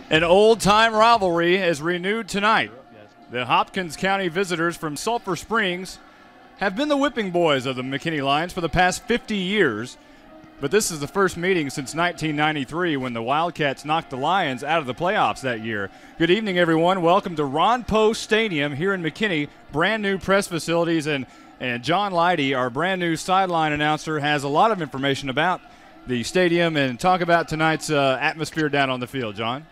An old-time rivalry is renewed tonight. The Hopkins County visitors from Sulphur Springs have been the whipping boys of the McKinney Lions for the past 50 years, but this is the first meeting since 1993 when the Wildcats knocked the Lions out of the playoffs that year. Good evening, everyone. Welcome to Ron Post Stadium here in McKinney. Brand new press facilities, and John Leidy, our brand new sideline announcer, has a lot of information about the stadium and talk about tonight's atmosphere down on the field. John?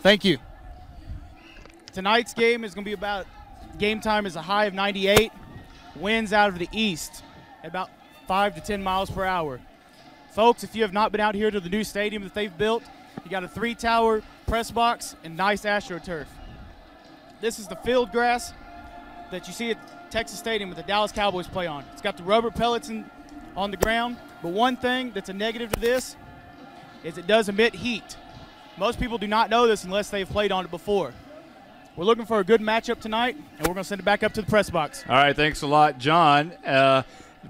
Thank you. Tonight's game is going to be about game time is a high of 98. Winds out of the east at about 5 to 10 miles per hour. Folks, if you have not been out here to the new stadium that they've built, you got a 3-tower press box and nice AstroTurf. This is the field grass that you see at Texas Stadium that the Dallas Cowboys play on. It's got the rubber pellets on the ground, but one thing that's a negative to this is it does emit heat. Most people do not know this unless they've played on it before. We're looking for a good matchup tonight, and we're going to send it back up to the press box. All right, thanks a lot, John.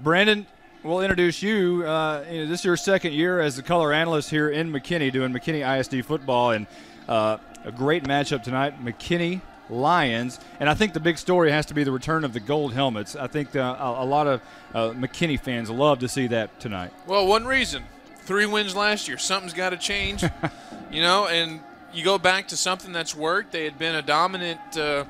Brandon, we'll introduce you. This is your second year as the color analyst here in McKinney, doing McKinney ISD football, and a great matchup tonight, McKinney Lions. And I think the big story has to be the return of the gold helmets. I think a lot of McKinney fans love to see that tonight. Well, one reason. 3 wins last year. Something's got to change, and you go back to something that's worked. They had been a dominant, I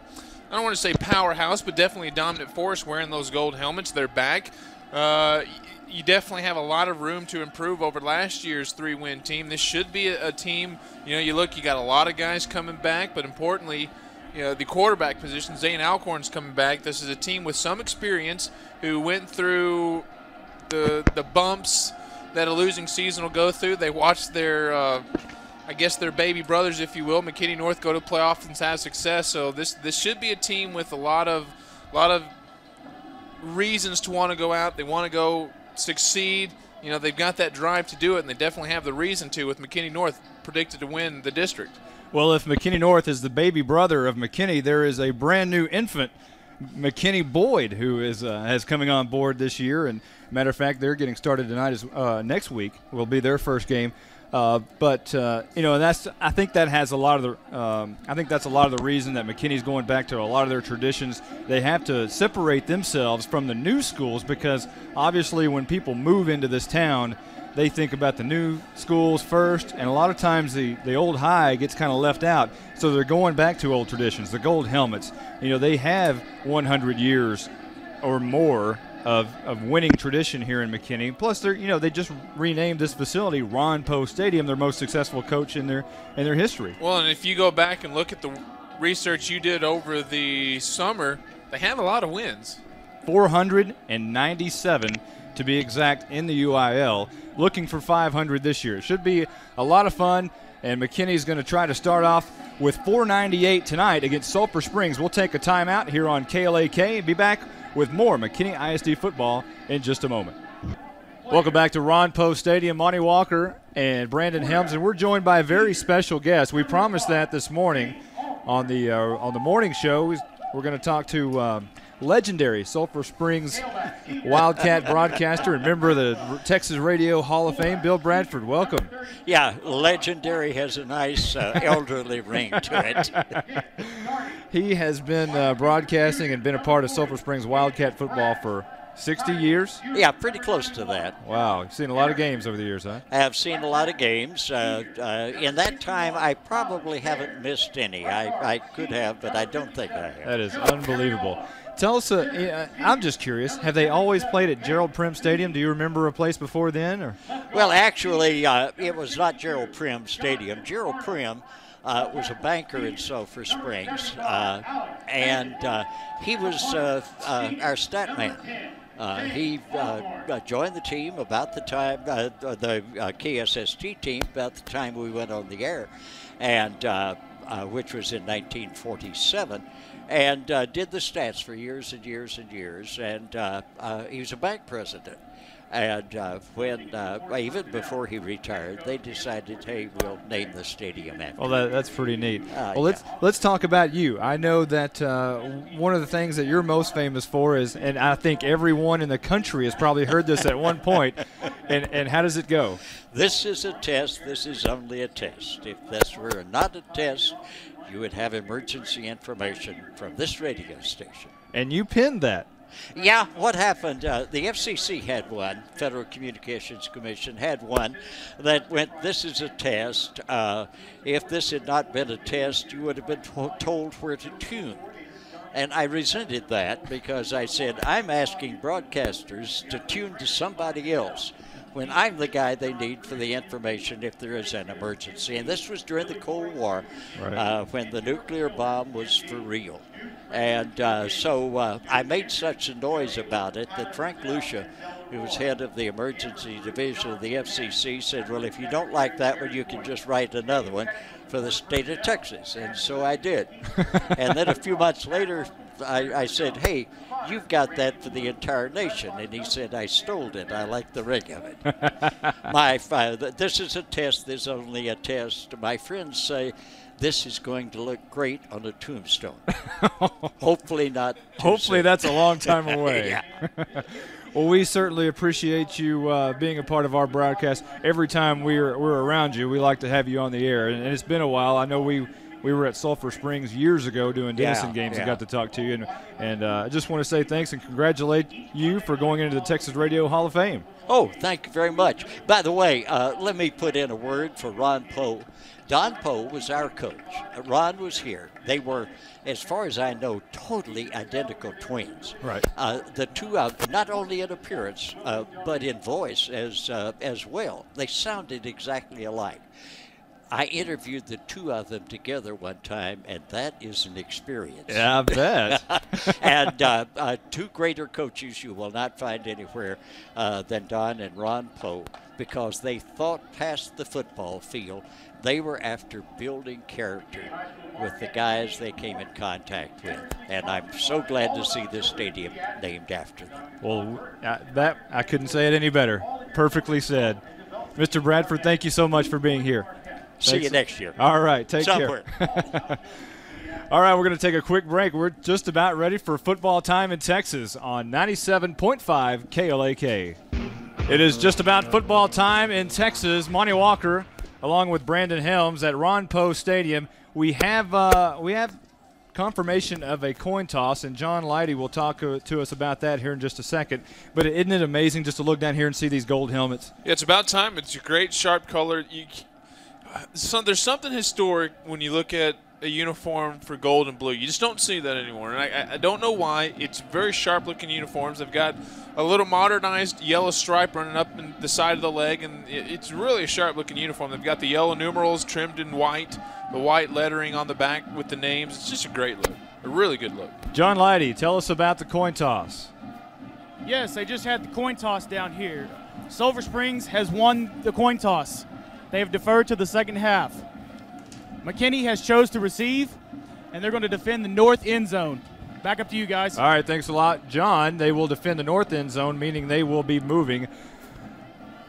don't want to say powerhouse, but definitely a dominant force wearing those gold helmets. They're back. You definitely have a lot of room to improve over last year's 3-win team. This should be a team, you got a lot of guys coming back, but importantly, the quarterback position, Zane Alcorn's coming back. This is a team with some experience who went through the bumps that a losing season will go through. They watched their their baby brothers, if you will, McKinney North, go to playoffs and have success. So this should be a team with a lot of reasons to want to go out. They want to go succeed. They've got that drive to do it, and they definitely have the reason to, with McKinney North predicted to win the district. Well, if McKinney North is the baby brother of McKinney, there is a brand new infant, McKinney Boyd, who is coming on board this year. And matter of fact, they're getting started tonight. Next week will be their first game. And I think that has a lot of the. I think that's a lot of the reason that McKinney's going back to a lot of their traditions. They have to separate themselves from the new schools because obviously, when people move into this town, they think about the new schools first, and a lot of times the old high gets kind of left out. So they're going back to old traditions. The gold helmets. They have 100 years or more of winning tradition here in McKinney. Plus, they just renamed this facility Ron Post Stadium, their most successful coach in their history. Well, and if you go back and look at the research you did over the summer, they have a lot of wins. 497 to be exact in the UIL. Looking for 500 this year. It should be a lot of fun, and McKinney's going to try to start off with 498 tonight against Sulphur Springs. We'll take a timeout here on KLAK and be back with more McKinney ISD football in just a moment. Welcome back to Ron Post Stadium. Monty Walker and Brandon Helms, and we're joined by a very special guest. We promised that this morning on the morning show. We're going to talk to legendary Sulphur Springs Wildcat broadcaster and member of the Texas Radio Hall of Fame, Bill Bradford. Welcome. Yeah, legendary has a nice elderly ring to it. He has been broadcasting and been a part of Sulphur Springs Wildcat football for 60 years? Yeah, pretty close to that. Wow, you've seen a lot of games over the years, huh? I have seen a lot of games. In that time, I probably haven't missed any. I could have, but I don't think I have. That is unbelievable. Tell us, I'm just curious, have they always played at Gerald Prim Stadium? Do you remember a place before then? Or? Well, actually, it was not Gerald Prim Stadium. Gerald Prim was a banker in Sulphur Springs, and he was our stat man. He joined the team about the time, the KSST team, about the time we went on the air, and which was in 1947. And did the stats for years and years and years, and he was a bank president. And when even before he retired, they decided, hey, we'll name the stadium after him. Well, that's pretty neat. Yeah. Let's talk about you. I know that one of the things that you're most famous for is, and I think everyone in the country has probably heard this at one point, and how does it go? This is a test. This is only a test. If this were not a test, you would have emergency information from this radio station. And you pinned that. Yeah, what happened? The FCC had one, Federal Communications Commission had one that went, this is a test. If this had not been a test, you would have been told where to tune. And I resented that because I said, I'm asking broadcasters to tune to somebody else when I'm the guy they need for the information if there is an emergency. And this was during the Cold War, right. When the nuclear bomb was for real. And so I made such a noise about it that Frank Lucia, who was head of the emergency division of the FCC, said, well, if you don't like that one, you can just write another one for the state of Texas. And so I did. And then a few months later, I said, hey, you've got that for the entire nation. And he said, I stole it. I like the ring of it. This is a test. This is only a test. My friends say, this is going to look great on a tombstone. Hopefully not. Hopefully that's a long time away. Yeah. Well, we certainly appreciate you being a part of our broadcast. Every time we're around you, we like to have you on the air. And it's been a while. I know we were at Sulphur Springs years ago doing Denison games and got to talk to you. And I just want to say thanks and congratulate you for going into the Texas Radio Hall of Fame. Oh, thank you very much. By the way, let me put in a word for Ron Poe. Don Poe was our coach. Ron was here. They were, as far as I know, totally identical twins. Right. The two, not only in appearance, but in voice as well. They sounded exactly alike. I interviewed the two of them together one time, and that is an experience. Yeah, I bet. And two greater coaches you will not find anywhere than Don and Ron Poe, because they thought past the football field. They were after building character with the guys they came in contact with. And I'm so glad to see this stadium named after them. Well, I couldn't say it any better. Perfectly said. Mr. Bradford, thank you so much for being here. See you next year. All right, take Somewhere. care. All right, we're going to take a quick break. We're just about ready for football time in Texas on 97.5 KLAK. It is just about football time in Texas. Monty Walker, along with Brandon Helms at Ron Poe Stadium. We have confirmation of a coin toss, and John Leidy will talk to us about that here in just a second. But isn't it amazing just to look down here and see these gold helmets? Yeah, it's about time. It's a great, sharp color. There's something historic when you look at a uniform for gold and blue. You just don't see that anymore, and I don't know why. It's very sharp-looking uniforms. They've got a little modernized yellow stripe running up in the side of the leg, and it's really a sharp-looking uniform. They've got the yellow numerals trimmed in white, the white lettering on the back with the names. It's just a great look, a really good look. John Leidy, tell us about the coin toss. Yes, they just had the coin toss down here. Sulphur Springs has won the coin toss. They have deferred to the second half. McKinney has chose to receive, and they're going to defend the north end zone. Back up to you guys. All right, thanks a lot, John. They will defend the north end zone, meaning they will be moving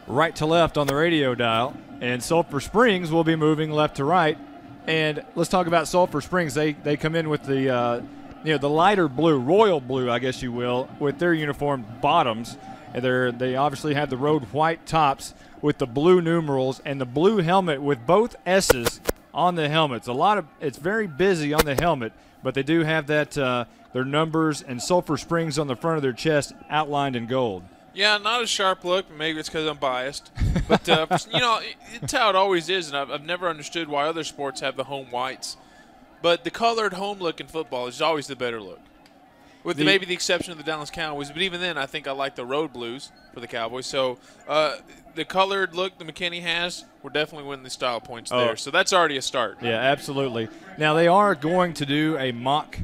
right to left on the radio dial, and Sulphur Springs will be moving left to right. And let's talk about Sulphur Springs. They come in with the the lighter blue, royal blue, I guess you will, with their uniform bottoms. And they obviously have the road white tops with the blue numerals and the blue helmet with both S's on the helmet. It's very busy on the helmet, but they do have that their numbers and Sulphur Springs on the front of their chest outlined in gold. Yeah, not a sharp look. Maybe it's because I'm biased. But, it's how it always is, and I've never understood why other sports have the home whites. But the colored home look in football is always the better look, with maybe the exception of the Dallas Cowboys. But even then, I think I like the road blues for the Cowboys. So the colored look the McKinney has, we're definitely winning the style points there. So that's already a start. Yeah, absolutely. Now, they are going to do a mock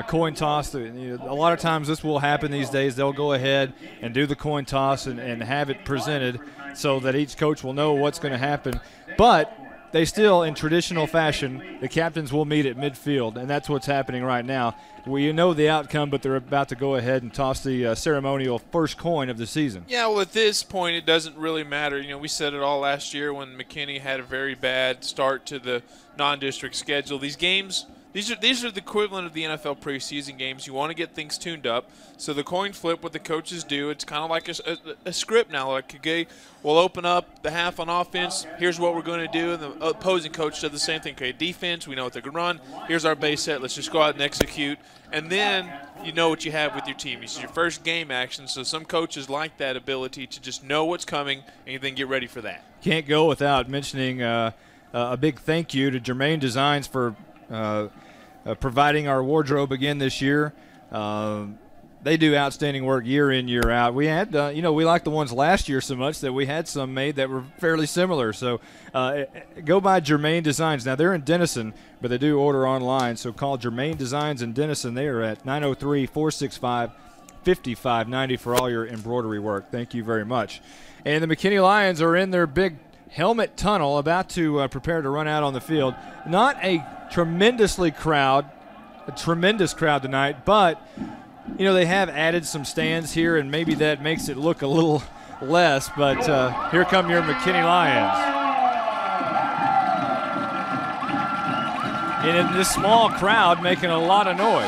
coin toss. A lot of times this will happen these days. They'll go ahead and do the coin toss and have it presented so that each coach will know what's going to happen. But they still, in traditional fashion, the captains will meet at midfield, and that's what's happening right now. We know the outcome, but they're about to go ahead and toss the ceremonial first coin of the season. Yeah, well, at this point, it doesn't really matter. You know, we said it all last year when McKinney had a very bad start to the non-district schedule. These games, these are the equivalent of the NFL preseason games. You want to get things tuned up. So the coin flip, what the coaches do, it's kind of like a script now. Like, okay, we'll open up the half on offense. Here's what we're going to do. And the opposing coach does the same thing. Okay, defense, we know what they're going to run. Here's our base set. Let's just go out and execute. And then you know what you have with your team. This is your first game action, so some coaches like that ability to just know what's coming and then get ready for that. Can't go without mentioning a big thank you to Germain Designs for providing our wardrobe again this year. They do outstanding work year in, year out. We had, we liked the ones last year so much that we had some made that were fairly similar. So go by Germain Designs. Now, they're in Denison, but they do order online. So call Germain Designs in Denison. They are at 903-465-5590 for all your embroidery work. Thank you very much. And the McKinney Lions are in their big helmet tunnel, about to prepare to run out on the field. Not a tremendous crowd tonight, but they have added some stands here, and maybe that makes it look a little less, but here come your McKinney Lions. And in this small crowd making a lot of noise.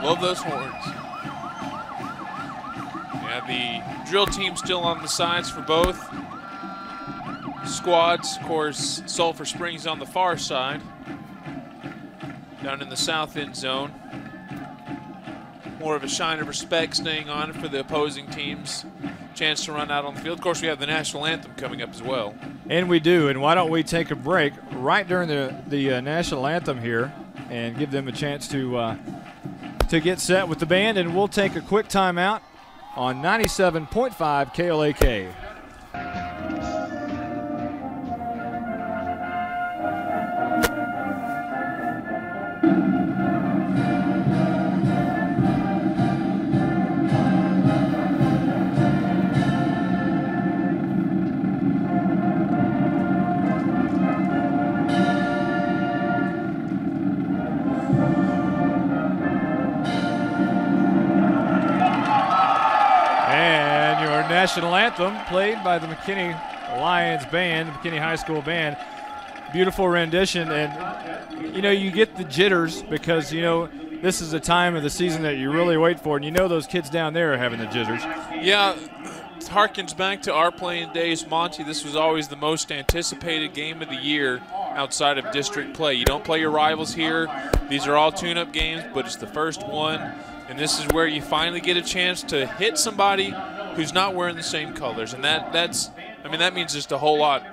Love those horns. Yeah, the drill team still on the sides for both squads. Of course, Sulphur Springs on the far side, down in the south end zone. More of a shine of respect staying on for the opposing team's chance to run out on the field. Of course, we have the national anthem coming up as well. And we do, and why don't we take a break right during the national anthem here and give them a chance to get set with the band, and we'll take a quick timeout on 97.5 KLAK. National anthem played by the McKinney Lions band, McKinney High School band. Beautiful rendition, and you get the jitters because this is a time of the season that you really wait for, and those kids down there are having the jitters. Yeah, it harkens back to our playing days, Monty. This was always the most anticipated game of the year outside of district play. You don't play your rivals here. These are all tune-up games, but it's the first one, and this is where you finally get a chance to hit somebody who's not wearing the same colors, and that means just a whole lot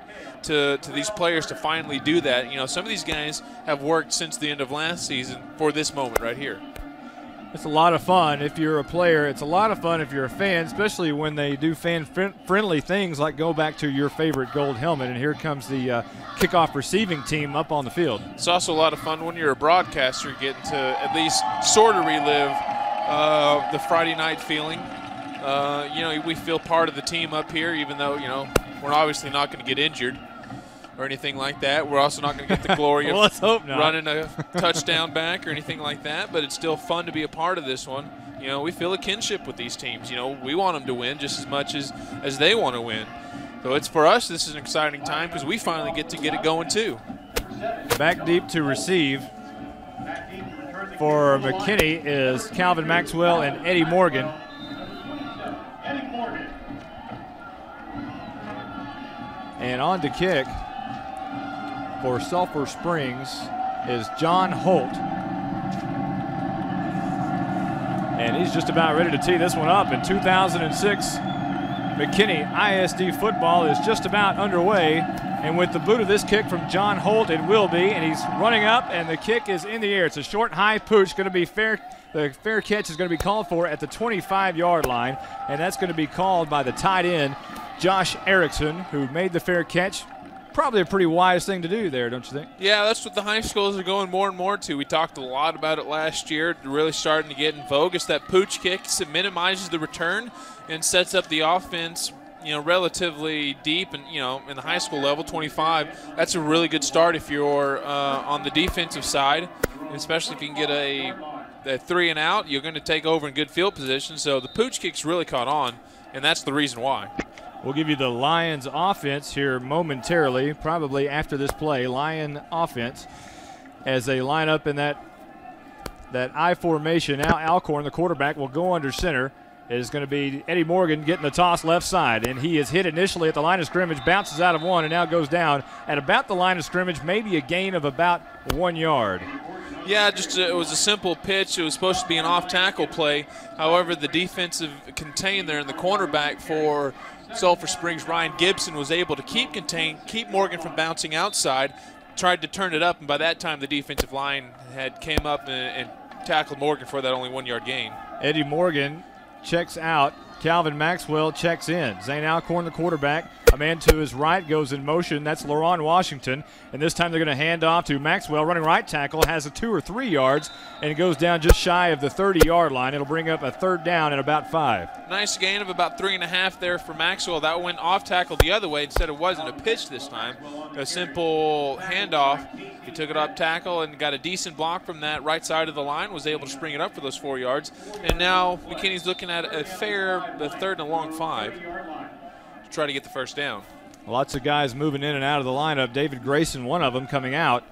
to these players to finally do that. Some of these guys have worked since the end of last season for this moment right here. It's a lot of fun if you're a player. It's a lot of fun if you're a fan, especially when they do fan-friendly things like go back to your favorite gold helmet, and here comes the kickoff receiving team up on the field. It's also a lot of fun when you're a broadcaster getting to at least sort of relive the Friday night feeling. We feel part of the team up here, even though, we're obviously not going to get injured or anything like that. We're also not going to get the glory well, let's hope not. Running a touchdown back or anything like that, but it's still fun to be a part of this one. We feel a kinship with these teams. We want them to win just as much as they want to win. So it's for us, this is an exciting time because we finally get it going too. Back deep to receive for McKinney is Calvin Maxwell and Eddie Morgan. And on to kick for Sulphur Springs is John Holt. And he's just about ready to tee this one up. In 2006, McKinney ISD football is just about underway. And with the boot of this kick from John Holt, it will be. And he's running up, and the kick is in the air. It's a short, high pooch. Going to be fair. The fair catch is going to be called for at the 25-yard line. And that's going to be called by the tight end, Josh Erickson, who made the fair catch. Probably a pretty wise thing to do there, don't you think? Yeah, that's what the high schools are going more and more to. We talked a lot about it last year, really starting to get in vogue. It's that pooch kick. It minimizes the return and sets up the offense relatively deep, and in the high school level, 25. That's a really good start if you're on the defensive side, and especially if you can get a 3 and out. You're going to take over in good field position. So the pooch kick's really caught on, and that's the reason why. We'll give you the Lions offense here momentarily, probably after this play. Lion offense as they line up in that I formation. Now Alcorn, the quarterback, will go under center. It is going to be Eddie Morgan getting the toss left side, and he is hit initially at the line of scrimmage, bounces out of one, and now goes down at about the line of scrimmage, maybe a gain of about 1 yard. Yeah, it was a simple pitch. It was supposed to be an off-tackle play. However, the defensive contained there, and the cornerback for Sulphur Springs, Ryan Gibson, was able to keep Morgan from bouncing outside, tried to turn it up, and by that time the defensive line had came up and tackled Morgan for that only 1 yard gain. Eddie Morgan checks out. Calvin Maxwell checks in. Zane Alcorn, the quarterback. A man to his right goes in motion. That's LaRon Washington. And this time they're going to hand off to Maxwell, running right tackle, has a 2 or 3 yards, and goes down just shy of the 30-yard line. It'll bring up a third down at about 5. Nice gain of about 3.5 there for Maxwell. That went off tackle the other way. Instead, it wasn't a pitch this time. A simple handoff. He took it up tackle and got a decent block from that right side of the line, was able to spring it up for those 4 yards. And now McKinney's looking at the 3rd and a long 5 to try to get the first down. Lots of guys moving in and out of the lineup. David Grayson, one of them, coming out.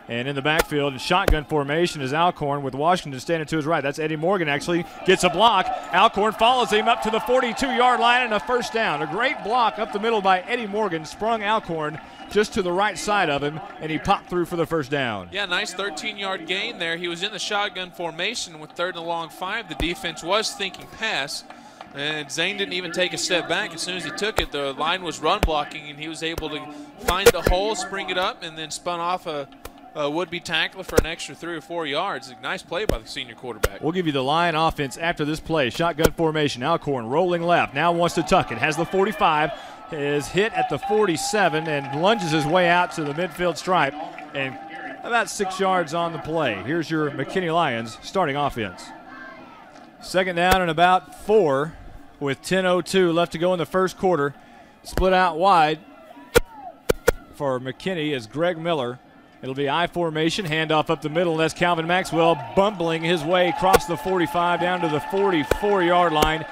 And in the backfield, in shotgun formation is Alcorn with Washington standing to his right. That's Eddie Morgan, actually gets a block. Alcorn follows him up to the 42-yard line and a first down. A great block up the middle by Eddie Morgan, sprung Alcorn just to the right side of him, and he popped through for the first down. Yeah, nice 13-yard gain there. He was in the shotgun formation with 3rd and a long 5. The defense was thinking pass, and Zane didn't even take a step back. As soon as he took it, the line was run blocking, and he was able to find the hole, spring it up, and then spun off a would-be tackler for an extra 3 or 4 yards. A nice play by the senior quarterback. We'll give you the Lion offense after this play. Shotgun formation. Alcorn rolling left. Now wants to tuck it. Has the 45. Is hit at the 47 and lunges his way out to the midfield stripe. And about 6 yards on the play. Here's your McKinney Lions starting offense. 2nd down and about 4 with 10:02 left to go in the first quarter. Split out wide for McKinney is Greg Miller. It'll be I formation, handoff up the middle, and that's Calvin Maxwell bumbling his way across the 45 down to the 44-yard line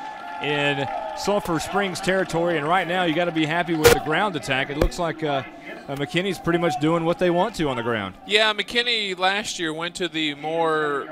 in Sulphur Springs territory. And right now you got to be happy with the ground attack. It looks like McKinney's pretty much doing what they want to on the ground. Yeah, McKinney last year went to the more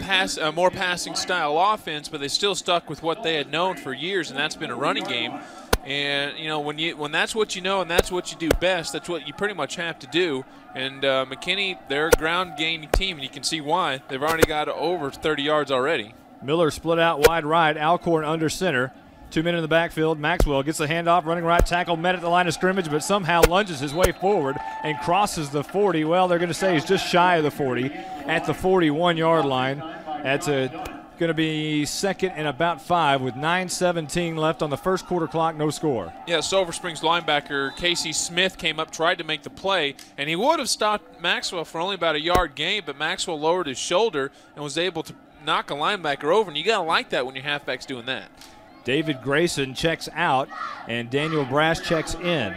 passing style offense, but they still stuck with what they had known for years, and that's been a running game. And when that's what you know and that's what you do best, that's what you pretty much have to do. And McKinney, they're a ground game team, and you can see why. They've already got over 30 yards already. Miller split out wide right, Alcorn under center. 2 men in the backfield. Maxwell gets the handoff, running right tackle, met at the line of scrimmage, but somehow lunges his way forward and crosses the 40. Well, they're going to say he's just shy of the 40 at the 41-yard line. That's going to be 2nd and about 5 with 9:17 left on the first quarter clock, no score. Yeah, Sulphur Springs linebacker Casey Smith came up, tried to make the play, and he would have stopped Maxwell for only about a yard gain, but Maxwell lowered his shoulder and was able to knock a linebacker over, and you got to like that when your halfback's doing that. David Grayson checks out, and Daniel Brass checks in.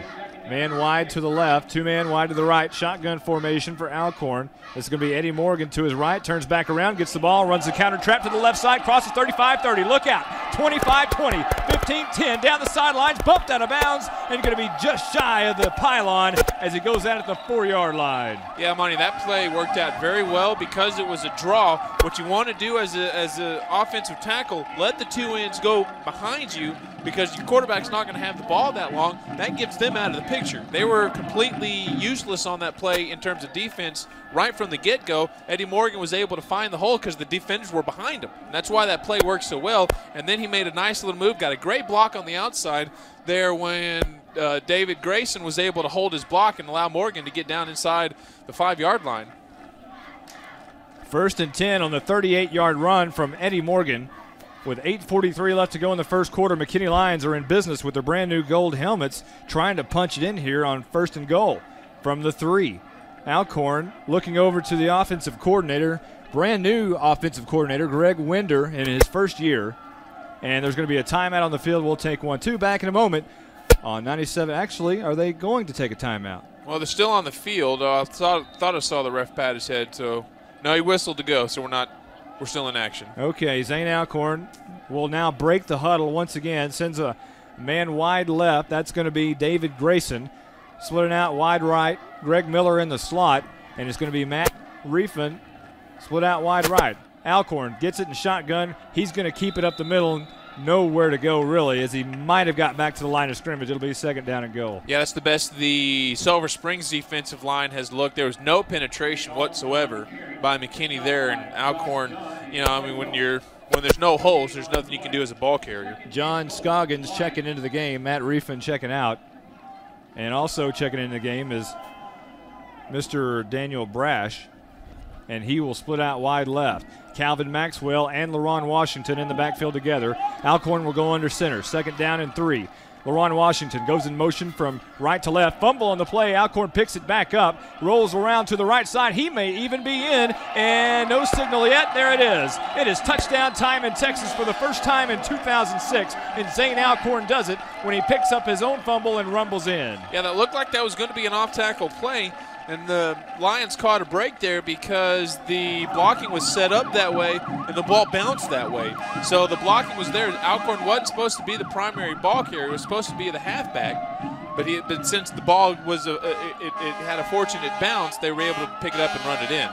Man wide to the left, 2-man wide to the right. Shotgun formation for Alcorn. It's going to be Eddie Morgan to his right, turns back around, gets the ball, runs the counter trap to the left side, crosses 35-30. Look out, 25-20, 15-10, down the sidelines, bumped out of bounds, and going to be just shy of the pylon as he goes out at the 4-yard line. Yeah, Monty, that play worked out very well because it was a draw. What you want to do as an offensive tackle, let the 2 ends go behind you, because your quarterback's not going to have the ball that long. That gets them out of the picture. They were completely useless on that play in terms of defense right from the get-go. Eddie Morgan was able to find the hole because the defenders were behind him. And that's why that play worked so well. And then he made a nice little move, got a great block on the outside there when David Grayson was able to hold his block and allow Morgan to get down inside the 5-yard line. 1st and 10 on the 38-yard run from Eddie Morgan. With 8:43 left to go in the first quarter, McKinney Lions are in business with their brand new gold helmets, trying to punch it in here on 1st and goal from the 3. Alcorn looking over to the offensive coordinator, brand new offensive coordinator, Greg Winder, in his first year. And there's going to be a timeout on the field. We'll take 1-2 back in a moment on 97. Actually, are they going to take a timeout? Well, they're still on the field. I thought I saw the ref pat his head. So, no, he whistled to go, so we're still in action. Okay, Zane Alcorn will now break the huddle once again. Sends a man wide left. That's going to be David Grayson. Splitting out wide right. Greg Miller in the slot. And it's going to be Matt Riefman split out wide right. Alcorn gets it in shotgun. He's going to keep it up the middle. Nowhere to go, really, as he might have got back to the line of scrimmage. It'll be second down and goal. Yeah, that's the best the Sulphur Springs defensive line has looked. There was no penetration whatsoever by McKinney there. And Alcorn, when there's no holes, there's nothing you can do as a ball carrier. John Scoggins checking into the game. Matt Riefman checking out. And also checking into the game is Mr. Daniel Brash, and he will split out wide left. Calvin Maxwell and LaRon Washington in the backfield together. Alcorn will go under center. Second down and 3. LaRon Washington goes in motion from right to left. Fumble on the play. Alcorn picks it back up. Rolls around to the right side. He may even be in. And no signal yet. There it is. It is touchdown time in Texas for the first time in 2006. And Zane Alcorn does it when he picks up his own fumble and rumbles in. Yeah, that looked like that was going to be an off-tackle play. And the Lions caught a break there because the blocking was set up that way and the ball bounced that way. So the blocking was there. Alcorn wasn't supposed to be the primary ball carrier. It was supposed to be the halfback. But since the ball was it had a fortunate bounce, they were able to pick it up and run it in.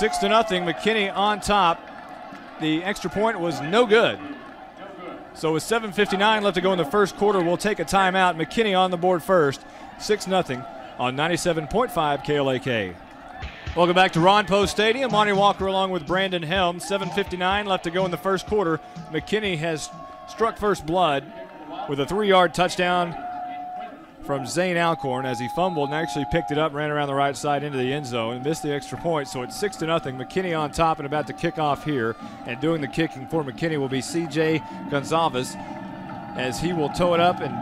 6-0, McKinney on top. The extra point was no good. So with 7:59 left to go in the first quarter, we'll take a timeout. McKinney on the board first. 6-0 on 97.5 KLAK. Welcome back to Ron Post Stadium. Monty Walker along with Brandon Helms. 7:59 left to go in the first quarter. McKinney has struck first blood with a 3-yard touchdown from Zane Alcorn as he fumbled and actually picked it up, ran around the right side into the end zone and missed the extra point. So it's 6-0. McKinney on top and about to kick off here. And doing the kicking for McKinney will be C.J. Gonzalez as he will tow it up and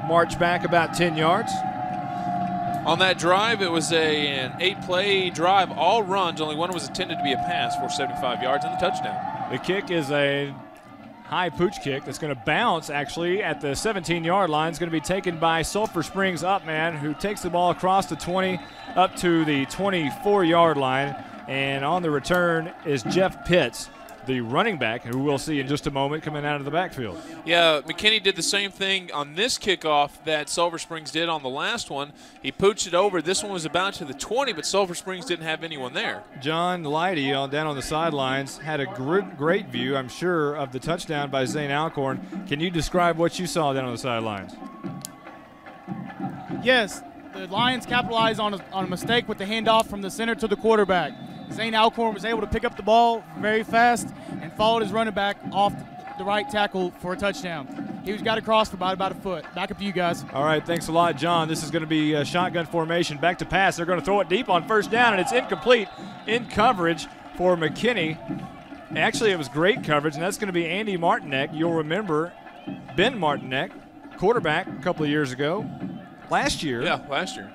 march back about 10 yards. On that drive, it was an 8-play drive, all runs. Only one was intended to be a pass for 75 yards and the touchdown. The kick is a high pooch kick that's going to bounce actually at the 17-yard line. It's going to be taken by Sulphur Springs Upman, who takes the ball across the 20 up to the 24-yard line. And on the return is Jeff Pitts, the running back, who we'll see in just a moment coming out of the backfield. Yeah, McKinney did the same thing on this kickoff that Sulphur Springs did on the last one. He pooched it over. This one was about to the 20, but Sulphur Springs didn't have anyone there. John Leidy down on the sidelines had a great view, I'm sure, of the touchdown by Zane Alcorn. Can you describe what you saw down on the sidelines? Yes, the Lions capitalized on a mistake with the handoff from the center to the quarterback. Zane Alcorn was able to pick up the ball very fast and followed his running back off the right tackle for a touchdown. He got across for about a foot. Back up to you guys. All right, thanks a lot, John. This is going to be a shotgun formation. Back to pass. They're going to throw it deep on first down, and it's incomplete in coverage for McKinney. Actually, it was great coverage, and that's going to be Andy Martinek. You'll remember Ben Martinek, quarterback a couple of years ago. Last year. Yeah, last year.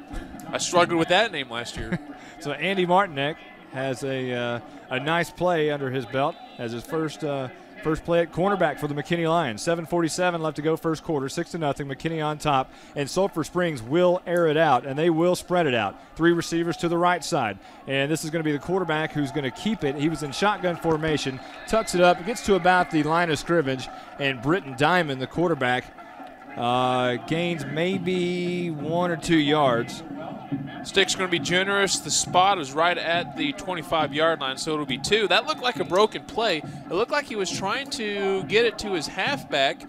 I struggled with that name last year. So Andy Martinek has a nice play under his belt as his first play at cornerback for the McKinney Lions. 7:47 left to go first quarter, 6-0. McKinney on top, and Sulphur Springs will air it out, and they will spread it out. 3 receivers to the right side, and this is going to be the quarterback who's going to keep it. He was in shotgun formation, tucks it up, gets to about the line of scrimmage, and Britton Diamond, the quarterback, gains maybe 1 or 2 yards. Stick's going to be generous. The spot is right at the 25-yard line, so it'll be 2. That looked like a broken play. It looked like he was trying to get it to his halfback,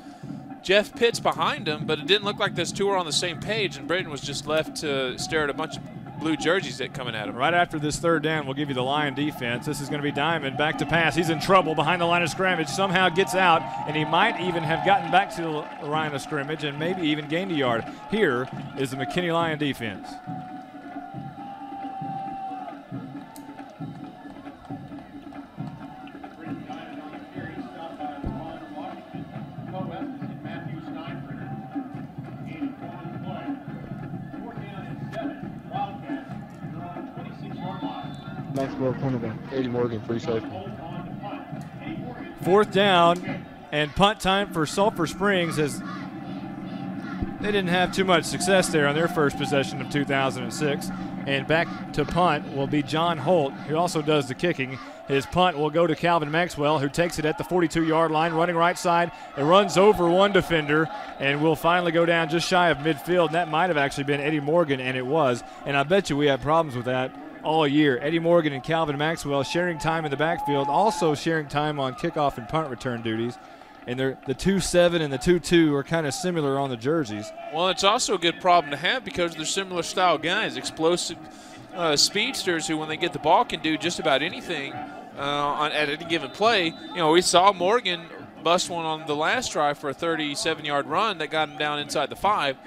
Jeff Pitts, behind him, but it didn't look like those two were on the same page, and Braden was just left to stare at a bunch of blue jerseys that coming at him. Right after this third down, we'll give you the Lion defense. This is going to be Diamond back to pass. He's in trouble behind the line of scrimmage. Somehow gets out, and he might even have gotten back to the line of scrimmage and maybe even gained a yard. Here is the McKinney Lion defense. Maxwell cornerback, 80 Morgan, free safety. 4th down and punt time for Sulphur Springs, as they didn't have too much success there on their first possession of 2006. And back to punt will be John Holt, who also does the kicking. His punt will go to Calvin Maxwell, who takes it at the 42-yard line, running right side, and runs over one defender, and will finally go down just shy of midfield. And that might have actually been Eddie Morgan, and it was. And I bet you we had problems with that all year. Eddie Morgan and Calvin Maxwell sharing time in the backfield, also sharing time on kickoff and punt return duties. And the 2-7 and the 2-2 are kind of similar on the jerseys. Well, it's also a good problem to have because they're similar style guys, explosive speedsters who, when they get the ball, can do just about anything at any given play. You know, we saw Morgan bust one on the last drive for a 37-yard run that got him down inside the 5.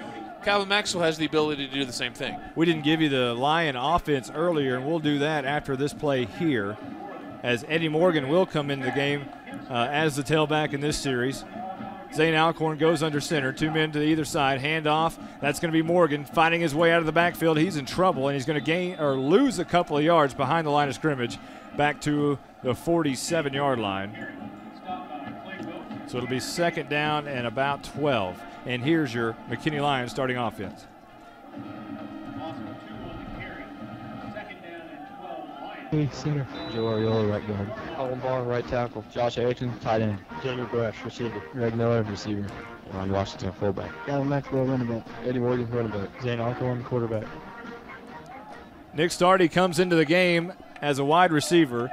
Calvin Maxwell has the ability to do the same thing. We didn't give you the Lion offense earlier, and we'll do that after this play here, as Eddie Morgan will come into the game as the tailback in this series. Zane Alcorn goes under center, 2 men to either side, handoff. That's going to be Morgan fighting his way out of the backfield. He's in trouble, and he's going to gain or lose a couple of yards behind the line of scrimmage back to the 47-yard line. So it'll be 2nd down and about 12. And here's your McKinney Lions starting offense. Center. Joe Ariola, right guard. Colin Barr, right tackle. Josh Erickson, tight end. Jamie Brush, receiver. Greg Miller, receiver. Ron Washington, fullback. Calvin Maxwell, running back. Eddie Morgan, running back. Zane Alcorn, quarterback. Nick Stardy comes into the game as a wide receiver,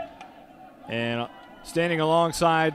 and standing alongside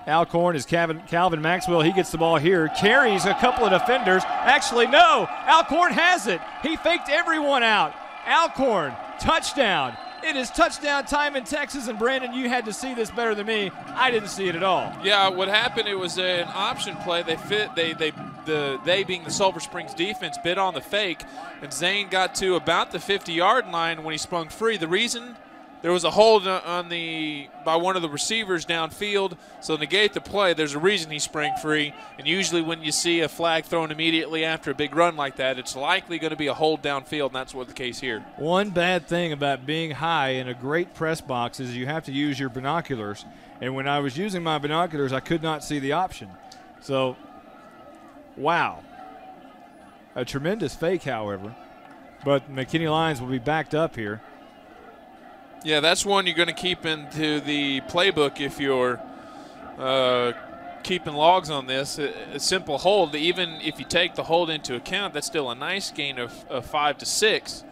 Alcorn is Calvin Maxwell. He gets the ball here, carries a couple of defenders. Actually, no, Alcorn has it. He faked everyone out. Alcorn, touchdown. It is touchdown time in Texas, and Brandon, you had to see this better than me. I didn't see it at all. Yeah, what happened, it was an option play. They being the Sulphur Springs defense, bid on the fake, and Zane got to about the 50-yard line when he sprung free. The reason, there was a hold by one of the receivers downfield, so to negate the play, there's a reason he sprang free. And usually when you see a flag thrown immediately after a big run like that, it's likely going to be a hold downfield, and that's what the case here. One bad thing about being high in a great press box is you have to use your binoculars. And when I was using my binoculars, I could not see the option. So, wow. A tremendous fake, however. But McKinney Lions will be backed up here. Yeah, that's one you're going to keep into the playbook if you're keeping logs on this. A simple hold, even if you take the hold into account, that's still a nice gain of 5 to 6.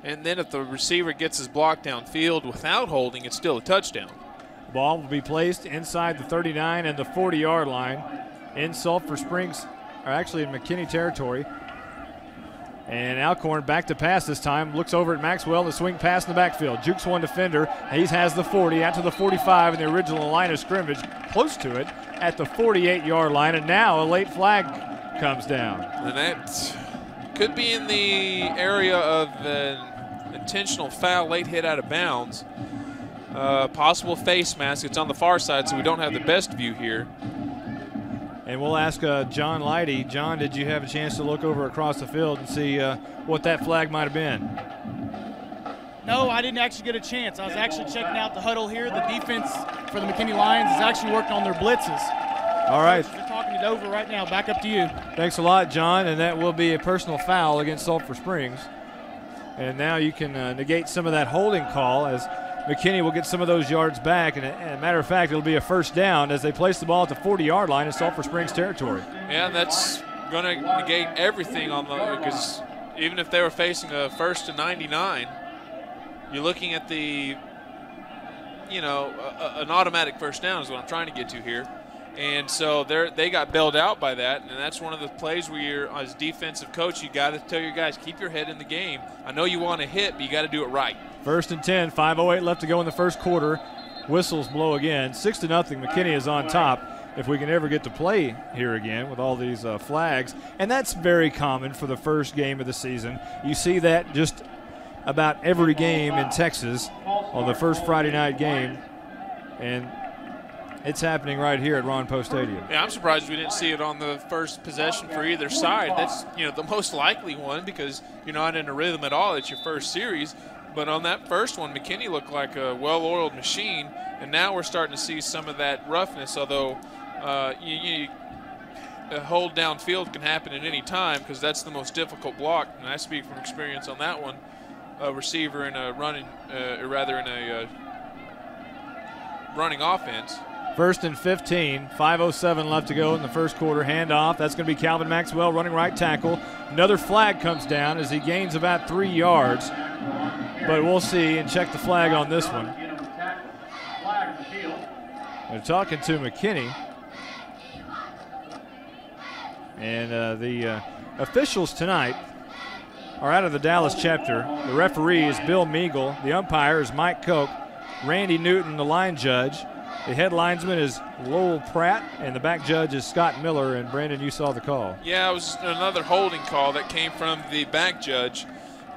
And then if the receiver gets his block downfield without holding, it's still a touchdown. Ball will be placed inside the 39 and the 40-yard line in Sulphur Springs, or actually in McKinney territory. And Alcorn back to pass this time. Looks over at Maxwell. The swing pass in the backfield. Jukes one defender. He has the 40 out to the 45 in the original line of scrimmage. Close to it at the 48-yard line. And now a late flag comes down. And that could be in the area of an intentional foul, late hit out of bounds. Possible face mask. It's on the far side, so we don't have the best view here. And we'll ask John Leidy. John, did you have a chance to look over across the field and see what that flag might have been? No, I didn't actually get a chance. I was actually checking out the huddle here. The defense for the McKinney Lions is actually working on their blitzes. All right. They're talking it over right now. Back up to you. Thanks a lot, John. And that will be a personal foul against Sulphur Springs. And now you can negate some of that holding call as McKinney will get some of those yards back, and as a matter of fact, it'll be a first down as they place the ball at the 40-yard line in Sulphur Springs territory. Yeah, that's going to negate everything on because even if they were facing a 1st and 99, you're looking at an automatic first down is what I'm trying to get to here. And so they got bailed out by that, and that's one of the plays where you're, as defensive coach, you got to tell your guys, keep your head in the game. I know you want to hit, but you got to do it right. 1st and 10, 5:08 left to go in the first quarter. Whistles blow again. 6-0. McKinney is on top. If we can ever get to play here again with all these flags, and that's very common for the first game of the season. You see that just about every game in Texas on the first Friday night game, and it's happening right here at Ron Poe Stadium. Yeah, I'm surprised we didn't see it on the first possession for either side. That's the most likely one because you're not in a rhythm at all. It's your first series. But on that first one, McKinney looked like a well-oiled machine, and now we're starting to see some of that roughness, although a hold downfield can happen at any time because that's the most difficult block, and I speak from experience on that one. A receiver in a running offense. 1st and 15, 5:07 left to go in the first quarter. Handoff. That's going to be Calvin Maxwell running right tackle. Another flag comes down as he gains about 3 yards. But we'll see and check the flag on this one. They're talking to McKinney. And the officials tonight are out of the Dallas chapter. The referee is Bill Meagle. The umpire is Mike Koch. Randy Newton, the line judge. The head linesman is Lowell Pratt, and the back judge is Scott Miller. And Brandon, you saw the call. Yeah, it was another holding call that came from the back judge.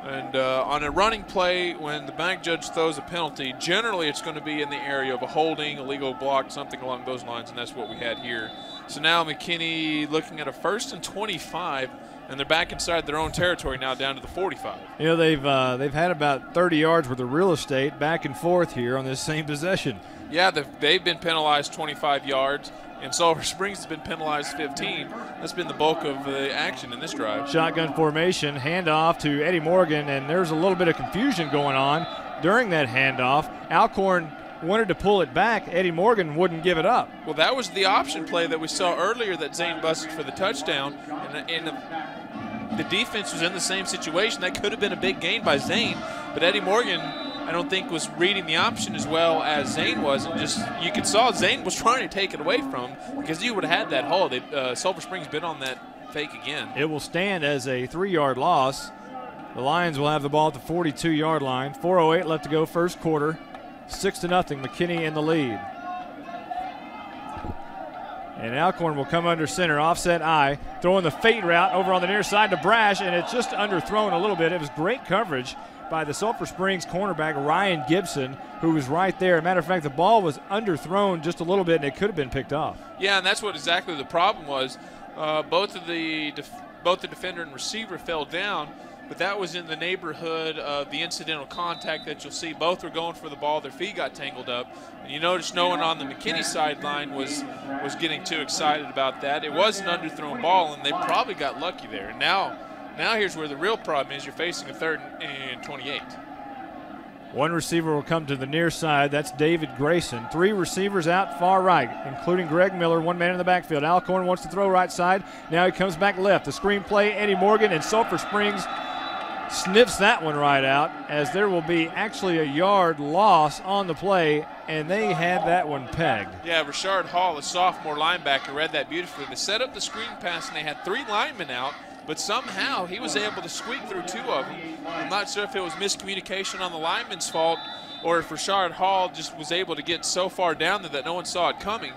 And on a running play, when the back judge throws a penalty, generally it's going to be in the area of a holding, illegal block, something along those lines, and that's what we had here. So now McKinney looking at a 1st and 25, and they're back inside their own territory now, down to the 45. You know, they've had about 30 yards worth of real estate back and forth here on this same possession. Yeah, they've been penalized 25 yards, and Sulphur Springs has been penalized 15. That's been the bulk of the action in this drive. Shotgun formation, handoff to Eddie Morgan, and there's a little bit of confusion going on during that handoff. Alcorn wanted to pull it back. Eddie Morgan wouldn't give it up. Well, that was the option play that we saw earlier that Zane busted for the touchdown, and the defense was in the same situation. That could have been a big gain by Zane, but Eddie Morgan, I don't think, was reading the option as well as Zane was. And just you could saw Zane was trying to take it away from him because he would have had that hole. Sulphur Springs bit on that fake again. It will stand as a 3-yard loss. The Lions will have the ball at the 42-yard line. 4:08 left to go first quarter. 6-0, McKinney in the lead. And Alcorn will come under center, offset I, throwing the fade route over on the near side to Brash, and it's just underthrown a little bit. It was great coverage by the Sulphur Springs cornerback, Ryan Gibson, who was right there. As a matter of fact, the ball was underthrown just a little bit, and it could have been picked off. Yeah, and that's what exactly the problem was. Both the defender and receiver fell down, but that was in the neighborhood of the incidental contact that you'll see. Both were going for the ball. Their feet got tangled up. And you notice no one on the McKinney sideline was getting too excited about that. It was an underthrown ball, and they probably got lucky there. And now here's where the real problem is. You're facing a 3rd and 28. One receiver will come to the near side. That's David Grayson. 3 receivers out far right, including Greg Miller, 1 man in the backfield. Alcorn wants to throw right side. Now he comes back left. The screen play, Eddie Morgan, and Sulphur Springs sniffs that one right out, as there will be actually a yard loss on the play, and they had that one pegged. Yeah, Rashard Hall, a sophomore linebacker, read that beautifully. They set up the screen pass, and they had 3 linemen out, but somehow he was able to squeak through 2 of them. I'm not sure if it was miscommunication on the lineman's fault or if Rashard Hall just was able to get so far down there that no one saw it coming.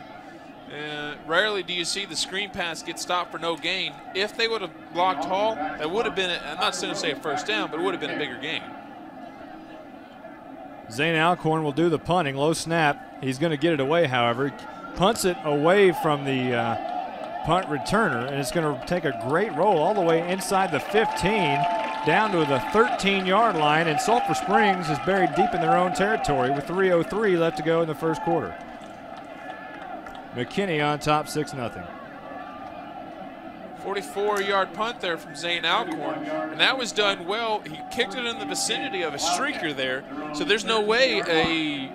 Rarely do you see the screen pass get stopped for no gain. If they would have blocked Hall, that would have been, I'm not going to say a first down, but it would have been a bigger gain. Zane Alcorn will do the punting. Low snap. He's going to get it away, however. Punts it away from the punt returner, and it's going to take a great roll all the way inside the 15, down to the 13-yard line, and Sulphur Springs is buried deep in their own territory with 3:03 left to go in the first quarter. McKinney on top, 6-0. 44-yard punt there from Zane Alcorn, and that was done well. He kicked it in the vicinity of a streaker there, so there's no way a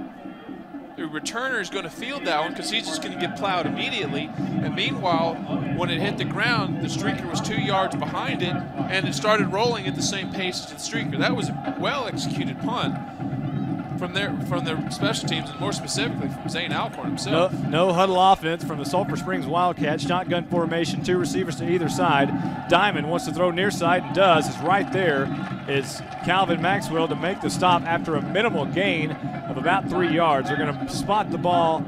returner is going to field that one because he's just going to get plowed immediately. And meanwhile, when it hit the ground, the streaker was 2 yards behind it, and it started rolling at the same pace as the streaker. That was a well-executed punt from their special teams, and more specifically from Zane Alcorn himself. No huddle offense from the Sulphur Springs Wildcats. Shotgun formation, 2 receivers to either side. Diamond wants to throw near side and does. It's right there. It's Calvin Maxwell to make the stop after a minimal gain of about 3 yards. They're going to spot the ball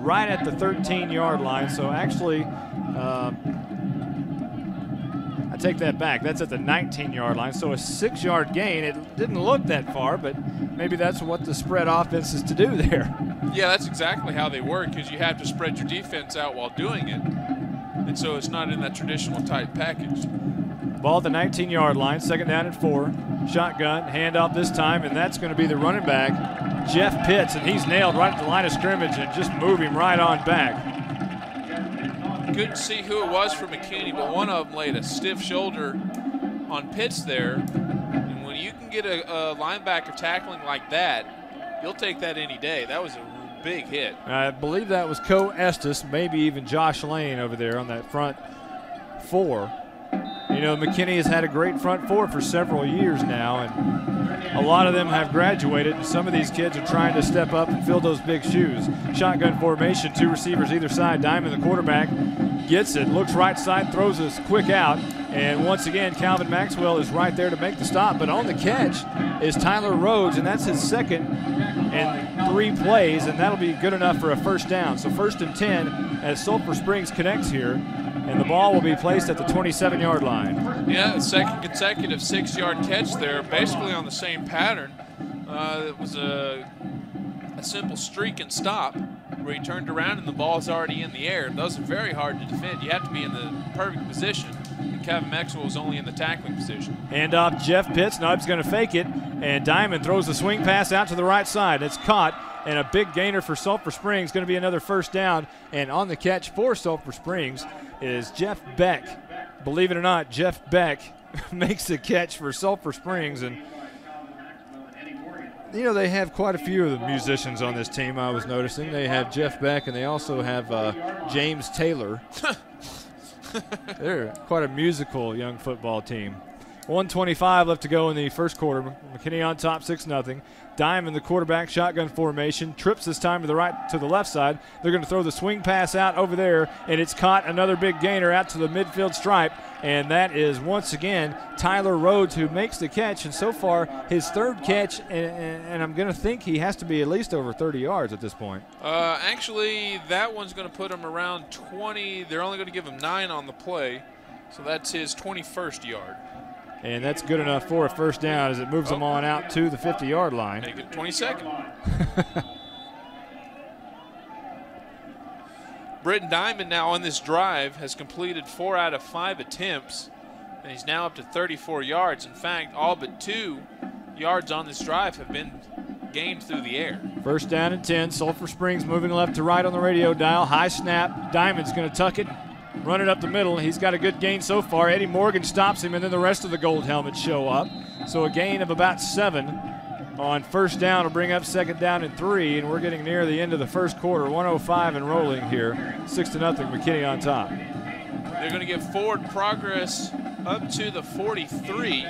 right at the 13-yard line. So actually, I take that back. That's at the 19-yard line. So a 6-yard gain. It didn't look that far, but maybe that's what the spread offense is to do there. Yeah, that's exactly how they work, because you have to spread your defense out while doing it. And so it's not in that traditional tight package. Ball at the 19-yard line, 2nd down and 4. Shotgun, handoff this time, and that's going to be the running back, Jeff Pitts, and he's nailed right at the line of scrimmage and just move him right on back. Couldn't see who it was for McKinney, but one of them laid a stiff shoulder on Pitts there. And when you can get a linebacker tackling like that, you'll take that any day. That was a big hit. I believe that was Co Estes, maybe even Josh Lane over there on that front four. You know, McKinney has had a great front four for several years now, and a lot of them have graduated, and some of these kids are trying to step up and fill those big shoes. Shotgun formation, 2 receivers either side. Diamond, the quarterback, gets it, looks right side, throws a quick out, and once again, Calvin Maxwell is right there to make the stop, but on the catch is Tyler Rhodes, and that's his second and 3 plays, and that'll be good enough for a first down. So 1st and 10 as Sulphur Springs connects here. And the ball will be placed at the 27-yard line. Yeah, the second consecutive 6-yard catch there, basically on the same pattern. It was a simple streak and stop where he turned around and the ball's already in the air. Those are very hard to defend. You have to be in the perfect position. And Kevin Maxwell was only in the tackling position. Hand off Jeff Pitts. Nubb's going to fake it, and Diamond throws the swing pass out to the right side. It's caught, and a big gainer for Sulphur Springs. Going to be another first down, and on the catch for Sulphur Springs is Jeff Beck. Believe it or not, Jeff Beck makes the catch for Sulphur Springs. And, you know, they have quite a few of the musicians on this team, I was noticing. They have Jeff Beck, and they also have James Taylor. They're quite a musical young football team. 1:25 left to go in the first quarter. McKinney on top, 6-0. Diamond, the quarterback, shotgun formation, trips this time to the left side. They're going to throw the swing pass out over there, and it's caught, another big gainer out to the midfield stripe, and that is once again Tyler Rhodes who makes the catch, and so far his 3rd catch, and I'm going to think he has to be at least over 30 yards at this point. Actually, that one's going to put him around 20. They're only going to give him 9 on the play, so that's his 21st yard. And that's good enough for a first down as it moves them on out to the 50-yard line. Make it 22nd. Britton Diamond now on this drive has completed 4 out of 5 attempts, and he's now up to 34 yards. In fact, all but 2 yards on this drive have been gained through the air. First down and 10. Sulphur Springs moving left to right on the radio dial. High snap. Diamond's going to tuck it. Run it up the middle. He's got a good gain so far. Eddie Morgan stops him, and then the rest of the gold helmets show up. So a gain of about 7 on first down will bring up 2nd down and 3, and we're getting near the end of the first quarter. 1:05 and rolling here. 6-0, McKinney on top. They're going to get forward progress up to the 43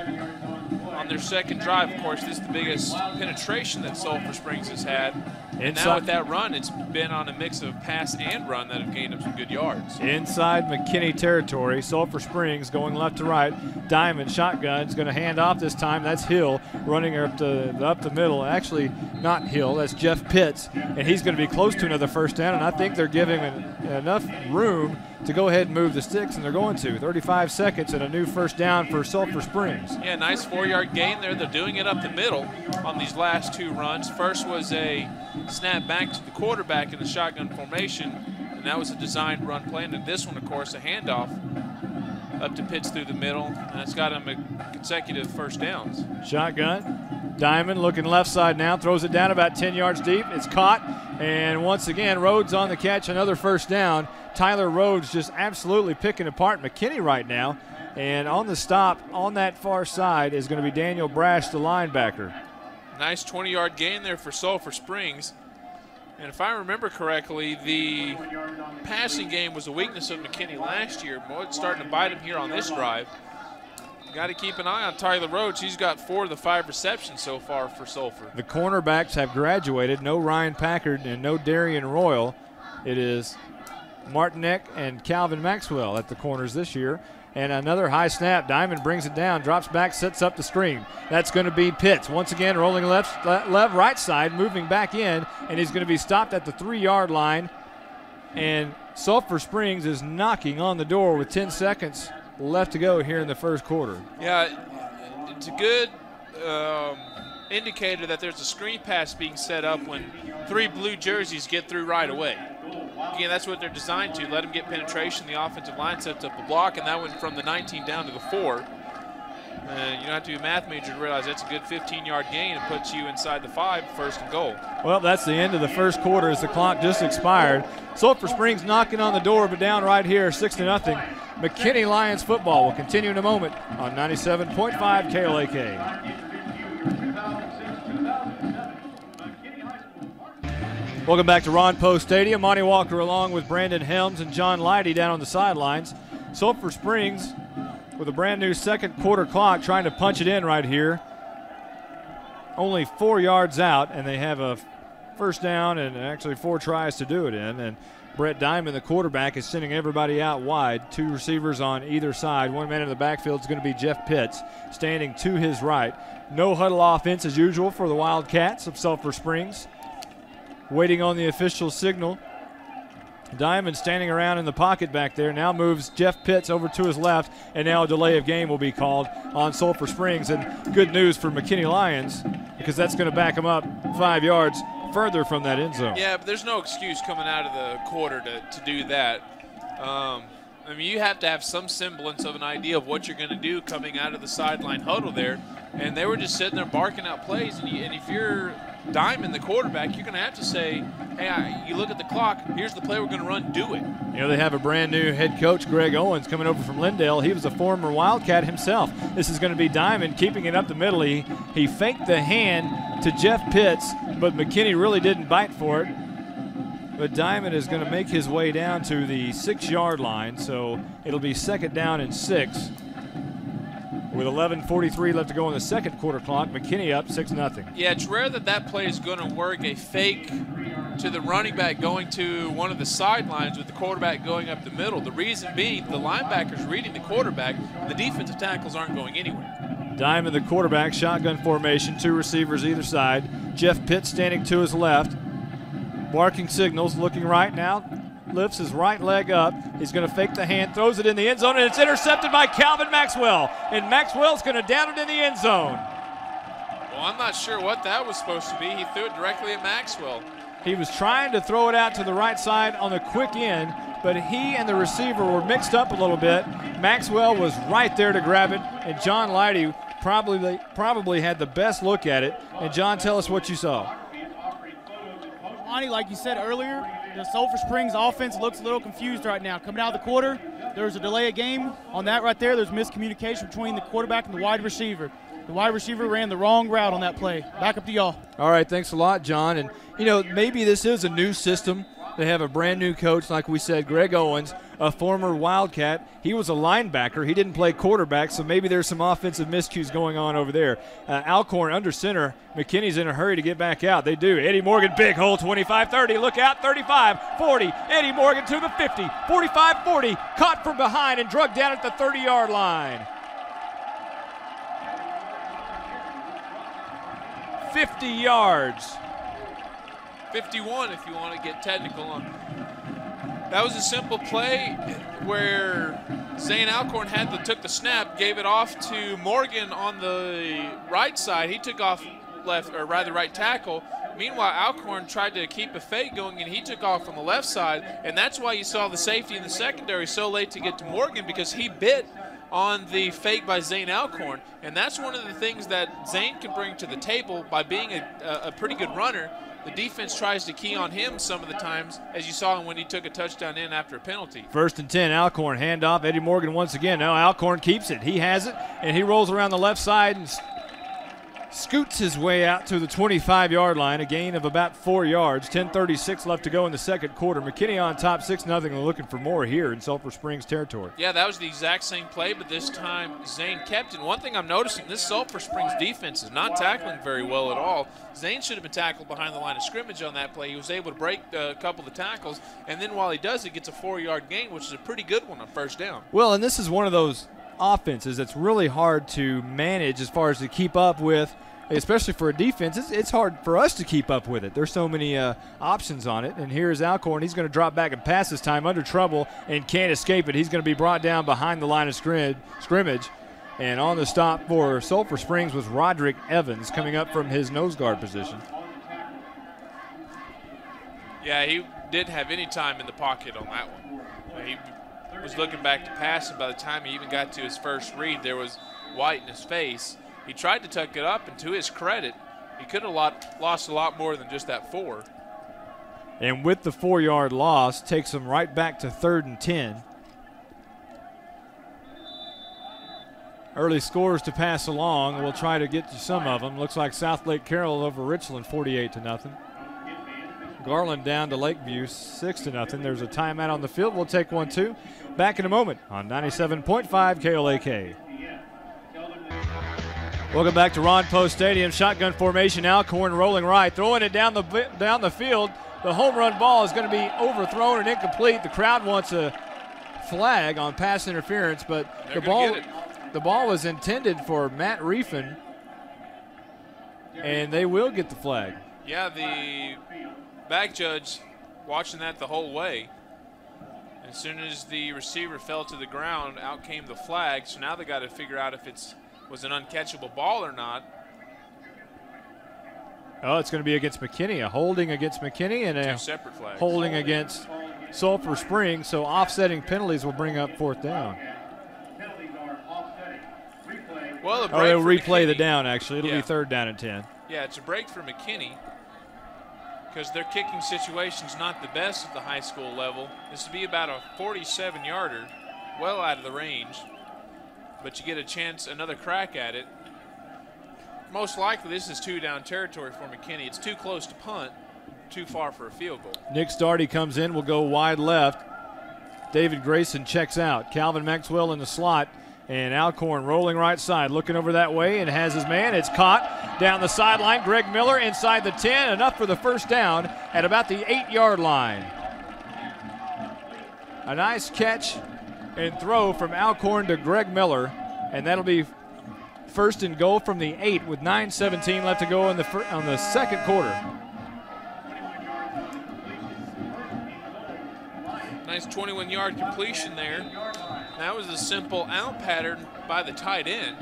on their second drive. Of course, this is the biggest penetration that Sulphur Springs has had. And now with that run, it's been on a mix of pass and run that have gained them some good yards. Inside McKinney territory, Sulphur Springs going left to right. Diamond shotgun is going to hand off this time. That's Hill running up the middle. Actually, not Hill. That's Jeff Pitts, and he's going to be close to another first down. And I think they're giving enough room to go ahead and move the sticks, and they're going to. 35 seconds and a new first down for Sulphur Springs. Yeah, nice 4-yard gain there. They're doing it up the middle on these last 2 runs. First was a snap back to the quarterback in the shotgun formation, and that was a designed run play. And this one, of course, a handoff up to Pitts through the middle, and it's got him a consecutive first downs. Shotgun. Diamond looking left side now, throws it down about 10 yards deep. It's caught, and once again, Rhodes on the catch, another first down. Tyler Rhodes just absolutely picking apart McKinney right now. And on the stop on that far side is going to be Daniel Brash, the linebacker. Nice 20-yard gain there for Sulphur Springs. And if I remember correctly, the passing game was a weakness of McKinney last year. Boy, it's starting to bite him here on this drive. Got to keep an eye on Tyler Rhodes. He's got 4 of the 5 receptions so far for Sulphur. The cornerbacks have graduated. No Ryan Packard and no Darian Royal. It is Martinek and Calvin Maxwell at the corners this year. And another high snap. Diamond brings it down, drops back, sets up the screen. That's going to be Pitts. Once again, rolling left, right side, moving back in, and he's going to be stopped at the 3-yard line. And Sulphur Springs is knocking on the door with 10 seconds left to go here in the first quarter. Yeah, it's a good indicator that there's a screen pass being set up when 3 blue jerseys get through right away. Again, that's what they're designed to. Let them get penetration. The offensive line sets up a block, and that went from the 19 down to the 4. You don't have to be a math major to realize that's a good 15-yard gain and puts you inside the 5, first and goal. Well, that's the end of the first quarter as the clock just expired. Sulphur Springs knocking on the door, but down right here, 6-0. McKinney Lions football will continue in a moment on 97.5 KLAK. Welcome back to Ron Poe Stadium. Monty Walker along with Brandon Helms and John Leidy down on the sidelines. Sulphur Springs with a brand new second quarter clock trying to punch it in right here. Only 4 yards out, and they have a first down and actually 4 tries to do it in. And Brett Diamond, the quarterback, is sending everybody out wide. 2 receivers on either side. 1 man in the backfield is going to be Jeff Pitts, standing to his right. No huddle offense as usual for the Wildcats of Sulphur Springs. Waiting on the official signal. Diamond standing around in the pocket back there. Now moves Jeff Pitts over to his left, and now a delay of game will be called on Sulphur Springs. And good news for McKinney Lions, because that's going to back them up 5 yards further from that end zone. Yeah, but there's no excuse coming out of the quarter to do that. I mean, you have to have some semblance of an idea of what you're going to do coming out of the sideline huddle there. And they were just sitting there barking out plays. And if you're Diamond, the quarterback, you're going to have to say, hey, you look at the clock, here's the play we're going to run, do it. You know, they have a brand new head coach, Greg Owens, coming over from Lindale. He was a former Wildcat himself. This is going to be Diamond keeping it up the middle. He faked the hand to Jeff Pitts, but McKinney really didn't bite for it. But Diamond is going to make his way down to the 6-yard line, so it'll be 2nd down and 6. With 11:43 left to go in the second quarter clock, McKinney up 6-0. Yeah, it's rare that play is going to work, a fake to the running back going to one of the sidelines with the quarterback going up the middle. The reason being the linebacker's reading the quarterback, the defensive tackles aren't going anywhere. Diamond, the quarterback, shotgun formation, 2 receivers either side. Jeff Pitts standing to his left, barking signals, looking right now. Lifts his right leg up. He's going to fake the hand, throws it in the end zone, and it's intercepted by Calvin Maxwell. And Maxwell's going to down it in the end zone. Well, I'm not sure what that was supposed to be. He threw it directly at Maxwell. He was trying to throw it out to the right side on the quick end, but he and the receiver were mixed up a little bit. Maxwell was right there to grab it, and John Leidy probably had the best look at it. And John, tell us what you saw. Monty, like you said earlier, the Sulphur Springs offense looks a little confused right now. Coming out of the quarter, there's a delay of game. On that right there, there's miscommunication between the quarterback and the wide receiver. The wide receiver ran the wrong route on that play. Back up to y'all. All right, thanks a lot, John. And, you know, maybe this is a new system. They have a brand new coach, like we said, Greg Owens, a former Wildcat. He was a linebacker. He didn't play quarterback, so maybe there's some offensive miscues going on over there. Alcorn under center. McKinney's in a hurry to get back out. They do. Eddie Morgan, big hole, 25-30. Look out, 35-40. Eddie Morgan to the 50. 45-40. Caught from behind and drugged down at the 30-yard line. 50 yards. 51 if you want to get technical on. That was a simple play where Zane Alcorn took the snap, gave it off to Morgan on the right side. He took off right tackle. Meanwhile, Alcorn tried to keep a fake going, and he took off on the left side, and that's why you saw the safety in the secondary so late to get to Morgan, because he bit on the fake by Zane Alcorn. And that's one of the things that Zane can bring to the table by being a pretty good runner. The defense tries to key on him some of the times, as you saw when he took a touchdown in after a penalty. 1st and 10, Alcorn, handoff. Eddie Morgan once again. Now Alcorn keeps it. He has it, and he rolls around the left side and scoots his way out to the 25-yard line, a gain of about 4 yards. 10:36 left to go in the second quarter. McKinney on top, 6-0. They're looking for more here in Sulphur Springs territory. Yeah, that was the exact same play, but this time Zane kept it. One thing I'm noticing, this Sulphur Springs defense is not tackling very well at all. Zane should have been tackled behind the line of scrimmage on that play. He was able to break a couple of tackles, and then while he does, he gets a 4-yard gain, which is a pretty good one on first down. Well, and this is one of those offenses that's really hard to manage as far as to keep up with, especially for a defense. It's hard for us to keep up with it. There's so many options on it. And here's Alcorn. He's going to drop back and pass this time under trouble and can't escape it. He's going to be brought down behind the line of scrimmage. And on the stop for Sulphur Springs was Roderick Evans coming up from his nose guard position. Yeah, he didn't have any time in the pocket on that one. He was looking back to pass, and by the time he even got to his first read, there was white in his face. He tried to tuck it up, and to his credit, he could have lost a lot more than just that 4. And with the 4-yard loss, takes them right back to 3rd and 10. Early scores to pass along. We'll try to get to some of them. Looks like South Lake Carroll over Richland 48-0. Garland down to Lakeview 6-0. There's a timeout on the field. We'll take one too. Back in a moment on 97.5 KLAK. Welcome back to Ron Post Stadium. Shotgun formation. Alcorn rolling right, throwing it down the field. The home run ball is going to be overthrown and incomplete. The crowd wants a flag on pass interference, but the ball was intended for Matt Reefin, and they will get the flag. Yeah, the back judge watching that the whole way. As soon as the receiver fell to the ground, out came the flag. So now they got to figure out if it was an uncatchable ball or not. Oh, it's going to be against McKinney. A holding against McKinney and a 2 separate flags. Holding against Sulphur Springs. So offsetting penalties will bring up 4th down. Well, they'll replay the down, actually. It'll be 3rd down and 10. Yeah, it's a break for McKinney because their kicking situation's not the best at the high school level. This would be about a 47-yarder, well out of the range. But you get a chance, another crack at it. Most likely this is 2-down territory for McKinney. It's too close to punt, too far for a field goal. Nick Stardy comes in, will go wide left. David Grayson checks out. Calvin Maxwell in the slot. And Alcorn rolling right side, looking over that way and has his man. It's caught down the sideline. Greg Miller inside the 10, enough for the first down at about the 8-yard line. A nice catch and throw from Alcorn to Greg Miller, and that'll be 1st and goal from the 8 with 9:17 left to go on the second quarter. Nice 21-yard completion there. That was a simple out pattern by the tight end.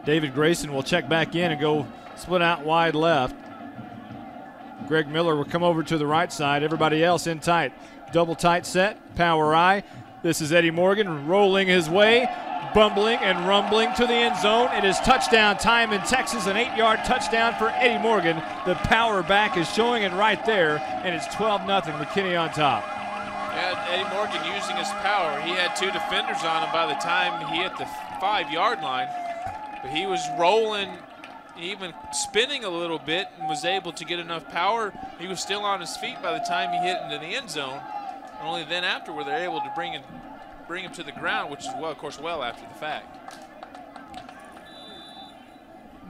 David Grayson will check back in and go split out wide left. Greg Miller will come over to the right side. Everybody else in tight. Double tight set, power I. This is Eddie Morgan rolling his way, bumbling and rumbling to the end zone. It is touchdown time in Texas, an 8-yard touchdown for Eddie Morgan. The power back is showing it right there, and it's 12-0, McKinney on top. Yeah, Eddie Morgan using his power. He had 2 defenders on him by the time he hit the 5-yard line, but he was rolling, even spinning a little bit, and was able to get enough power. He was still on his feet by the time he hit into the end zone. And only then after were they able to bring him to the ground, which is, well, of course, well after the fact.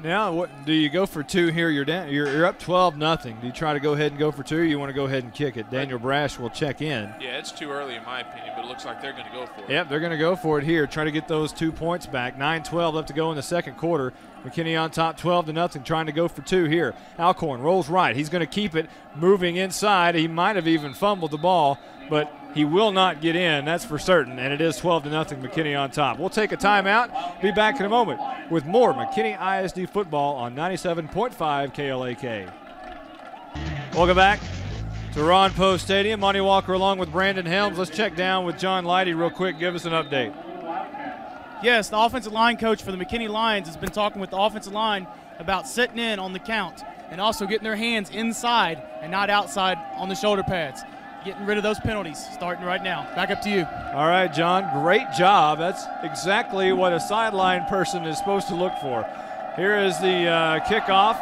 Now, what do you go for 2 here? You're down. You're up 12-0. Do you try to go ahead and go for 2? Or you want to go ahead and kick it? Daniel Brash will check in. Yeah, it's too early in my opinion, but it looks like they're going to go for it. Yep, they're going to go for it here. Try to get those 2 points back. 9:12 left to go in the second quarter. McKinney on top, 12-0, trying to go for 2 here. Alcorn rolls right. He's going to keep it moving inside. He might have even fumbled the ball, but he will not get in, that's for certain, and it is 12-0, McKinney on top. We'll take a timeout, be back in a moment with more McKinney ISD football on 97.5 KLAK. Welcome back to Ron Post Stadium. Monty Walker along with Brandon Helms. Let's check down with John Leidy real quick, give us an update. Yes, the offensive line coach for the McKinney Lions has been talking with the offensive line about sitting in on the count and also getting their hands inside and not outside on the shoulder pads. Getting rid of those penalties starting right now. Back up to you. All right, John, great job. That's exactly what a sideline person is supposed to look for. Here is the kickoff,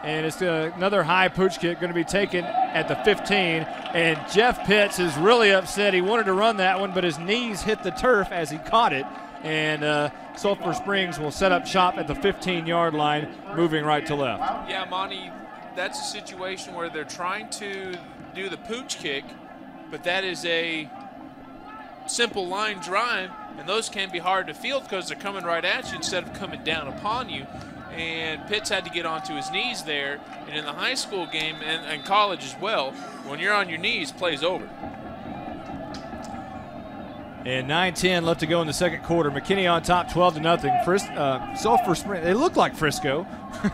and it's another high pooch kick going to be taken at the 15, and Jeff Pitts is really upset. He wanted to run that one, but his knees hit the turf as he caught it, and Sulphur Springs will set up shop at the 15-yard line, moving right to left. Yeah, Monty, that's a situation where they're trying to do the pooch kick, but that is a simple line drive, and those can be hard to field because they're coming right at you instead of coming down upon you. And Pitts had to get onto his knees there, and in the high school game and college as well, when you're on your knees, play's over. And 9:10 left to go in the second quarter. McKinney on top, 12-0. Sulphur Springs, they look like Frisco.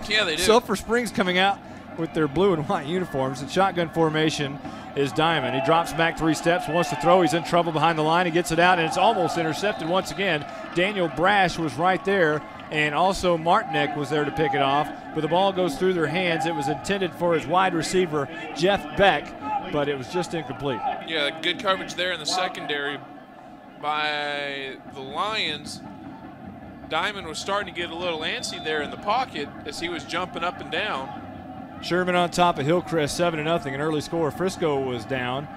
Yeah, they do. Sulphur Springs coming out with their blue and white uniforms and shotgun formation. is Diamond. He drops back 3 steps, wants to throw. He's in trouble behind the line. He gets it out, and it's almost intercepted once again. Daniel Brash was right there, and also Martinek was there to pick it off. But the ball goes through their hands. It was intended for his wide receiver, Jeff Beck, but it was just incomplete. Yeah, good coverage there in the secondary by the Lions. Diamond was starting to get a little antsy there in the pocket as he was jumping up and down. Sherman on top of Hillcrest 7-0. An early score. Frisco was down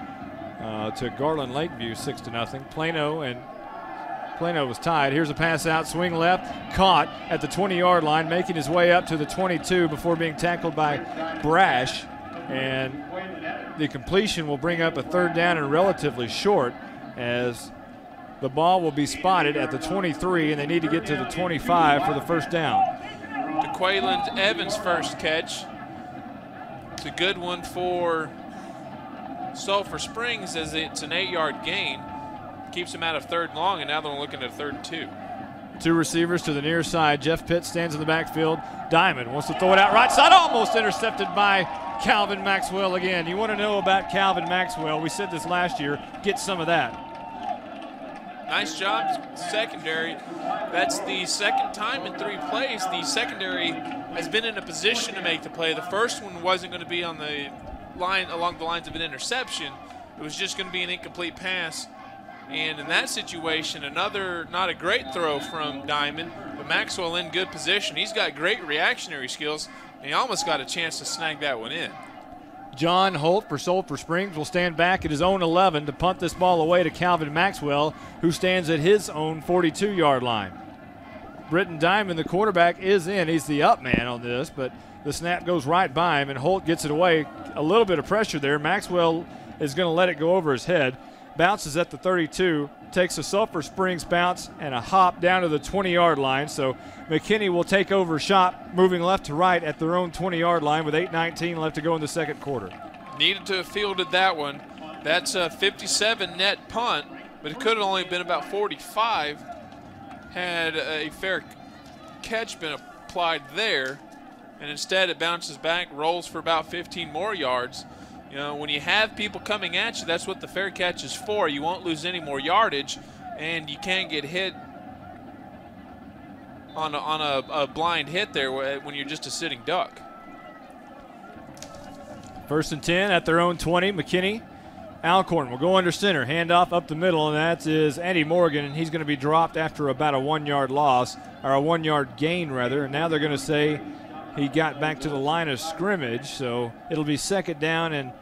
to Garland Lakeview 6-0. Plano was tied. Here's a pass out, swing left, caught at the 20-yard line, making his way up to the 22 before being tackled by Brash. And the completion will bring up a 3rd down and relatively short, as the ball will be spotted at the 23, and they need to get to the 25 for the 1st down. DeQuayland Evans' first catch. It's a good one for Sulphur Springs, as it's an 8-yard gain. Keeps him out of 3rd and long, and now they're looking at 3rd and 2. 2 receivers to the near side. Jeff Pitt stands in the backfield. Diamond wants to throw it out right side, almost intercepted by Calvin Maxwell again. You want to know about Calvin Maxwell? We said this last year. Get some of that. Nice job, secondary. That's the 2nd time in 3 plays the secondary has been in a position to make the play. The first one wasn't going to be on the line along the lines of an interception. It was just going to be an incomplete pass. And in that situation, another not a great throw from Diamond, but Maxwell in good position. He's got great reactionary skills, and he almost got a chance to snag that one in. John Holt for Sulphur Springs will stand back at his own 11 to punt this ball away to Calvin Maxwell, who stands at his own 42-yard line. Britton Diamond, the quarterback, is in. He's the up man on this, but the snap goes right by him, and Holt gets it away. A little bit of pressure there. Maxwell is going to let it go over his head. Bounces at the 32, takes a Sulphur Springs bounce and a hop down to the 20-yard line. So McKinney will take over shot, moving left to right at their own 20-yard line with 8:19 left to go in the 2nd quarter. Needed to have fielded that one. That's a 57 net punt, but it could have only been about 45 had a fair catch been applied there. And instead it bounces back, rolls for about 15 more yards. You know, when you have people coming at you, that's what the fair catch is for. You won't lose any more yardage, and you can't get hit on a blind hit there when you're just a sitting duck. 1st and 10 at their own 20. McKinney. Alcorn will go under center. Handoff up the middle, and that is Andy Morgan, and he's going to be dropped after about a 1-yard loss, or a 1-yard gain, rather. And now they're going to say he got back to the line of scrimmage, so it'll be 2nd down and,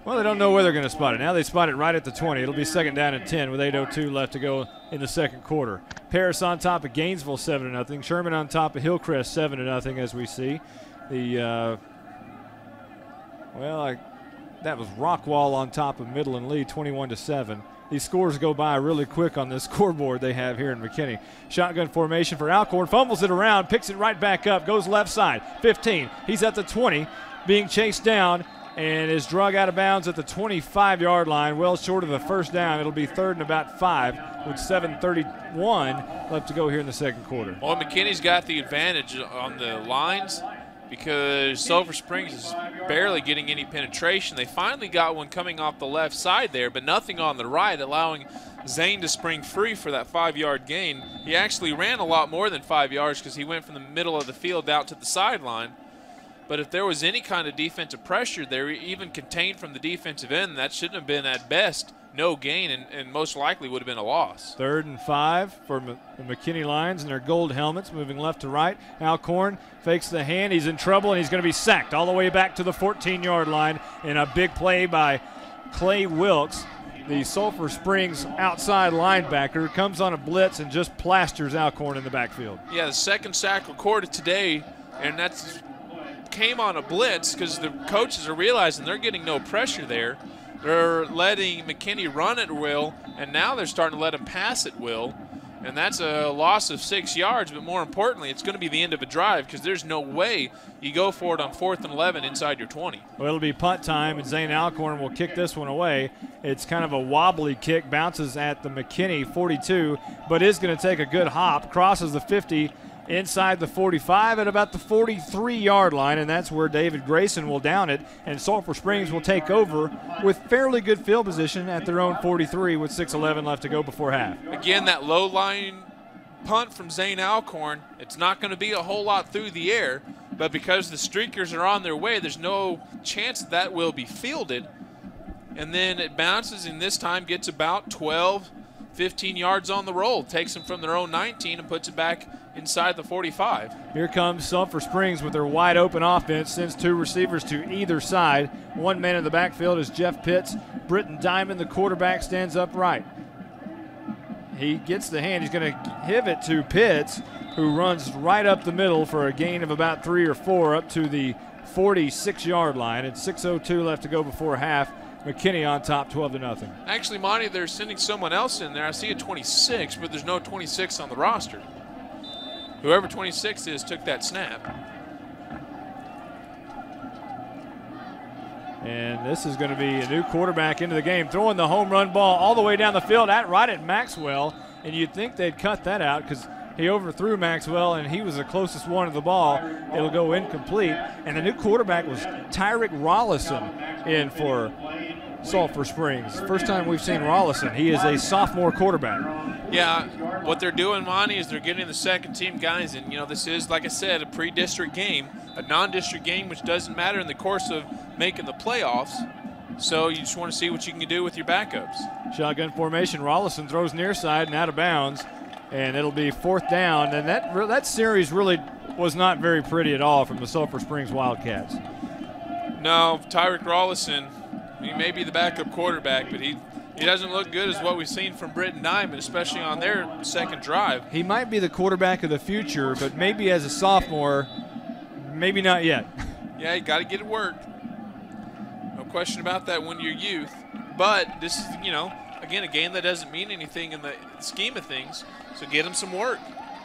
well, they don't know where they're going to spot it. Now they spot it right at the 20. It'll be 2nd down and 10 with 8:02 left to go in the 2nd quarter. Paris on top of Gainesville 7-0. Sherman on top of Hillcrest 7-0 as we see. That was Rockwall on top of Middle and Lee 21-7. These scores go by really quick on this scoreboard they have here in McKinney. Shotgun formation for Alcorn. Fumbles it around, picks it right back up, goes left side. 15. He's at the 20, being chased down, and is drug out of bounds at the 25-yard line, well short of the 1st down. It'll be 3rd and about 5 with 7:31 left to go here in the 2nd quarter. Well, McKinney's got the advantage on the lines because Sulphur Springs is barely getting any penetration. They finally got one coming off the left side there, but nothing on the right, allowing Zane to spring free for that 5-yard gain. He actually ran a lot more than 5 yards because he went from the middle of the field out to the sideline. But if there was any kind of defensive pressure there, even contained from the defensive end, that shouldn't have been at best no gain, and most likely would have been a loss. 3rd and 5 for the McKinney Lions in their gold helmets, moving left to right. Alcorn fakes the hand. He's in trouble, and he's going to be sacked all the way back to the 14-yard line in a big play by Clay Wilkes. The Sulphur Springs outside linebacker comes on a blitz and just plasters Alcorn in the backfield. Yeah, the 2nd sack recorded today, and that's came on a blitz because the coaches are realizing they're getting no pressure there. They're letting McKinney run at will, and now they're starting to let him pass at will. And that's a loss of 6 yards, but more importantly, it's going to be the end of a drive because there's no way you go for it on 4th and 11 inside your 20. Well, it'll be punt time, and Zane Alcorn will kick this one away. It's kind of a wobbly kick, bounces at the McKinney 42, but is going to take a good hop, crosses the 50, inside the 45 at about the 43-yard line, and that's where David Grayson will down it, and Sulphur Springs will take over with fairly good field position at their own 43 with 6:11 left to go before half. Again, that low line punt from Zane Alcorn, it's not going to be a whole lot through the air, but because the Streakers are on their way, there's no chance that will be fielded. And then it bounces, and this time gets about 12, 15 yards on the roll, takes them from their own 19 and puts it back inside the 45. Here comes Sulphur Springs with their wide open offense, sends 2 receivers to either side. 1 man in the backfield is Jeff Pitts. Britton Diamond, the quarterback, stands upright. He gets the hand. He's going to give it to Pitts, who runs right up the middle for a gain of about 3 or 4 up to the 46-yard line. It's 6:02 left to go before half. McKinney on top, 12-0. Actually, Monty, they're sending someone else in there. I see a 26, but there's no 26 on the roster. Whoever 26 is took that snap. And this is going to be a new quarterback into the game, throwing the home run ball all the way down the field right at Maxwell. And you'd think they'd cut that out because he overthrew Maxwell, and he was the closest one to the ball. It'll go incomplete. And the new quarterback was Tyrick Rollison in for Sulphur Springs. First time we've seen Rollison. He is a sophomore quarterback. Yeah, what they're doing, Monty, is they're getting the second-team guys in. You know, this is, like I said, a pre-district game, a non-district game, which doesn't matter in the course of making the playoffs. So you just want to see what you can do with your backups. Shotgun formation. Rollison throws near side and out of bounds, and it'll be 4th down. And that series really was not very pretty at all from the Sulphur Springs Wildcats. No, Tyrick Rollison, he may be the backup quarterback, but he doesn't look good as what we've seen from Britton Diamond, especially on their second drive. He might be the quarterback of the future, but maybe as a sophomore, maybe not yet. Yeah, you got to get it worked. No question about that when you're youth. But this is, again, a game that doesn't mean anything in the scheme of things, so get him some work.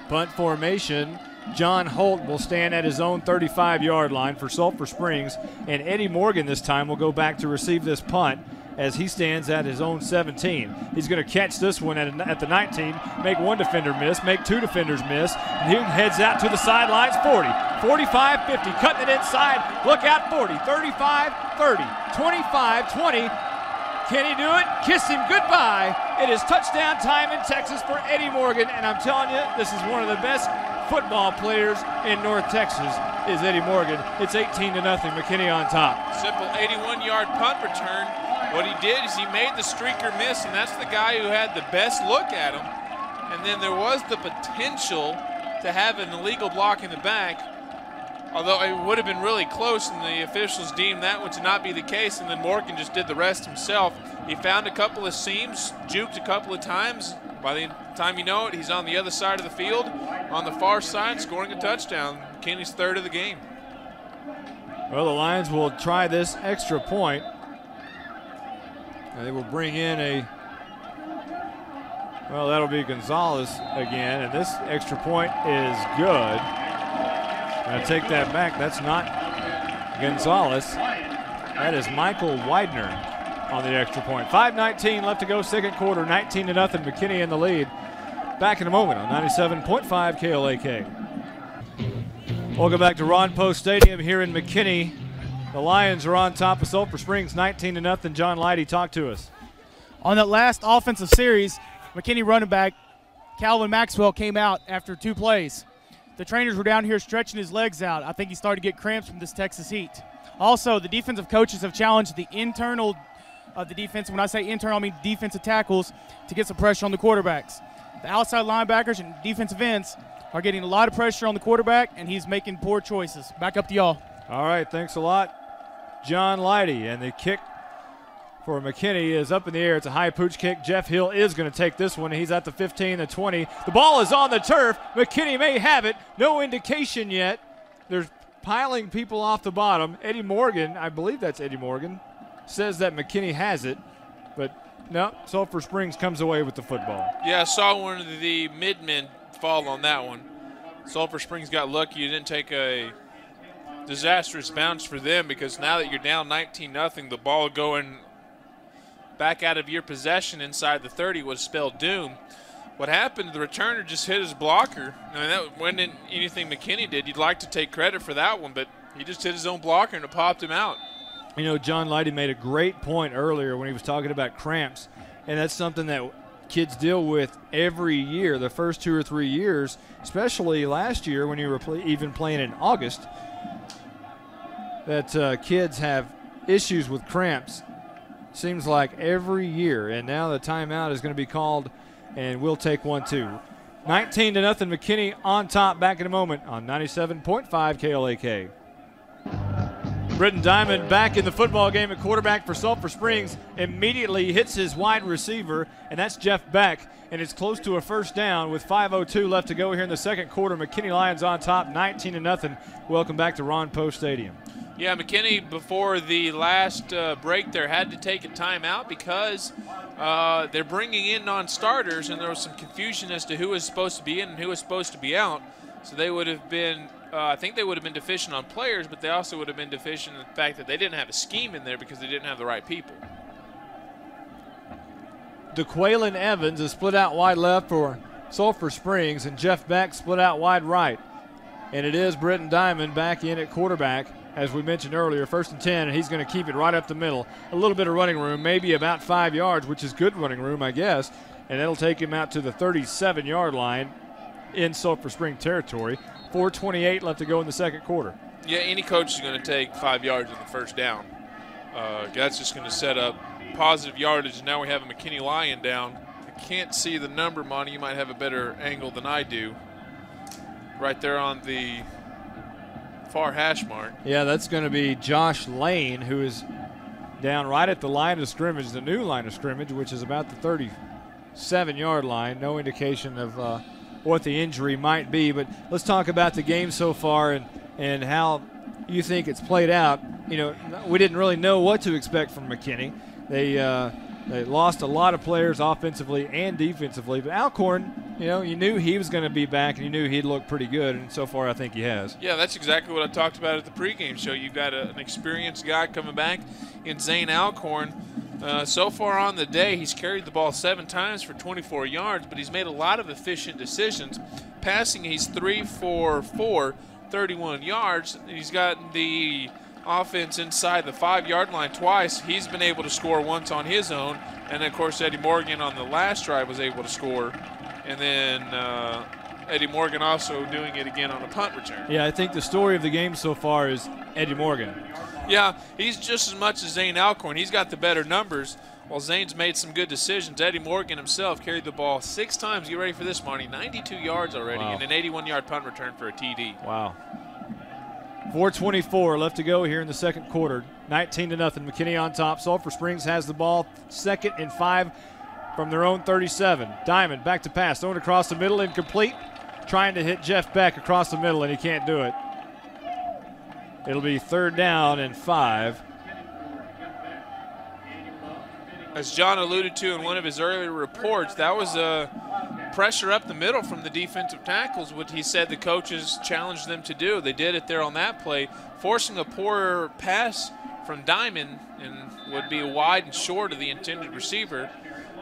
Punt formation. John Holt will stand at his own 35-yard line for Sulphur Springs, and Eddie Morgan this time will go back to receive this punt as he stands at his own 17. He's going to catch this one at the 19, make 1 defender miss, make 2 defenders miss, and he heads out to the sidelines. 40, 45, 50, cutting it inside. Look out, 40, 35, 30, 25, 20. Can he do it? Kiss him goodbye. It is touchdown time in Texas for Eddie Morgan, and I'm telling you, this is one of the best football players in North Texas is Eddie Morgan. It's 18-0, McKinney on top. Simple 81-yard punt return. What he did is he made the streaker miss, and that's the guy who had the best look at him. And then there was the potential to have an illegal block in the back, although it would have been really close, and the officials deemed that one to not be the case, and then Morgan just did the rest himself. He found a couple of seams, juked a couple of times. By the time you know it, he's on the other side of the field, on the far side, scoring a touchdown. McKinney's 3rd of the game. Well, the Lions will try this extra point. And they will bring in that'll be Gonzalez again, and this extra point is good. I'm going to take that back. That's not Gonzalez. That is Michael Widener on the extra point. 5:19 left to go, second quarter, 19-0, McKinney in the lead. Back in a moment on 97.5 KLAK. Welcome back to Ron Post Stadium here in McKinney. The Lions are on top of Sulphur Springs, 19-0. John Leidy, talk to us. On that last offensive series, McKinney running back Calvin Maxwell came out after 2 plays. The trainers were down here stretching his legs out. I think he started to get cramps from this Texas heat. Also, the defensive coaches have challenged the internal of the defense. When I say internal, I mean defensive tackles, to get some pressure on the quarterbacks. The outside linebackers and defensive ends are getting a lot of pressure on the quarterback, and he's making poor choices. Back up to y'all. All right, thanks a lot, John Leidy. And the kick for McKinney is up in the air. It's a high pooch kick. Jeff Hill is going to take this one. He's at the 15, the 20. The ball is on the turf. McKinney may have it. No indication yet. There's piling people off the bottom. Eddie Morgan, I believe that's Eddie Morgan, says that McKinney has it. But no, Sulphur Springs comes away with the football. Yeah, I saw one of the mid-men fall on that one. Sulphur Springs got lucky. You didn't take a disastrous bounce for them, because now that you're down 19-0, the ball going back out of your possession inside the 30 would spell doom. what happened, the returner just hit his blocker. I mean, that wasn't anything McKinney did. You'd like to take credit for that one, but he just hit his own blocker and it popped him out. You know, John Lighty made a great point earlier when he was talking about cramps, and that's something that kids deal with every year, the first 2 or 3 years, especially last year when you were even playing in August, that kids have issues with cramps. Seems like every year, and now the timeout is going to be called, and we'll take one too. 19-0 McKinney on top. Back in a moment on 97.5 KLAK. Britton Diamond back in the football game at quarterback for Sulphur Springs. Immediately hits his wide receiver, and that's Jeff Beck, and it's close to a first down with 5:02 left to go here in the second quarter. McKinney Lions on top, 19-0. Welcome back to Ron Poe Stadium. Yeah, McKinney, before the last break there, had to take a timeout because they're bringing in non-starters, and there was some confusion as to who was supposed to be in and who was supposed to be out. So they would have been I think they would have been deficient on players, but they also would have been deficient in the fact that they didn't have a scheme in there because they didn't have the right people. DeQuaylen Evans is split out wide left for Sulphur Springs, and Jeff Beck split out wide right. And it is Britton Diamond back in at quarterback, as we mentioned earlier, 1st and 10, and he's going to keep it right up the middle. A little bit of running room, maybe about 5 yards, which is good running room, I guess, and that'll take him out to the 37-yard line in Sulphur Spring territory. 4:28 left to go in the second quarter. Yeah, any coach is going to take 5 yards on the first down. That's just going to set up positive yardage. And now we have a McKinney Lion down. I can't see the number, Monty. You might have a better angle than I do. Right there on the far hash mark. Yeah, that's going to be Josh Lane, who is down right at the line of scrimmage, the new line of scrimmage, which is about the 37-yard line. No indication of what the injury might be, but let's talk about the game so far and how you think it's played out. You know, we didn't really know what to expect from McKinney. They lost a lot of players offensively and defensively, but Alcorn, you know, you knew he was going to be back and you knew he'd look pretty good, and so far I think he has. Yeah, that's exactly what I talked about at the pregame show. You've got an experienced guy coming back in Zane Alcorn. So far on the day, he's carried the ball 7 times for 24 yards, but he's made a lot of efficient decisions. Passing, he's 3 for 4, 31 yards. He's gotten the offense inside the 5-yard line twice. He's been able to score once on his own, and then, of course, Eddie Morgan on the last drive was able to score. And then Eddie Morgan also doing it again on a punt return. Yeah, I think the story of the game so far is Eddie Morgan. Yeah, he's just as much as Zane Alcorn. He's got the better numbers, while Zane's made some good decisions. Eddie Morgan himself carried the ball 6 times. Get ready for this, Marty. 92 yards already, wow, and an 81-yard punt return for a TD. Wow. 4:24 left to go here in the second quarter. 19-0. McKinney on top. Sulphur Springs has the ball. 2nd and 5 from their own 37. Diamond back to pass. Thrown across the middle, incomplete. Trying to hit Jeff Beck across the middle, and he can't do it. It'll be 3rd down and 5. As John alluded to in one of his earlier reports, that was a pressure up the middle from the defensive tackles, what he said the coaches challenged them to do. They did it there on that play, forcing a poor pass from Diamond, and would be wide and short of the intended receiver.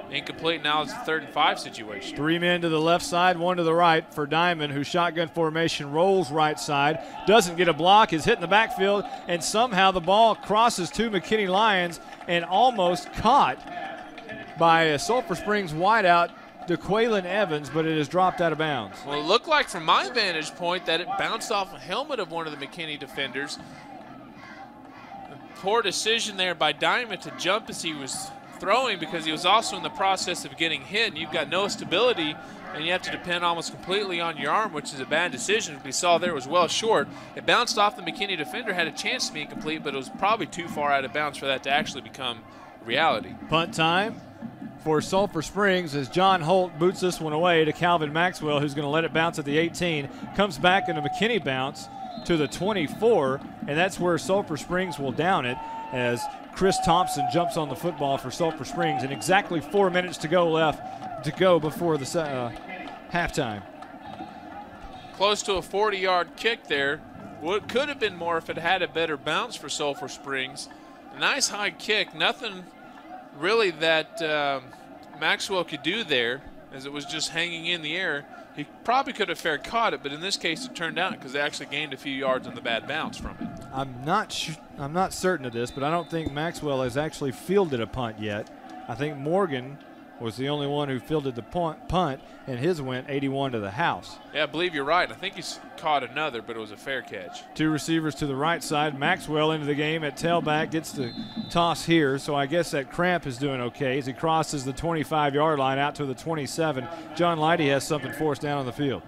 Incomplete. Now it's a 3rd and 5 situation. 3 men to the left side, 1 to the right for Diamond, who shotgun formation, rolls right side, doesn't get a block, is hit in the backfield, and somehow the ball crosses 2 McKinney Lions and almost caught by a Sulphur Springs wideout, DeQuaylen Evans, but it is dropped out of bounds. Well, it looked like from my vantage point that it bounced off a helmet of one of the McKinney defenders. A poor decision there by Diamond to jump as he was throwing, because he was also in the process of getting hit, and you've got no stability, and you have to depend almost completely on your arm, which is a bad decision. We saw there was well short. It bounced off the McKinney defender, had a chance to be incomplete, but it was probably too far out of bounds for that to actually become reality. Punt time for Sulphur Springs as John Holt boots this one away to Calvin Maxwell, who's going to let it bounce at the 18. Comes back in a McKinney bounce to the 24, and that's where Sulphur Springs will down it as Chris Thompson jumps on the football for Sulphur Springs, and exactly 4 minutes to go before the halftime. Close to a 40-yard kick there. What could have been more if it had a better bounce for Sulphur Springs. A nice high kick. Nothing really that Maxwell could do there. as it was just hanging in the air. He probably could have fair caught it, but in this case it turned out because they actually gained a few yards on the bad bounce from it. I'm not certain of this, but I don't think Maxwell has actually fielded a punt yet. I think Morgan was the only one who fielded the punt, and his went 81 to the house. Yeah, I believe you're right. I think he's caught another, but it was a fair catch. 2 receivers to the right side. Maxwell into the game at tailback, gets the toss here, so I guess that cramp is doing okay as he crosses the 25-yard line out to the 27. John Leidy has something for us down on the field.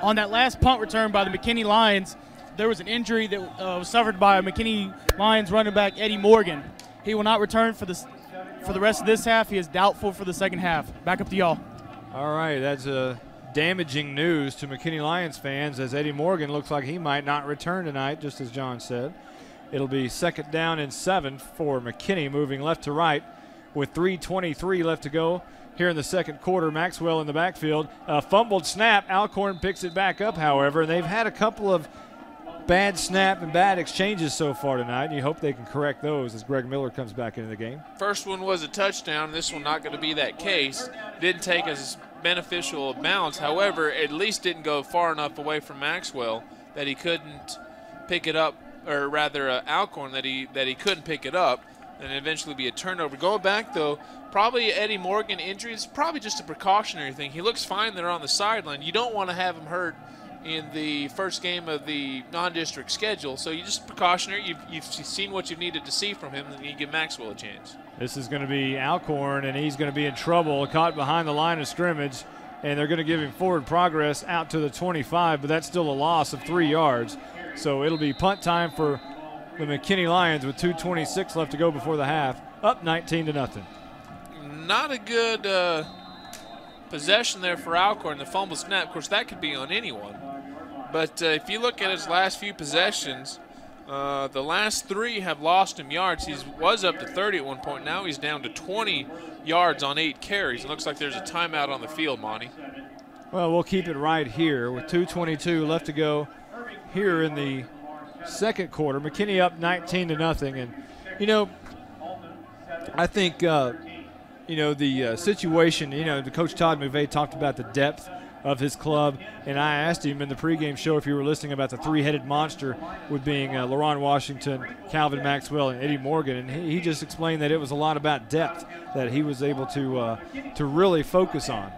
On that last punt return by the McKinney Lions, there was an injury that was suffered by McKinney Lions running back Eddie Morgan. He will not return for the rest of this half. He is doubtful for the second half. Back up to y'all. All right, that's damaging news to McKinney Lions fans as Eddie Morgan looks like he might not return tonight, just as John said. It'll be 2nd down and 7 for McKinney, moving left to right with 3:23 left to go here in the second quarter. Maxwell in the backfield. Fumbled snap. Alcorn picks it back up, however, and they've had a couple of bad snap and bad exchanges so far tonight, and you hope they can correct those as Greg Miller comes back into the game. First one was a touchdown. This one not going to be that case. Didn't take as beneficial a bounce. However, at least didn't go far enough away from Maxwell that he couldn't pick it up, or rather Alcorn that he couldn't pick it up, and eventually be a turnover. Going back, though, probably Eddie Morgan injury is probably just a precautionary thing. He looks fine there on the sideline. You don't want to have him hurt in the first game of the non-district schedule, so you just precautionary. You've seen what you needed to see from him, and you give Maxwell a chance. This is going to be Alcorn, and he's going to be in trouble, caught behind the line of scrimmage, and they're going to give him forward progress out to the 25, but that's still a loss of 3 yards. So it'll be punt time for the McKinney Lions with 2:26 left to go before the half, up 19-0. Not a good possession there for Alcorn. The fumble snap, of course, that could be on anyone. But if you look at his last few possessions, the last 3 have lost him yards. He was up to 30 at one point. Now he's down to 20 yards on 8 carries. It looks like there's a timeout on the field, Monty. Well, we'll keep it right here with 2:22 left to go here in the second quarter. McKinney up 19-0. And, you know, I think, the situation, the Coach Todd McVay talked about the depth of his club, and I asked him in the pregame show, if you were listening, about the 3-headed monster with being LaRon Washington, Calvin Maxwell, and Eddie Morgan, and he just explained that it was a lot about depth that he was able to really focus on.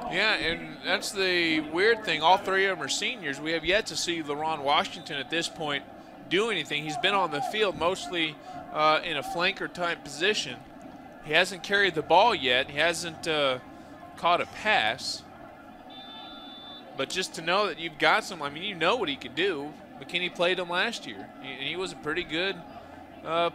Yeah, and that's the weird thing. All 3 of them are seniors. We have yet to see LaRon Washington at this point do anything. He's been on the field mostly in a flanker-type position. He hasn't carried the ball yet. He hasn't caught a pass. But just to know that you've got some, you know what he can do. McKinney played him last year, and he was a pretty good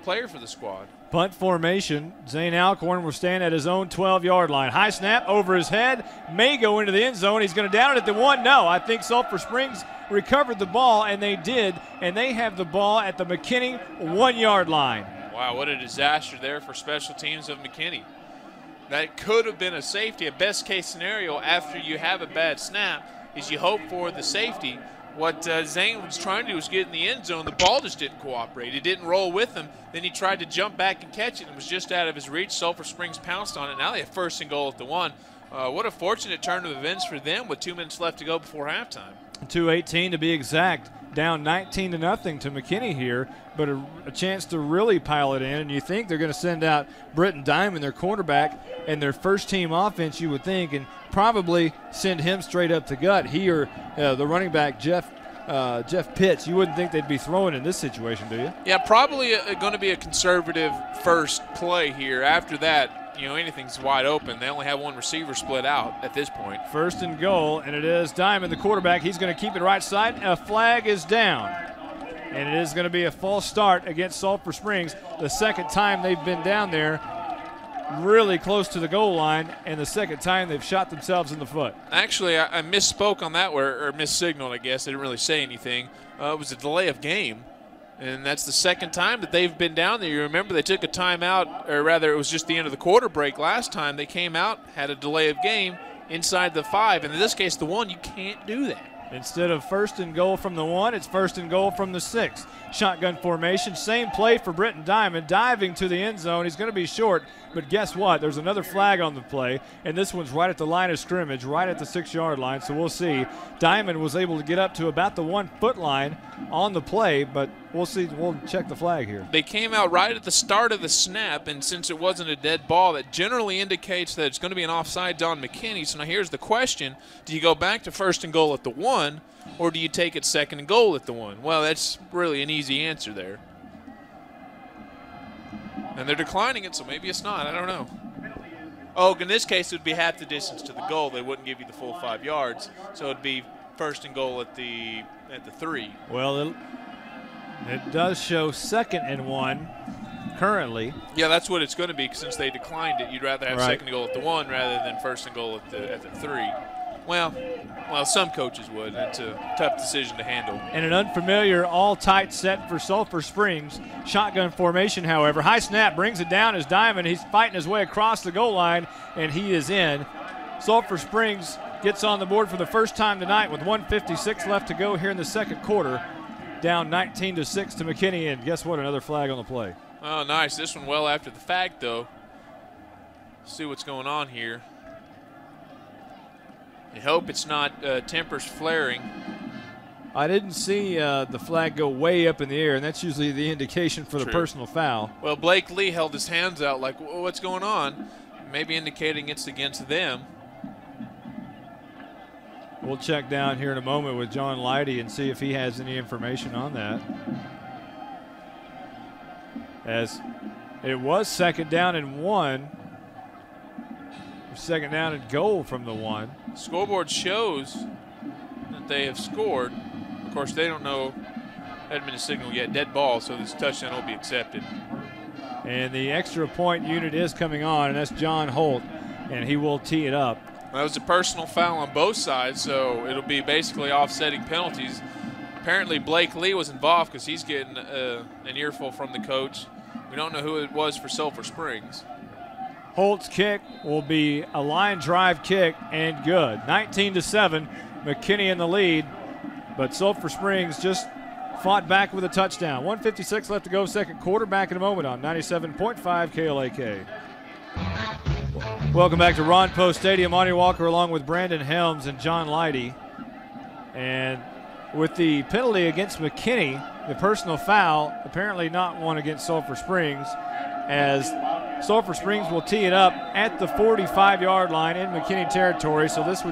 player for the squad. Punt formation. Zane Alcorn will stand at his own 12-yard line. High snap over his head. May go into the end zone. He's going to down it at the 1. No, I think Sulphur Springs recovered the ball, and they did. And they have the ball at the McKinney 1-yard line. Wow, what a disaster there for special teams of McKinney. That could have been a safety. A best-case scenario after you have a bad snap is you hope for the safety. What Zane was trying to do was get in the end zone. The ball just didn't cooperate. It didn't roll with him. Then he tried to jump back and catch it, and it was just out of his reach. Sulphur Springs pounced on it. Now they have 1st and goal at the 1. What a fortunate turn of events for them with 2 minutes left to go before halftime. 2:18 to be exact. Down 19-0 to McKinney here, but a chance to really pile it in. And you think they're going to send out Britton Diamond, their quarterback, and their first-team offense, you would think, and probably send him straight up the gut. He or the running back, Jeff Pitts, you wouldn't think they'd be throwing in this situation, do you? Yeah, probably going to be a conservative first play here. After that, anything's wide open. They only have 1 receiver split out at this point. 1st and goal, and it is Diamond, the quarterback. He's going to keep it right side. A flag is down, and it is going to be a false start against Sulphur Springs. The second time they've been down there, really close to the goal line, and the second time they've shot themselves in the foot. Actually, I misspoke on that, or missignaled, I guess. I didn't really say anything. It was a delay of game. And that's the second time that they've been down there. You remember they took a timeout, or rather it was just the end of the quarter break last time. They came out, had a delay of game inside the 5. And in this case, the 1, you can't do that. Instead of first and goal from the 1, it's first and goal from the 6. Shotgun formation, same play for Britton Diamond, diving to the end zone. He's going to be short, but guess what? There's another flag on the play, and this one's right at the line of scrimmage, right at the 6-yard line, so we'll see. Diamond was able to get up to about the 1-foot line on the play, but we'll see. We'll check the flag here. They came out right at the start of the snap, and since it wasn't a dead ball, that generally indicates that it's going to be an offside on McKinney. So now here's the question. Do you go back to first and goal at the 1, or do you take it second and goal at the 1? Well, that's really an easy answer there. And they're declining it, so maybe it's not. I don't know. Oh, in this case, it would be half the distance to the goal. They wouldn't give you the full 5 yards, so it would be first and goal at the 3. Well, it does show second and 1 currently. Yeah, that's what it's going to be, since they declined it. You'd rather have second and goal at the 1 rather than first and goal at the 3. Well, some coaches would. It's a tough decision to handle. And an unfamiliar all-tight set for Sulphur Springs. Shotgun formation, however. High snap brings it down as Diamond. He's fighting his way across the goal line, and he is in. Sulphur Springs gets on the board for the first time tonight with 1:56 left to go here in the second quarter. Down 19-6 to McKinney, and guess what? Another flag on the play. Oh, nice. This one well after the fact, though. See what's going on here. I hope it's not tempers flaring. I didn't see the flag go way up in the air, and that's usually the indication for the personal foul. Well, Blake Lee held his hands out like, what's going on? Maybe indicating it's against them. We'll check down here in a moment with John Leidy and see if he has any information on that. As it was second down and 1. Second down and goal from the 1. Scoreboard shows that they have scored. Of course, they don't know, hadn't been a signal yet, dead ball, so this touchdown will be accepted. And the extra point unit is coming on, and that's John Holt, and he will tee it up. That was a personal foul on both sides, so it'll be basically offsetting penalties. Apparently, Blake Lee was involved because he's getting an earful from the coach. We don't know who it was for Sulphur Springs. Holt's kick will be a line drive kick and good. 19-7, McKinney in the lead, but Sulphur Springs just fought back with a touchdown. 1:56 left to go, second quarter. Back in a moment on 97.5 KLAK. Welcome back to Ron Post Stadium. Monty Walker along with Brandon Helms and John Leidy. And with the penalty against McKinney, the personal foul, apparently not one against Sulphur Springs, as Sulphur Springs will tee it up at the 45-yard line in McKinney territory. So this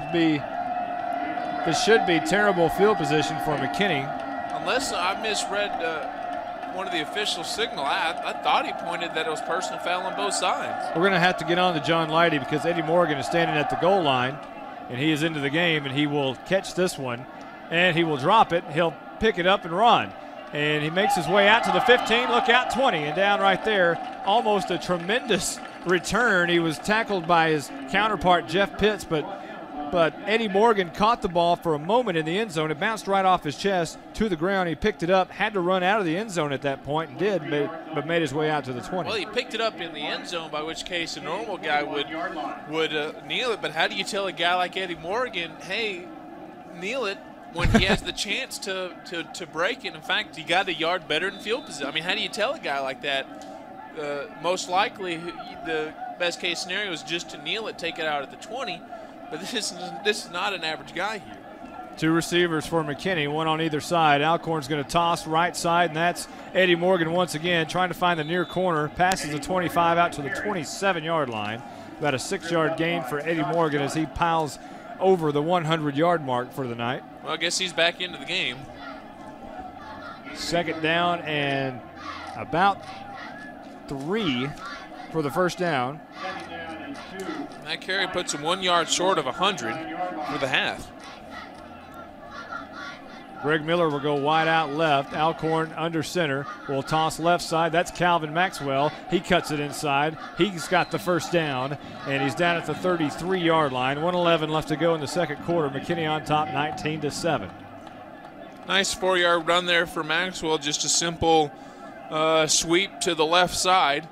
should be terrible field position for McKinney. Unless I misread one of the official signal, I thought he pointed that it was personal foul on both sides. We're going to have to get on to John Leidy because Eddie Morgan is standing at the goal line, and he is into the game, and he will catch this one, and he will drop it. He'll pick it up and run. And he makes his way out to the 15, look out, 20, and down right there. Almost a tremendous return. He was tackled by his counterpart, Jeff Pitts, but Eddie Morgan caught the ball for a moment in the end zone. It bounced right off his chest to the ground. He picked it up, had to run out of the end zone at that point, and did, but made his way out to the 20. Well, he picked it up in the end zone, by which case a normal guy would kneel it. But how do you tell a guy like Eddie Morgan, hey, kneel it, when he has the chance to break it? In fact, he got a yard better in field position. I mean, how do you tell a guy like that? Most likely, the best case scenario is just to kneel it, take it out at the 20. But this is not an average guy here. Two receivers for McKinney, one on either side. Alcorn's going to toss right side, and that's Eddie Morgan once again trying to find the near corner. Passes the 25 out to the 27-yard line. About a 6-yard gain for Eddie Morgan as he piles over the 100-yard mark for the night. Well, I guess he's back into the game. Second down and about 3 for the first down. That carry puts him 1 yard short of 100 for the half. Greg Miller will go wide out left. Alcorn under center will toss left side. That's Calvin Maxwell. He cuts it inside. He's got the first down, and he's down at the 33-yard line. 1:11 left to go in the second quarter. McKinney on top, 19-7. Nice 4-yard run there for Maxwell. Just a simple sweep to the left side.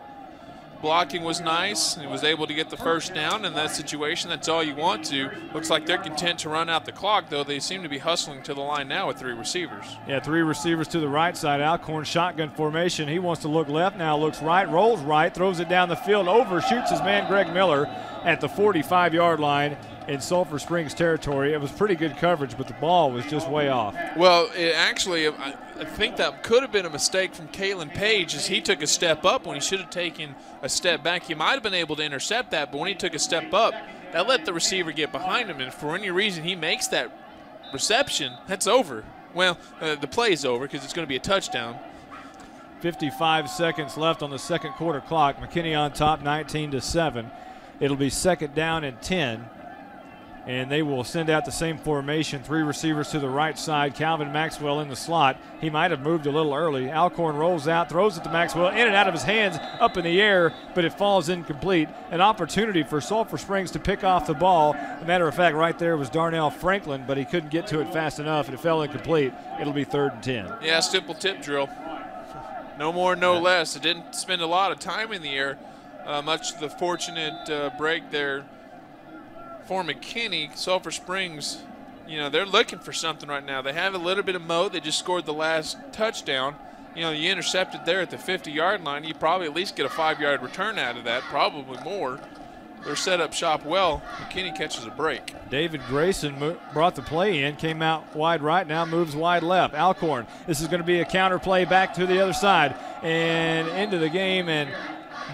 Blocking was nice. He was able to get the first down in that situation. That's all you want to. Looks like they're content to run out the clock, though. They seem to be hustling to the line now with 3 receivers. Yeah, 3 receivers to the right side. Alcorn shotgun formation. He wants to look left now, looks right, rolls right, throws it down the field, overshoots his man Greg Miller at the 45-yard line in Sulphur Springs territory. It was pretty good coverage, but the ball was just way off. Well, it actually, I think that could have been a mistake from Kalen Page, as he took a step up when he should have taken a step back. He might have been able to intercept that, but when he took a step up, that let the receiver get behind him, and if for any reason he makes that reception, that's over. Well, the play is over because it's going to be a touchdown. 55 seconds left on the second quarter clock. McKinney on top, 19-7. It'll be second down and 10. And they will send out the same formation. 3 receivers to the right side. Calvin Maxwell in the slot. He might have moved a little early. Alcorn rolls out, throws it to Maxwell, in and out of his hands, up in the air, but it falls incomplete. An opportunity for Sulphur Springs to pick off the ball. As a matter of fact, right there was Darnell Franklin, but he couldn't get to it fast enough, and it fell incomplete. It'll be 3rd and 10. Yeah, simple tip drill. No more, no less. It didn't spend a lot of time in the air. Much to the fortunate break there for McKinney. Sulphur Springs, they're looking for something right now. They have a little bit of moat. They just scored the last touchdown. You intercepted there at the 50-yard line. You probably at least get a 5-yard return out of that, probably more. They're set up shop well. McKinney catches a break. David Grayson brought the play in, came out wide right, now moves wide left. Alcorn, this is going to be a counter play back to the other side and into the game, and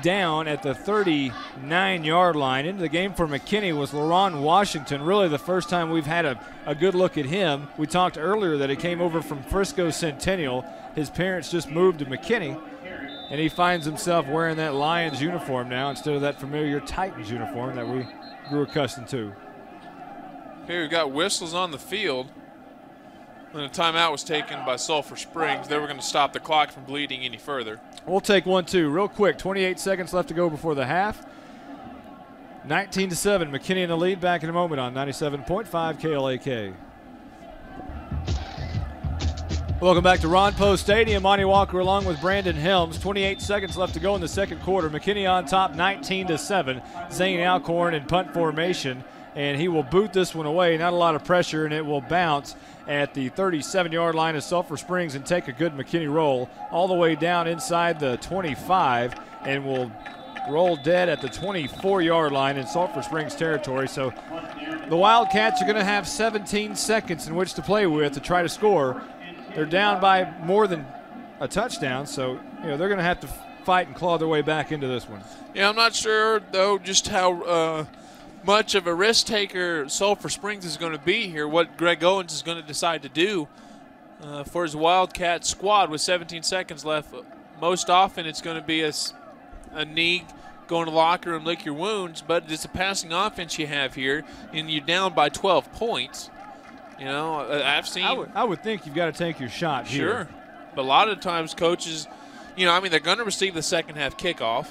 down at the 39-yard line. Into the game for McKinney was LaRon Washington. Really the first time we've had a good look at him. We talked earlier that he came over from Frisco Centennial. His parents just moved to McKinney, and he finds himself wearing that Lions uniform now instead of that familiar Titans uniform that we grew accustomed to. Here we've got whistles on the field. When a timeout was taken by Sulphur Springs, they were going to stop the clock from bleeding any further. We'll take 1-2 real quick. 28 seconds left to go before the half. 19-7. McKinney in the lead. Back in a moment on 97.5 KLAK. Welcome back to Ron Poe Stadium. Monty Walker along with Brandon Helms. 28 seconds left to go in the second quarter. McKinney on top, 19-7. Zane Alcorn in punt formation, and he will boot this one away. Not a lot of pressure, and it will bounce at the 37-yard line of Sulphur Springs and take a good McKinney roll all the way down inside the 25, and will roll dead at the 24-yard line in Sulphur Springs territory. So the Wildcats are going to have 17 seconds in which to play with to try to score. They're down by more than a touchdown, so they're going to have to fight and claw their way back into this one. Yeah, I'm not sure, though, just how much of a risk taker Sulphur Springs is going to be here, what Greg Owens is going to decide to do for his Wildcat squad with 17 seconds left. Most often it's going to be a knee, go in the locker room, lick your wounds, but it's a passing offense you have here, and you're down by 12 points. I've seen. I would think you've got to take your shot here. Sure, but a lot of times coaches, they're going to receive the second half kickoff.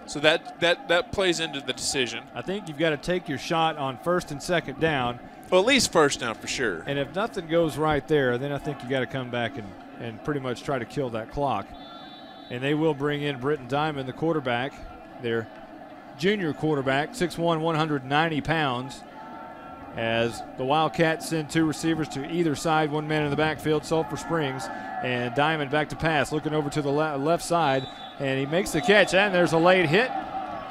So that plays into the decision. I think you've got to take your shot on first and second down. Well, at least first down for sure. And if nothing goes right there, then I think you got to come back and pretty much try to kill that clock. And they will bring in Britton Diamond, the quarterback, their junior quarterback, 6'1", 190 pounds, as the Wildcats send 2 receivers to either side, 1 man in the backfield, Sulphur Springs, and Diamond back to pass, looking over to the left side. And he makes the catch, and there's a late hit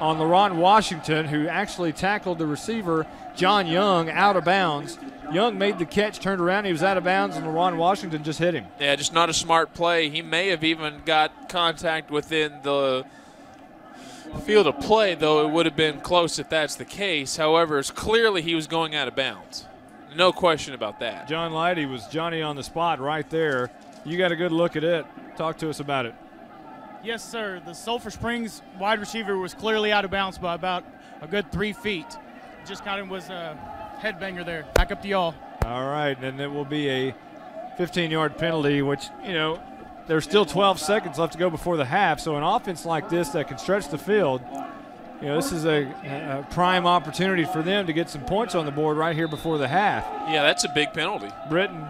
on LaRon Washington, who actually tackled the receiver, John Young, out of bounds. Young made the catch, turned around, he was out of bounds, and LaRon Washington just hit him. Yeah, just not a smart play. He may have even got contact within the field of play, though it would have been close if that's the case. However, it's clearly he was going out of bounds. No question about that. John Lighty was Johnny on the spot right there. You got a good look at it. Talk to us about it. Yes, sir. The Sulphur Springs wide receiver was clearly out of bounds by about a good 3 feet. Just kind of was a headbanger there. Back up to y'all. All right, and it will be a 15-yard penalty, which, there's still 12 seconds left to go before the half. So an offense like this that can stretch the field, this is a prime opportunity for them to get some points on the board right here before the half. Yeah, that's a big penalty. Britton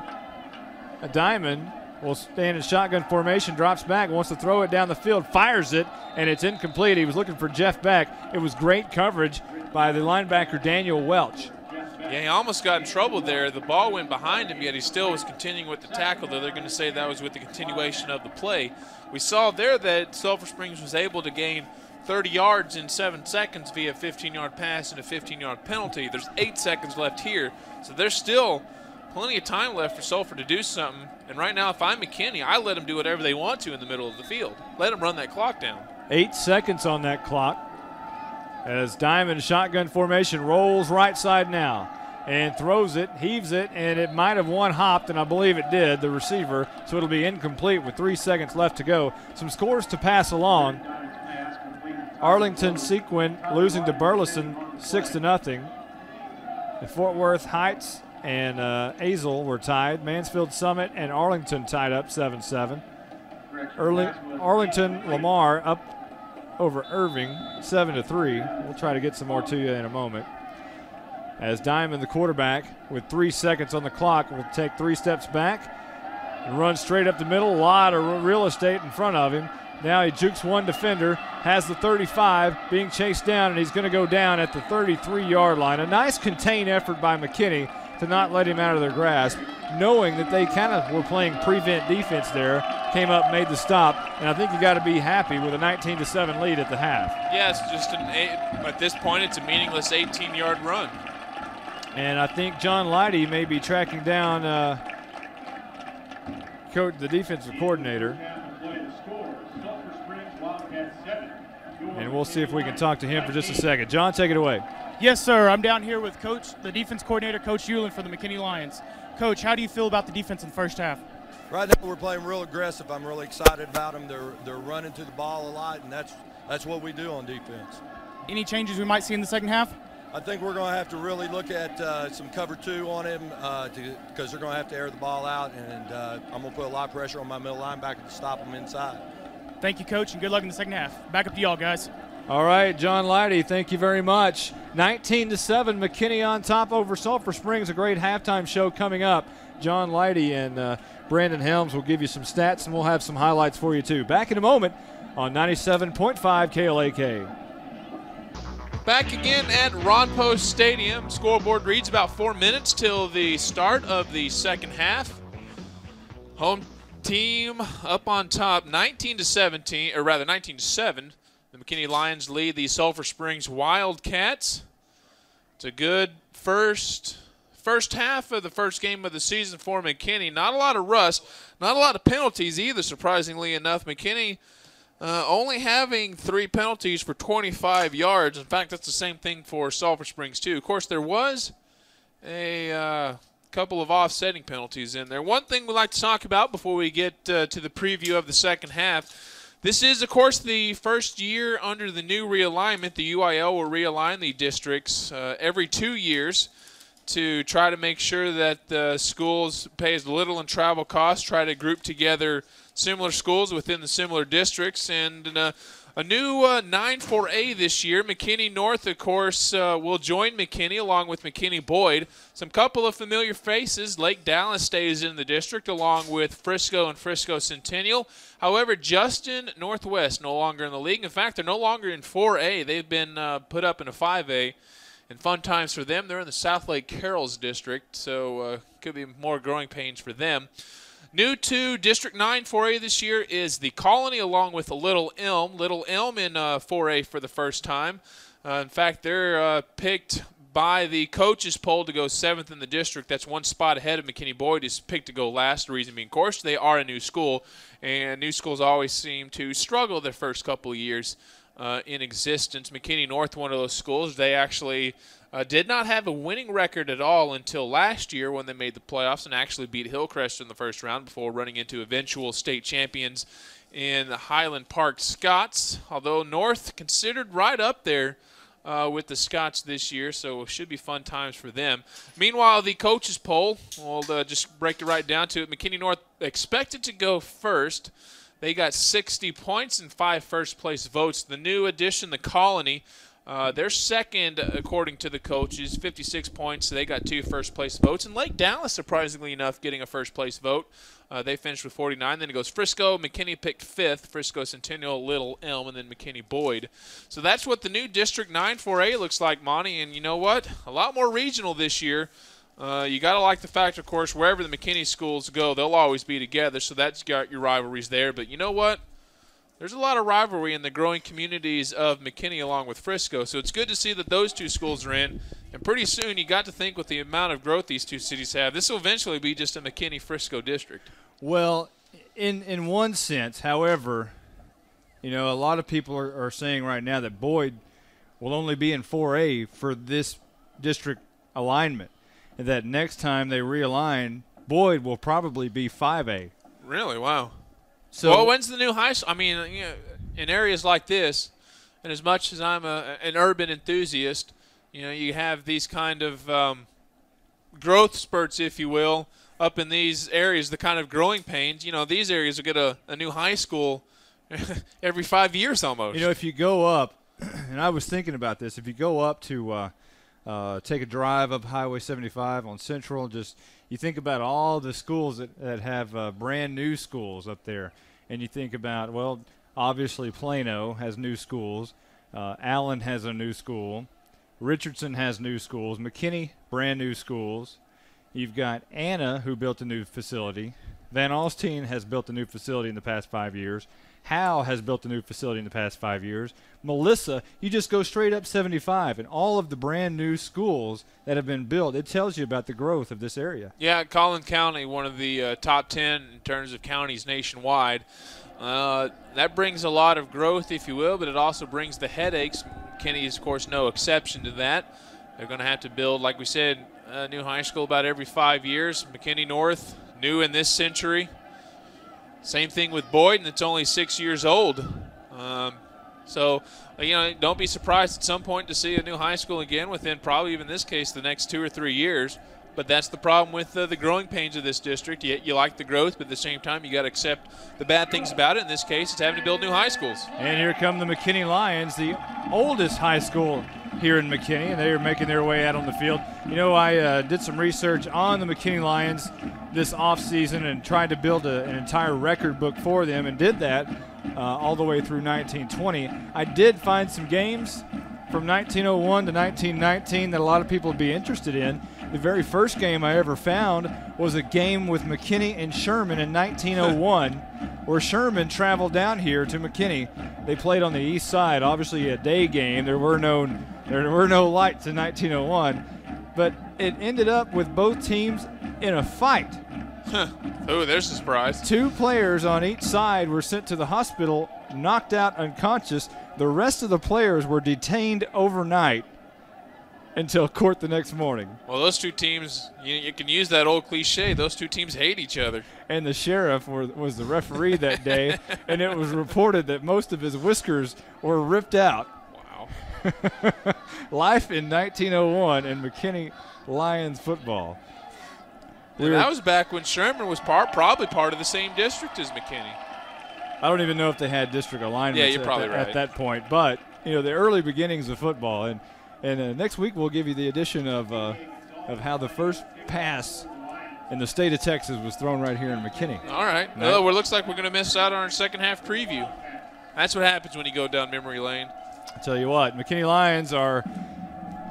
Diamond will stand in shotgun formation, drops back, wants to throw it down the field, fires it, and it's incomplete. He was looking for Jeff Beck. It was great coverage by the linebacker Daniel Welch. Yeah, he almost got in trouble there. The ball went behind him, yet he still was continuing with the tackle, though they're going to say that was with the continuation of the play. We saw there that Sulphur Springs was able to gain 30 yards in 7 seconds via a 15-yard pass and a 15-yard penalty. There's 8 seconds left here, so there's still plenty of time left for Sulphur to do something. And right now, if I'm McKinney, I let them do whatever they want to in the middle of the field. Let them run that clock down. 8 seconds on that clock as Diamond shotgun formation rolls right side now and throws it, heaves it, and it might have one-hopped, and I believe it did, the receiver, so it'll be incomplete with 3 seconds left to go. Some scores to pass along. Arlington Sequin losing to Burleson 6-0. The Fort Worth Heights and Azle were tied. Mansfield Summit and Arlington tied up 7-7. Arlington Lamar up over Irving 7-3. We'll try to get some more to you in a moment. As Diamond, the quarterback, with 3 seconds on the clock, will take 3 steps back and run straight up the middle. A lot of real estate in front of him. Now he jukes one defender, has the 35, being chased down, and he's going to go down at the 33-yard line. A nice contained effort by McKinney to not let him out of their grasp, knowing that they kind of were playing prevent defense there, came up, made the stop, and I think you got to be happy with a 19-7 lead at the half. Yeah, it's just at this point, it's a meaningless 18-yard run. And I think John Leidy may be tracking down the defensive coordinator. And we'll see if we can talk to him for just a second. John, take it away. Yes, sir. I'm down here with the defense coordinator, Coach Hewlin for the McKinney Lions. Coach, how do you feel about the defense in the first half? Right now we're playing real aggressive. I'm really excited about them. They're running to the ball a lot, and that's what we do on defense. Any changes we might see in the second half? I think we're going to have to really look at some cover 2 on him because they're going to have to air the ball out, and I'm going to put a lot of pressure on my middle linebacker to stop them inside. Thank you, Coach, and good luck in the second half. Back up to y'all, guys. All right, John Leidy, thank you very much. 19-7, McKinney on top over Sulphur Springs. A great halftime show coming up. John Leidy and Brandon Helms will give you some stats, and we'll have some highlights for you, too. Back in a moment on 97.5 KLAK. Back again at Ron Post Stadium. Scoreboard reads about 4 minutes till the start of the second half. Home team up on top, 19-17, or rather 19-7. The McKinney Lions lead the Sulphur Springs Wildcats. It's a good first half of the first game of the season for McKinney. Not a lot of rust, not a lot of penalties either, surprisingly enough. McKinney only having 3 penalties for 25 yards. In fact, that's the same thing for Sulphur Springs, too. Of course, there was a couple of offsetting penalties in there. One thing we'd like to talk about before we get to the preview of the second half, this is, of course, the first year under the new realignment. The UIL will realign the districts every 2 years to try to make sure that the schools pay as little in travel costs, try to group together similar schools within the similar districts, and a new 9-4A this year. McKinney North, of course, will join McKinney along with McKinney Boyd. Some couple of familiar faces. Lake Dallas stays in the district along with Frisco and Frisco Centennial. However, Justin Northwest no longer in the league. In fact, they're no longer in 4A. They've been put up in a 5A. And fun times for them. They're in the South Lake Carroll's district, so could be more growing pains for them. New to District 9 4A this year is the Colony along with Little Elm. Little Elm in 4A for the first time. In fact, they're picked by the coaches poll to go 7th in the district. That's one spot ahead of McKinney Boyd, is picked to go last. The reason being, of course, they are a new school, and new schools always seem to struggle their first couple of years in existence. McKinney North, one of those schools, they actually did not have a winning record at all until last year when they made the playoffs and actually beat Hillcrest in the first round before running into eventual state champions in the Highland Park Scots, although North considered right up there with the Scots this year, so it should be fun times for them. Meanwhile, the coaches poll, we'll just break it right down to it. McKinney North expected to go first. They got 60 points and 5 first-place votes. The new addition, the Colony, They're second, according to the coaches, 56 points. So they got 2 first-place votes. And Lake Dallas, surprisingly enough, getting a first-place vote. They finished with 49. Then it goes Frisco. McKinney picked 5th. Frisco, Centennial, Little, Elm, and then McKinney, Boyd. So that's what the new District 9 4A looks like, Monty. And you know what? A lot more regional this year. You got to like the fact, of course, wherever the McKinney schools go, they'll always be together. So that's got your rivalries there. But you know what? There's a lot of rivalry in the growing communities of McKinney along with Frisco, so it's good to see that those 2 schools are in. And pretty soon you got to think with the amount of growth these 2 cities have, this will eventually be just a McKinney-Frisco district. Well, in one sense, however, you know, a lot of people are saying right now that Boyd will only be in 4A for this district alignment, and that next time they realign, Boyd will probably be 5A. Really? Wow. So, well, when's the new high school? I mean, you know, in areas like this, and as much as I'm an urban enthusiast, you know, you have these kind of growth spurts, if you will, up in these areas, the kind of growing pains. You know, these areas will get a new high school every 5 years almost. You know, if you go up, and I was thinking about this, if you go up to take a drive up Highway 75 on Central, just you think about all the schools that have brand new schools up there, and you think about, well, obviously Plano has new schools, Allen has a new school, Richardson has new schools, McKinney, brand new schools. You've got Anna, who built a new facility. Van Alstyne has built a new facility in the past 5 years. Howe has built a new facility in the past 5 years. Melissa, you just go straight up 75, and all of the brand new schools that have been built, it tells you about the growth of this area. Yeah, Collin County, one of the top 10 in terms of counties nationwide. That brings a lot of growth, if you will, but it also brings the headaches. McKinney is, of course, no exception to that. They're going to have to build, like we said, a new high school about every 5 years. McKinney North, new in this century. Same thing with Boyd, and it's only 6 years old. So, you know, don't be surprised at some point to see a new high school again within probably, even in this case, the next 2 or 3 years. But that's the problem with the growing pains of this district. You like the growth, but at the same time, you got to accept the bad things about it. In this case, it's having to build new high schools. And here come the McKinney Lions, the oldest high school here in McKinney, and they are making their way out on the field. You know, I did some research on the McKinney Lions this offseason and tried to build an entire record book for them, and did that all the way through 1920. I did find some games from 1901 to 1919 that a lot of people would be interested in. The very first game I ever found was a game with McKinney and Sherman in 1901, where Sherman traveled down here to McKinney. They played on the east side, obviously a day game. There were no lights in 1901, but it ended up with both teams in a fight. Oh, there's a surprise. 2 players on each side were sent to the hospital, knocked out unconscious. The rest of the players were detained overnight until court the next morning. Well, those 2 teams, you can use that old cliche, those 2 teams hate each other. And the sheriff was the referee that day, and it was reported that most of his whiskers were ripped out. Wow. Life in 1901 in McKinney Lions football. And that was back when Sherman was probably part of the same district as McKinney. I don't even know if they had district alignments yeah, you're probably right. at that point. But, you know, the early beginnings of football. And next week we'll give you the edition of how the first pass in the state of Texas was thrown right here in McKinney. All right. Well, it looks like we're going to miss out on our second half preview. That's what happens when you go down memory lane. I'll tell you what, McKinney Lions are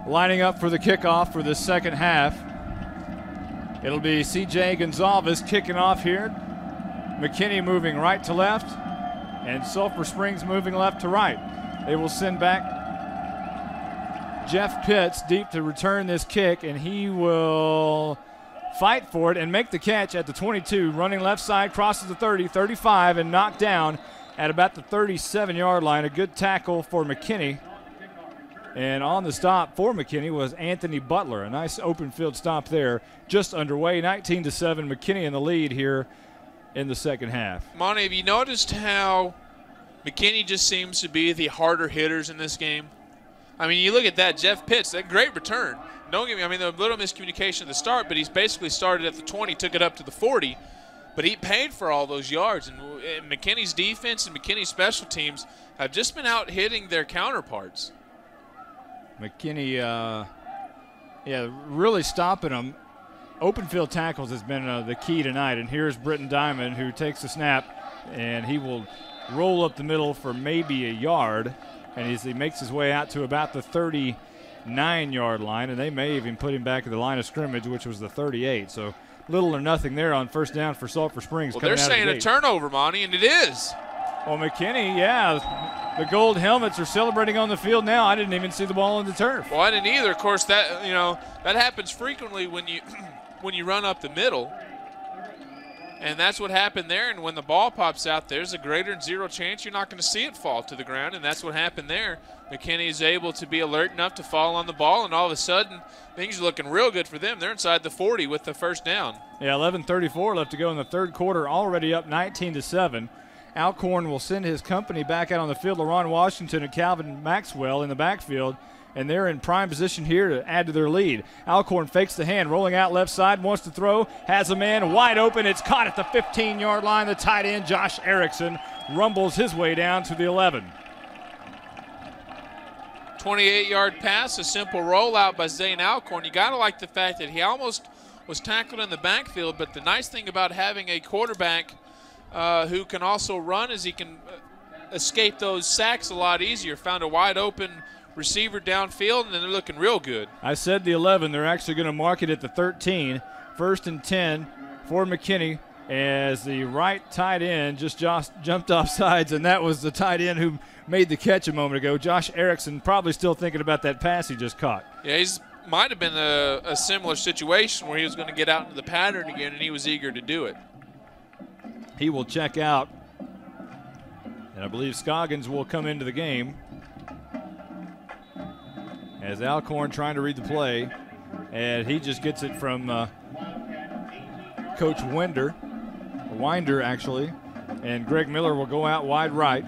lining up for the kickoff for this second half. It'll be C.J. Gonzalez kicking off here. McKinney moving right to left, and Sulphur Springs moving left to right. They will send back Jeff Pitts deep to return this kick, and he will fight for it and make the catch at the 22. Running left side, crosses the 30, 35, and knocked down at about the 37-yard line. A good tackle for McKinney. And on the stop for McKinney was Anthony Butler. A nice open field stop there. Just underway, 19-7. McKinney in the lead here in the second half. Monty, have you noticed how McKinney just seems to be the harder hitters in this game? I mean, you look at that, Jeff Pitts, that great return. Don't get me, I mean, there was a little miscommunication at the start, but he's basically started at the 20, took it up to the 40. But he paid for all those yards. And McKinney's defense and McKinney's special teams have just been out hitting their counterparts. McKinney, really stopping them. Open field tackles has been the key tonight. And here's Britton Diamond, who takes the snap, and he will roll up the middle for maybe a yard. And as he makes his way out to about the 39-yard line, and they may even put him back at the line of scrimmage, which was the 38. So little or nothing there on first down for Sulphur Springs. Well, they're saying a turnover, Monty, and it is. Well, McKinney, the gold helmets are celebrating on the field now. I didn't even see the ball on the turf. Well, I didn't either. Of course, that happens frequently when you run up the middle, and that's what happened there. And when the ball pops out, there's a greater than zero chance you're not going to see it fall to the ground, and that's what happened there. McKinney is able to be alert enough to fall on the ball, and all of a sudden, things are looking real good for them. They're inside the 40 with the first down. Yeah, 11:34 left to go in the third quarter, already up 19-7. Alcorn will send his company back out on the field. LaRon Washington and Calvin Maxwell in the backfield, and they're in prime position here to add to their lead. Alcorn fakes the hand, rolling out left side, wants to throw, has a man wide open. It's caught at the 15-yard line. The tight end, Josh Erickson, rumbles his way down to the 11. 28-yard pass, a simple rollout by Zane Alcorn. You got to like the fact that he almost was tackled in the backfield, but the nice thing about having a quarterback who can also run is he can escape those sacks a lot easier. Found a wide open receiver downfield, and they're looking real good. I said the 11. They're actually going to mark it at the 13. 1st and 10 for McKinney as the right tight end just jumped off sides, and that was the tight end who made the catch a moment ago. Josh Erickson probably still thinking about that pass he just caught. Yeah, he's might have been a similar situation where he was going to get out into the pattern again, and he was eager to do it. He will check out, and I believe Scoggins will come into the game as Alcorn trying to read the play, and he just gets it from Coach Winder actually, and Greg Miller will go out wide right.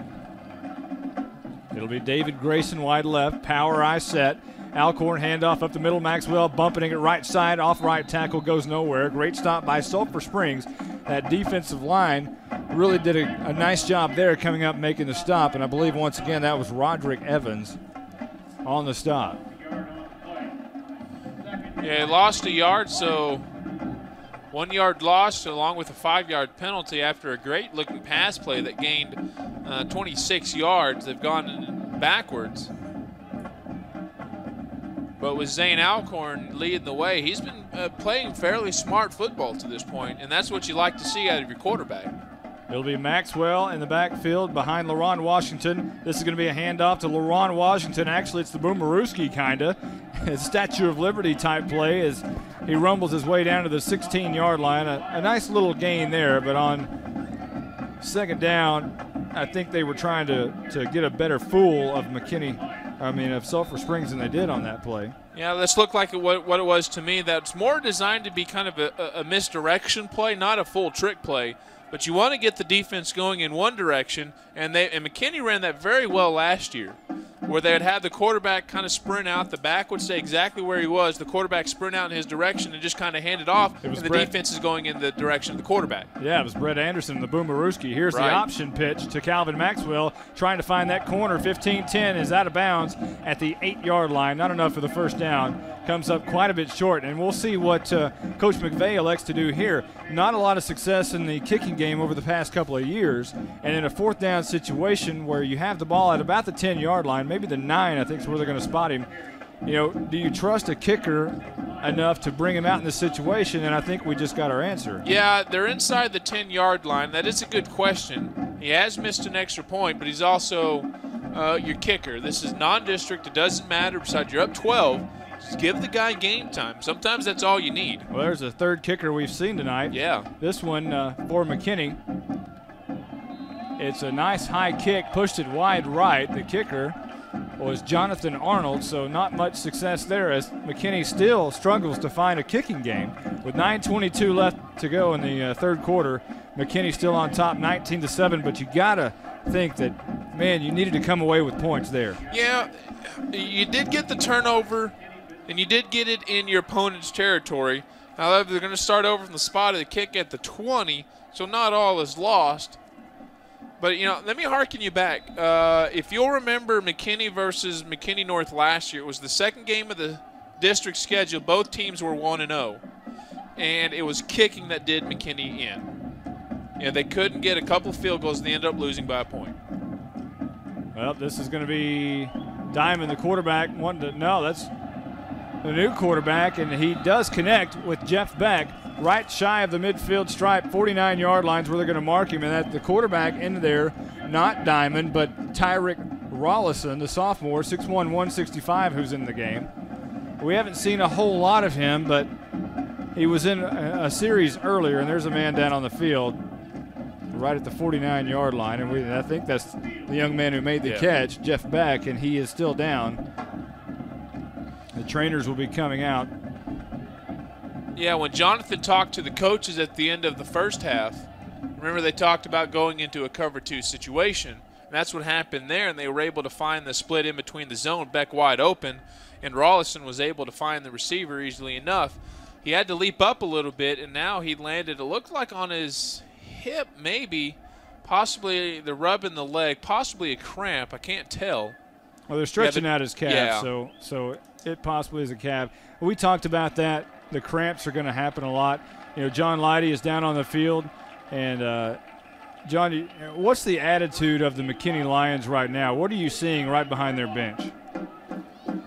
It'll be David Grayson wide left, power eye set. Alcorn handoff up the middle, Maxwell bumping it right side, off right tackle, goes nowhere. Great stop by Sulphur Springs. That defensive line really did a nice job there coming up making the stop, and I believe once again that was Roderick Evans on the stop. Yeah, he lost a yard, so 1 yard lost along with a 5-yard penalty after a great looking pass play that gained 26 yards. They've gone backwards. But with Zane Alcorn leading the way, he's been playing fairly smart football to this point, and that's what you like to see out of your quarterback. It'll be Maxwell in the backfield behind LaRon Washington. This is going to be a handoff to LaRon Washington. Actually, it's the Boomerooski kind of. Statue of Liberty type play as he rumbles his way down to the 16-yard line. A nice little gain there, but on second down, I think they were trying to get a better fool of of Sulphur Springs than they did on that play. Yeah, this looked like what it was to me. That's more designed to be kind of a misdirection play, not a full trick play. But you want to get the defense going in one direction, and McKinney ran that very well last year, where they had the quarterback kind of sprint out. The back would stay exactly where he was. The quarterback sprint out in his direction and just kind of hand it off, and the defense is going in the direction of the quarterback. Yeah, it was Brett Anderson, the Boomerooski. Here's the option pitch to Calvin Maxwell, trying to find that corner. 15-10 is out of bounds at the 8-yard line. Not enough for the first down. Comes up quite a bit short, and we'll see what Coach McVay elects to do here. Not a lot of success in the kicking game over the past couple of years, and in a fourth down situation where you have the ball at about the 10-yard line, maybe the 9, I think is where they're going to spot him. Do you trust a kicker enough to bring him out in this situation? And I think we just got our answer. Yeah, they're inside the 10-yard line. That is a good question. He has missed an extra point, but he's also your kicker. This is non-district. It doesn't matter. Besides, you're up 12. Just give the guy game time. Sometimes that's all you need. Well, there's a third kicker we've seen tonight. Yeah. This one for McKinney. It's a nice high kick, pushed it wide right. The kicker was Jonathan Arnold, so not much success there as McKinney still struggles to find a kicking game. With 9:22 left to go in the third quarter, McKinney still on top 19-7, but you got to think that, man, you needed to come away with points there. Yeah, you did get the turnover, and you did get it in your opponent's territory. However, they're going to start over from the spot of the kick at the 20, so not all is lost. But, let me harken you back. If you'll remember McKinney versus McKinney North last year, it was the second game of the district schedule. Both teams were 1-0, and it was kicking that did McKinney in. They couldn't get a couple field goals, and they ended up losing by a point. Well, this is going to be Diamond, the quarterback. No, that's the new quarterback, and he does connect with Jeff Beck right shy of the midfield stripe, 49-yard lines where they're going to mark him. And that the quarterback in there, not Diamond, but Tyrick Rollison, the sophomore, 6'1", 165, who's in the game. We haven't seen a whole lot of him, but he was in a series earlier, and there's a man down on the field right at the 49-yard line. And I think that's the young man who made the catch, Jeff Beck, and he is still down. The trainers will be coming out. Yeah, when Jonathan talked to the coaches at the end of the first half, remember they talked about going into a cover 2 situation. And that's what happened there, and they were able to find the split in between the zone, Beck wide open, and Rollison was able to find the receiver easily enough. He had to leap up a little bit, and now he landed, it looked like on his hip maybe, possibly the rub in the leg, possibly a cramp, I can't tell. Well, they're stretching out his calf, so it possibly is a calf. We talked about that. The cramps are going to happen a lot. John Leidy is down on the field. And, John, what's the attitude of the McKinney Lions right now? What are you seeing right behind their bench?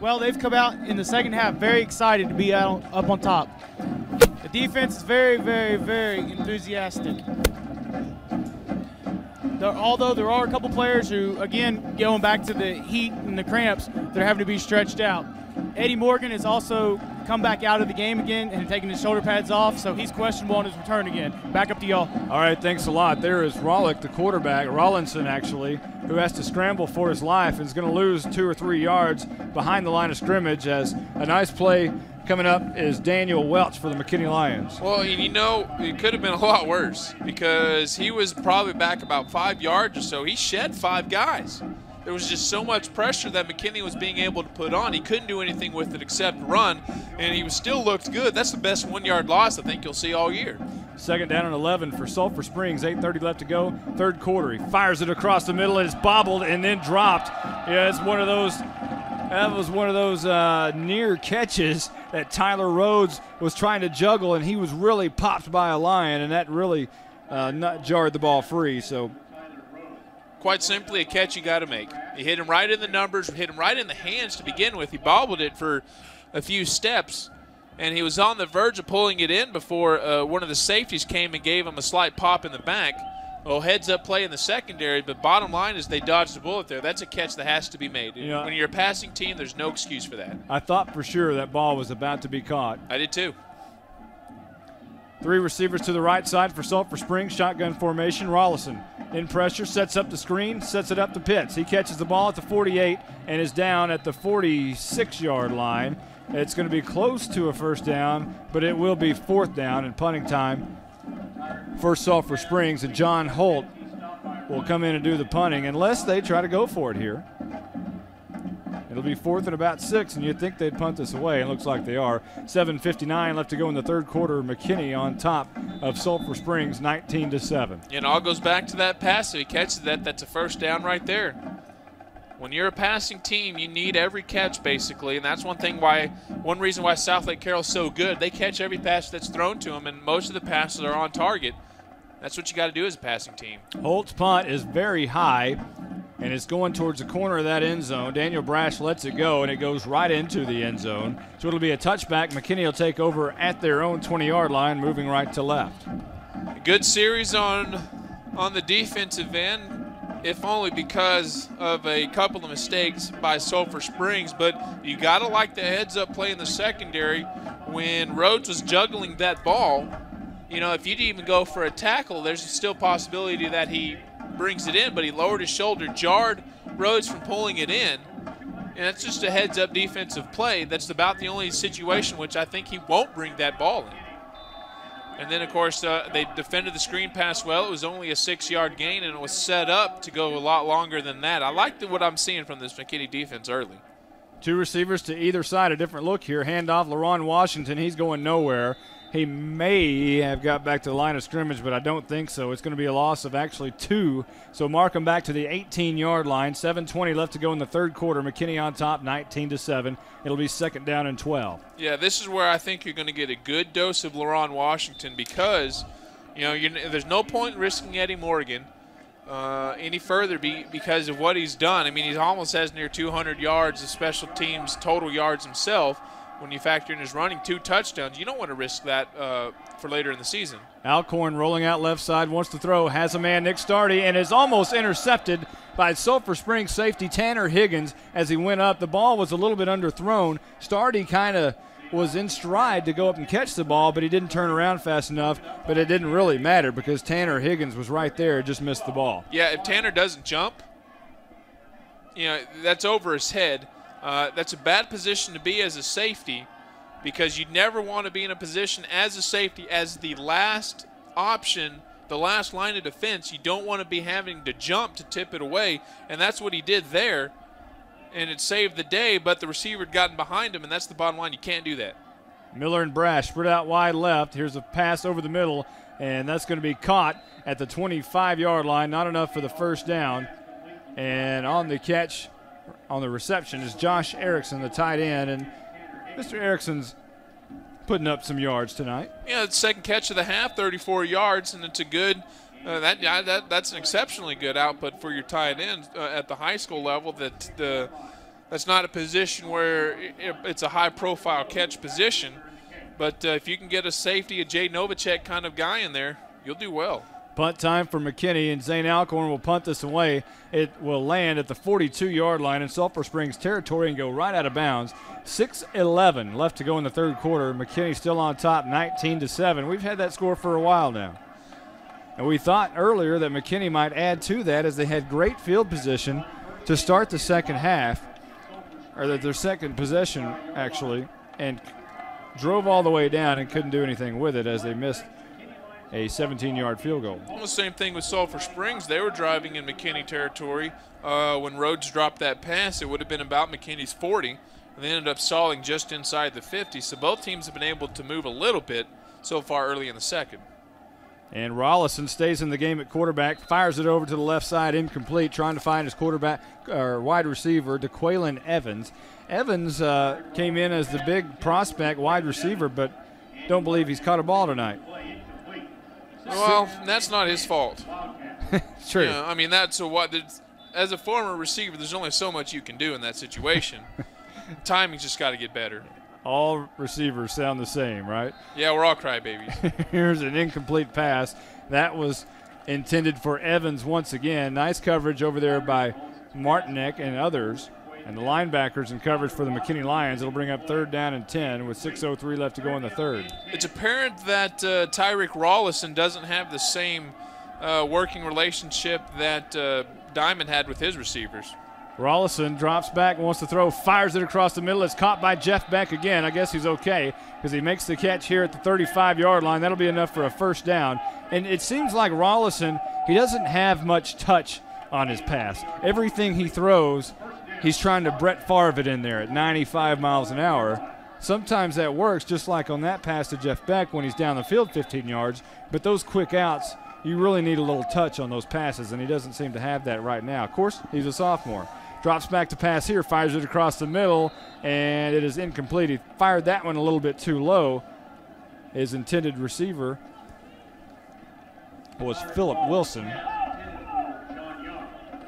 Well, they've come out in the second half very excited to be up on top. The defense is very, very, very enthusiastic. Although there are a couple players who, again, going back to the heat and the cramps, they're having to be stretched out. Eddie Morgan has also come back out of the game again and taken his shoulder pads off, so he's questionable on his return again. Back up to y'all. All right, thanks a lot. There is Rollick, the quarterback, Rollinson actually, who has to scramble for his life and is going to lose 2 or 3 yards behind the line of scrimmage as a nice play coming up is Daniel Welch for the McKinney Lions. Well, it could have been a lot worse because he was probably back about 5 yards or so. He shed 5 guys. There was just so much pressure that McKinney was being able to put on. He couldn't do anything with it except run, and he still looked good. That's the best 1-yard loss I think you'll see all year. Second down and 11 for Sulphur Springs. 8:30 left to go. Third quarter. He fires it across the middle, and it's bobbled and then dropped. Yeah, it's one of those. That was one of those near catches that Tyler Rhodes was trying to juggle, and he was really popped by a lion, and that really jarred the ball free. So. Quite simply, a catch you got to make. You hit him right in the numbers, hit him right in the hands to begin with. He bobbled it for a few steps, and he was on the verge of pulling it in before one of the safeties came and gave him a slight pop in the back. Well, heads-up play in the secondary, but bottom line is they dodged the bullet there. That's a catch that has to be made. When you're a passing team, there's no excuse for that. I thought for sure that ball was about to be caught. I did too. 3 receivers to the right side for Sulphur Springs, shotgun formation. Rollison in pressure, sets up the screen, sets it up to Pitts. He catches the ball at the 48 and is down at the 46-yard line. It's going to be close to a first down, but it will be 4th down and punting time for Sulphur Springs. And John Holt will come in and do the punting unless they try to go for it here. It'll be 4th and about 6, and you'd think they'd punt this away. It looks like they are. 7:59 left to go in the third quarter. McKinney on top of Sulphur Springs, 19-7. It all goes back to that pass. If he catches that, that's a first down right there. When you're a passing team, you need every catch basically, and that's one reason why South Lake Carroll's so good. They catch every pass that's thrown to them, and most of the passes are on target. That's what you got to do as a passing team. Holt's punt is very high, and it's going towards the corner of that end zone. Daniel Brash lets it go, and it goes right into the end zone. So it'll be a touchback. McKinney will take over at their own 20-yard line, moving right to left. A good series on the defensive end, if only because of a couple of mistakes by Sulphur Springs. But you got to like the heads-up play in the secondary. When Rhodes was juggling that ball, if you'd even go for a tackle, there's still a possibility that he brings it in, but he lowered his shoulder, jarred Rhodes from pulling it in. And that's just a heads-up defensive play. That's about the only situation which I think he won't bring that ball in. And then, of course, they defended the screen pass well. It was only a 6-yard gain, and it was set up to go a lot longer than that. I like what I'm seeing from this McKinney defense early. 2 receivers to either side, a different look here. Handoff, LaRon Washington, he's going nowhere. He may have got back to the line of scrimmage, but I don't think so. It's going to be a loss of actually 2. So mark him back to the 18-yard line. 7:20 left to go in the third quarter. McKinney on top, 19-7. It'll be 2nd down and 12. Yeah, this is where I think you're going to get a good dose of LaRon Washington because, there's no point in risking Eddie Morgan any further because of what he's done. I mean, he almost has near 200 yards of special teams total yards himself. When you factor in his running 2 touchdowns, you don't want to risk that for later in the season. Alcorn rolling out left side, wants to throw, has a man, Nick Stardy, and is almost intercepted by Sulphur Springs safety Tanner Higgins as he went up. The ball was a little bit underthrown. Stardy kind of was in stride to go up and catch the ball, but he didn't turn around fast enough. But it didn't really matter because Tanner Higgins was right there, just missed the ball. Yeah, if Tanner doesn't jump, that's over his head. That's a bad position to be as a safety because you never want to be in a position as a safety as the last option, the last line of defense. You don't want to be having to jump to tip it away, and that's what he did there, and it saved the day, but the receiver had gotten behind him, and that's the bottom line. You can't do that. Miller and Brash spread out wide left. Here's a pass over the middle, and that's going to be caught at the 25-yard line. Not enough for the first down, and on the catch on the reception is Josh Erickson, the tight end, and Mr. Erickson's putting up some yards tonight. Yeah, it's second catch of the half, 34 yards, and it's a good that's an exceptionally good output for your tight end at the high school level. That's not a position where it's a high-profile catch position, but if you can get a safety, a Jay Novacek kind of guy in there, you'll do well. Punt time for McKinney, and Zane Alcorn will punt this away. It will land at the 42-yard line in Sulphur Springs territory and go right out of bounds. 6:11 left to go in the third quarter. McKinney still on top, 19-7. We've had that score for a while now. And we thought earlier that McKinney might add to that as they had great field position to start the second half, or that their second possession, actually, and drove all the way down and couldn't do anything with it as they missed a 17-yard field goal. Well, the same thing with Sulphur Springs. They were driving in McKinney territory. When Rhodes dropped that pass, it would have been about McKinney's 40, and they ended up stalling just inside the 50. So both teams have been able to move a little bit so far early in the second. And Rollison stays in the game at quarterback, fires it over to the left side, incomplete, trying to find his quarterback or wide receiver, DeQuaylen Evans. Evans came in as the big prospect wide receiver, but don't believe he's caught a ball tonight. Well, that's not his fault. It's true. Yeah, I mean, as a former receiver, there's only so much you can do in that situation. Timing's just got to get better. All receivers sound the same, right? Yeah, we're all crybabies. Here's an incomplete pass. That was intended for Evans once again. Nice coverage over there by Martinek and others. And the linebackers in coverage for the McKinney Lions. It'll bring up 3rd down and 10 with 6:03 left to go in the third. It's apparent that Tyreek Rollison doesn't have the same working relationship that Diamond had with his receivers. Rollison drops back, wants to throw, fires it across the middle. It's caught by Jeff Beck again. I guess he's okay because he makes the catch here at the 35-yard line. That'll be enough for a first down. And it seems like Rollison, he doesn't have much touch on his pass. Everything he throws, he's trying to Brett Favre it in there at 95 miles an hour. Sometimes that works, just like on that pass to Jeff Beck when he's down the field 15 yards. But those quick outs, you really need a little touch on those passes, and he doesn't seem to have that right now. Of course, he's a sophomore. Drops back to pass here, fires it across the middle, and it is incomplete. He fired that one a little bit too low. His intended receiver was Philip Wilson.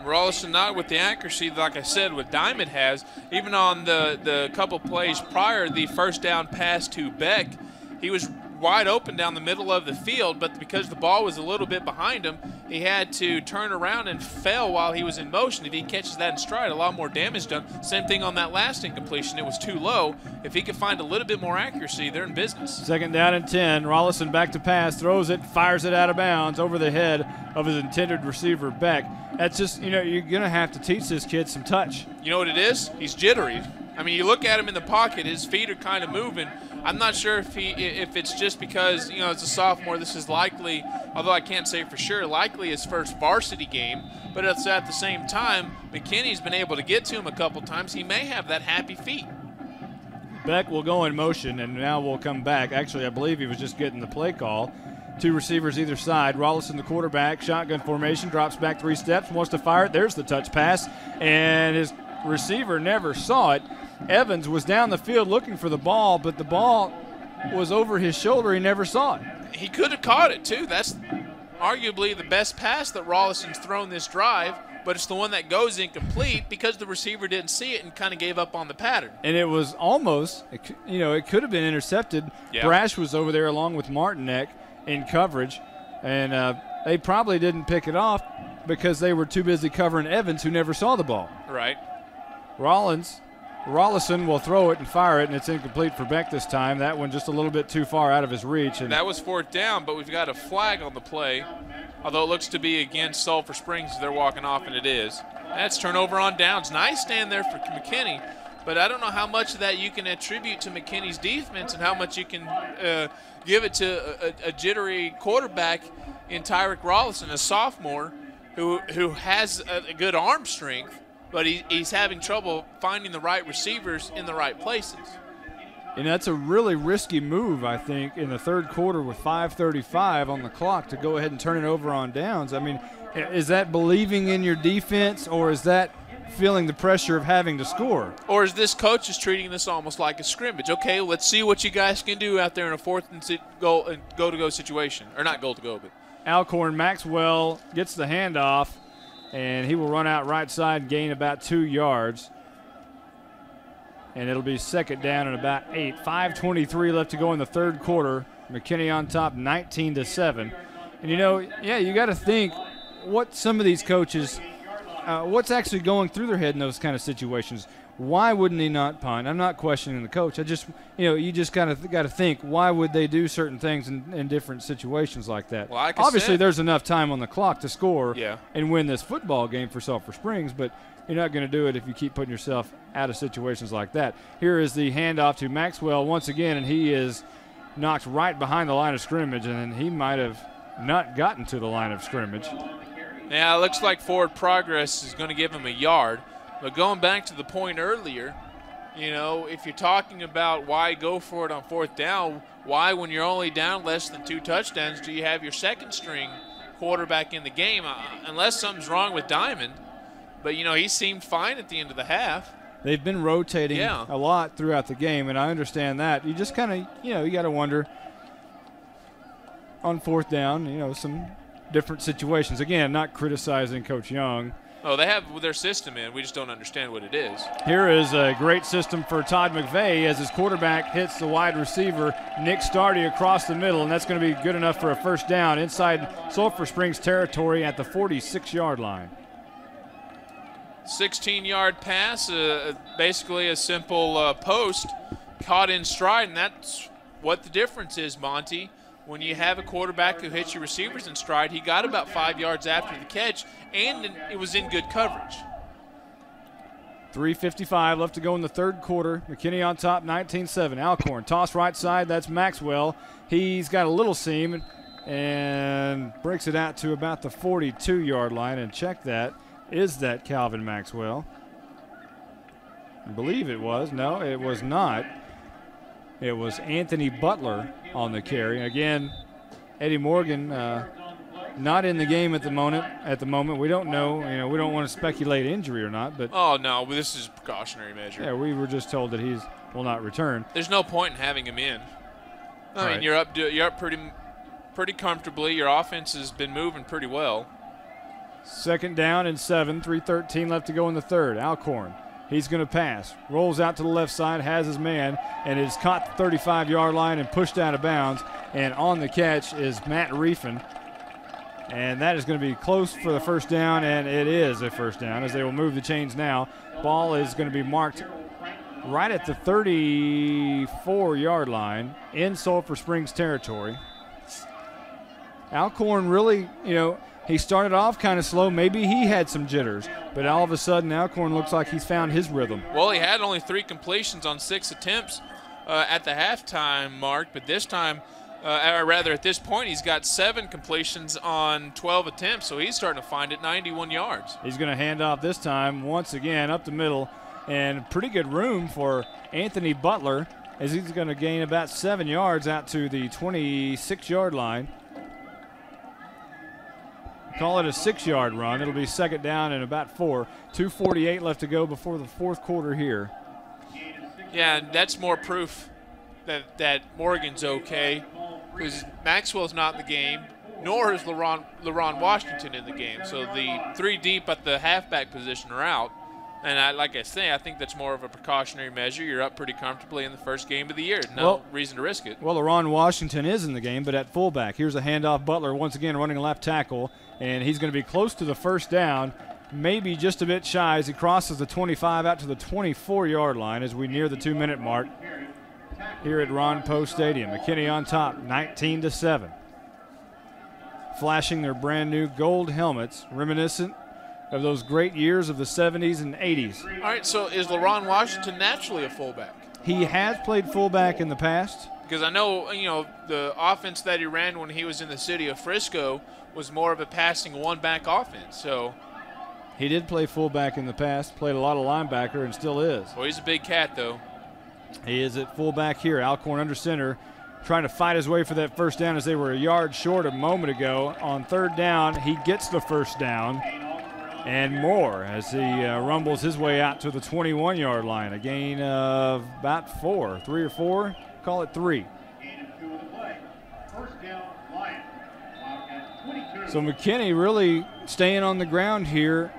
Rollison not with the accuracy, like I said, what Diamond has. Even on the couple plays prior, the first down pass to Beck, he was wide open down the middle of the field, but because the ball was a little bit behind him, he had to turn around and fell while he was in motion. If he catches that in stride, a lot more damage done. Same thing on that last incompletion. It was too low. If he could find a little bit more accuracy, they're in business. 2nd down and 10. Rollison back to pass, throws it, fires it out of bounds over the head of his intended receiver, Beck. That's just, you're going to have to teach this kid some touch. You know what it is? He's jittery. I mean, you look at him in the pocket, his feet are kind of moving. I'm not sure if it's just because, as a sophomore, this is likely, although I can't say for sure, likely his first varsity game, but it's at the same time, McKinney's been able to get to him a couple times. He may have that happy feet. Beck will go in motion, and now we'll come back. Actually, I believe he was just getting the play call. 2 receivers either side. Rollison, the quarterback, shotgun formation, drops back 3 steps, wants to fire it. There's the touch pass, and his receiver never saw it. Evans was down the field looking for the ball, but the ball was over his shoulder. He never saw it. He could have caught it, too. That's arguably the best pass that Rollison's thrown this drive, but it's the one that goes incomplete because the receiver didn't see it and kind of gave up on the pattern. And it was almost, it could have been intercepted. Yeah. Brash was over there along with Martinek in coverage, and they probably didn't pick it off because they were too busy covering Evans, who never saw the ball. Right. Rollison will throw it and fire it, and it's incomplete for Beck this time. That one just a little bit too far out of his reach. And that was 4th down, but we've got a flag on the play, although it looks to be against Sulphur Springs as they're walking off, and it is. That's turnover on downs. Nice stand there for McKinney, but I don't know how much of that you can attribute to McKinney's defense and how much you can give it to a jittery quarterback in Tyrick Rollison, a sophomore who has a good arm strength, but he's having trouble finding the right receivers in the right places. And that's a really risky move, I think, in the 3rd quarter with 5:35 on the clock to go ahead and turn it over on downs. I mean, is that believing in your defense, or is that feeling the pressure of having to score? Or is this coach is treating this almost like a scrimmage? Okay, let's see what you guys can do out there in a 4th and go-to-go situation. Or not goal-to-go, but. Alcorn Maxwell gets the handoff, and he will run out right side, gain about 2 yards. And it'll be 2nd down and about 8. 5:23 left to go in the 3rd quarter. McKinney on top, 19-7. And, you got to think what some of these coaches, what's actually going through their head in those kind of situations. Why wouldn't he not punt? I'm not questioning the coach. I just, you just got to think, why would they do certain things in different situations like that? Well, obviously, there's enough time on the clock to score Yeah. and win this football game for Sulphur Springs, but you're not going to do it if you keep putting yourself out of situations like that. Here is the handoff to Maxwell once again, and he is knocked right behind the line of scrimmage, and he might have not gotten to the line of scrimmage. Yeah, it looks like forward progress is going to give him a yard. But going back to the point earlier, if you're talking about why go for it on 4th down, why when you're only down less than 2 touchdowns do you have your 2nd-string quarterback in the game? Unless something's wrong with Diamond. But, he seemed fine at the end of the half. They've been rotating a lot throughout the game, and I understand that. You just kind of, you got to wonder on 4th down, some different situations. Again, not criticizing Coach Young. Oh, they have their system in. We just don't understand what it is. Here is a great system for Todd McVeigh as his quarterback hits the wide receiver, Nick Stardy, across the middle, and that's going to be good enough for a 1st down inside Sulphur Springs territory at the 46-yard line. 16-yard pass, basically a simple post, caught in stride, and that's what the difference is, Monty. When you have a quarterback who hits your receivers in stride, he got about 5 yards after the catch, and it was in good coverage. 3:55 left to go in the 3rd quarter. McKinney on top, 19-7. Alcorn, toss right side, that's Maxwell. He's got a little seam and breaks it out to about the 42-yard line, and check that. Is that Calvin Maxwell? I believe it was. No, it was not. It was Anthony Butler on the carry. Again, Eddie Morgan not in the game at the moment. We don't know. We don't want to speculate injury or not. But oh no, this is a precautionary measure. Yeah, we were just told that he will not return. There's no point in having him in. I mean, you're up pretty comfortably. Your offense has been moving pretty well. 2nd down and 7. 3:13 left to go in the 3rd. Alcorn. He's going to pass. Rolls out to the left side, has his man, and is caught the 35-yard line and pushed out of bounds. And on the catch is Matt Reefin. And that is going to be close for the 1st down, and it is a 1st down as they will move the chains now. Ball is going to be marked right at the 34-yard line in Sulphur Springs territory. Alcorn really, he started off kind of slow. Maybe he had some jitters, but all of a sudden Alcorn looks like he's found his rhythm. Well, he had only 3 completions on 6 attempts at the halftime mark, but this time, or rather at this point, he's got 7 completions on 12 attempts, so he's starting to find it, 91 yards. He's going to hand off this time once again up the middle, and pretty good room for Anthony Butler, as he's going to gain about 7 yards out to the 26-yard line. Call it a 6-yard run. It'll be second down and about 4. 2:48 left to go before the fourth quarter here. Yeah, and that's more proof that Morgan's okay, because Maxwell's not in the game, nor is LaRon Washington in the game. So the 3 deep at the halfback position are out. And like I say, I think that's more of a precautionary measure. You're up pretty comfortably in the first game of the year. No reason to risk it. Well, LaRon Washington is in the game, but at fullback. Here's a handoff. Butler once again running left tackle, and he's going to be close to the first down, maybe just a bit shy as he crosses the 25 out to the 24-yard line as we near the 2-minute mark here at Ron Poe Stadium. McKinney on top, 19-7. Flashing their brand new gold helmets, reminiscent of those great years of the 70s and 80s. All right, so is LaRon Washington naturally a fullback? He has played fullback in the past. Because I know, the offense that he ran when he was in the city of Frisco was more of a passing one-back offense. So he did play fullback in the past, played a lot of linebacker, and still is. Well, he's a big cat, though. He is at fullback here. Alcorn under center, trying to fight his way for that first down as they were a yard short a moment ago. On third down, he gets the first down and more as he rumbles his way out to the 21-yard line. A gain of about 4, 3 or 4, call it 3. So McKinney really staying on the ground here,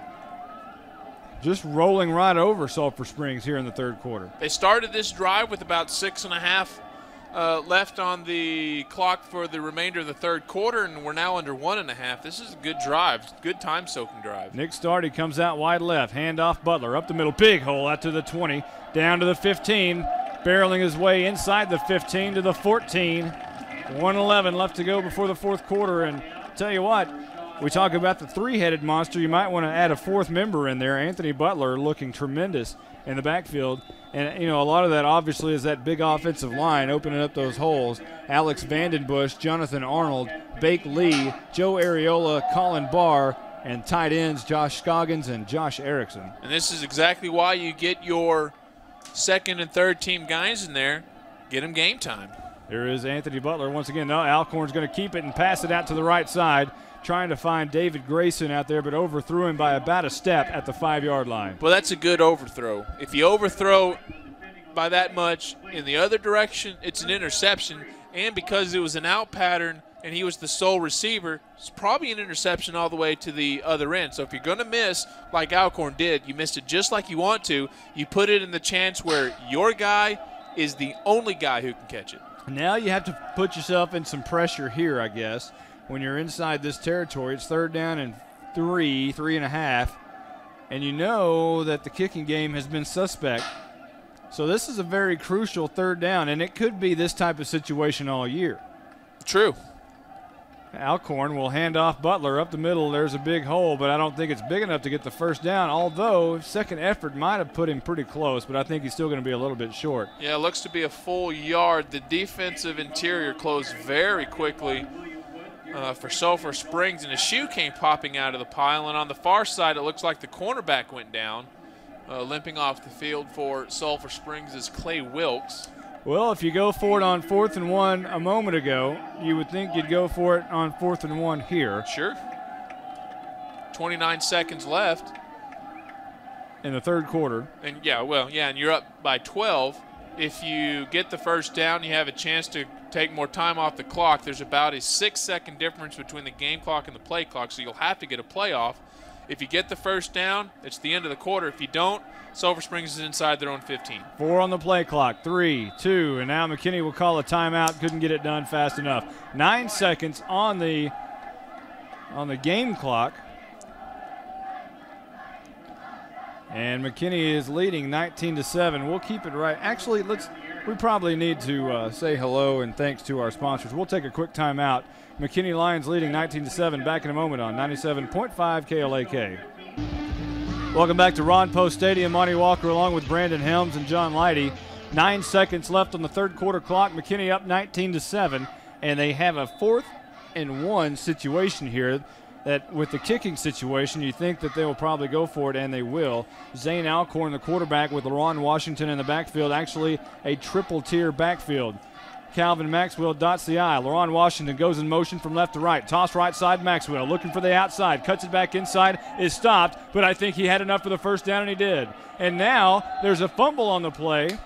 just rolling right over Sulphur Springs here in the third quarter. They started this drive with about 6.5 left on the clock for the remainder of the third quarter, and we're now under 1.5. This is a good drive, good time-soaking drive. Nick Stardy comes out wide left, handoff Butler, up the middle, big hole out to the 20, down to the 15, barreling his way inside the 15 to the 14. 1:11 left to go before the fourth quarter, and tell you what, we talk about the three-headed monster. You might want to add a fourth member in there. Anthony Butler looking tremendous in the backfield. And, a lot of that obviously is that big offensive line opening up those holes. Alex Vandenbush, Jonathan Arnold, Bake Lee, Joe Areola, Colin Barr, and tight ends Josh Scoggins and Josh Erickson. And this is exactly why you get your second and third team guys in there. Get them game time. There is Anthony Butler once again. No, Alcorn's going to keep it and pass it out to the right side, trying to find David Grayson out there, but overthrew him by about a step at the 5-yard line. Well, that's a good overthrow. If you overthrow by that much in the other direction, it's an interception. And because it was an out pattern and he was the sole receiver, it's probably an interception all the way to the other end. So if you're going to miss like Alcorn did, you missed it just like you want to, you put it in the chance where your guy is the only guy who can catch it. Now you have to put yourself in some pressure here, I guess. When you're inside this territory, it's third down and 3.5, and you know that the kicking game has been suspect. So this is a very crucial third down, and it could be this type of situation all year. True. Alcorn will hand off Butler up the middle. There's a big hole, but I don't think it's big enough to get the first down, although second effort might have put him pretty close, but I think he's still going to be a little bit short. Yeah, it looks to be a full yard. The defensive interior closed very quickly for Sulphur Springs, and a shoe came popping out of the pile, and on the far side it looks like the cornerback went down. Limping off the field for Sulphur Springs is Clay Wilkes. Well, if you go for it on 4th and 1 a moment ago, you would think you'd go for it on 4th and 1 here. Sure. 29 seconds left in the third quarter. And and you're up by 12. If you get the first down, you have a chance to take more time off the clock. There's about a 6-second difference between the game clock and the play clock, so you'll have to get a play off. If you get the first down, it's the end of the quarter. If you don't, Sulphur Springs is inside their own 15. 4 on the play clock, 3, 2, and now McKinney will call a timeout. Couldn't get it done fast enough. 9 seconds on the game clock. And McKinney is leading 19-7. We'll keep it right. Actually, we probably need to say hello and thanks to our sponsors. We'll take a quick timeout. McKinney Lions leading 19-7. Back in a moment on 97.5 KLAK. Welcome back to Ron Poe Stadium. Monty Walker along with Brandon Helms and John Leidy. 9 seconds left on the third quarter clock. McKinney up 19-7, and they have a 4th and 1 situation here. that with the kicking situation, you think that they will probably go for it, and they will. Zane Alcorn, the quarterback, with LaRon Washington in the backfield, actually a triple-tier backfield. Calvin Maxwell dots the I. LaRon Washington goes in motion from left to right. Toss right side, Maxwell looking for the outside. Cuts it back inside, is stopped, but I think he had enough for the first down, and he did. And now there's a fumble on the play.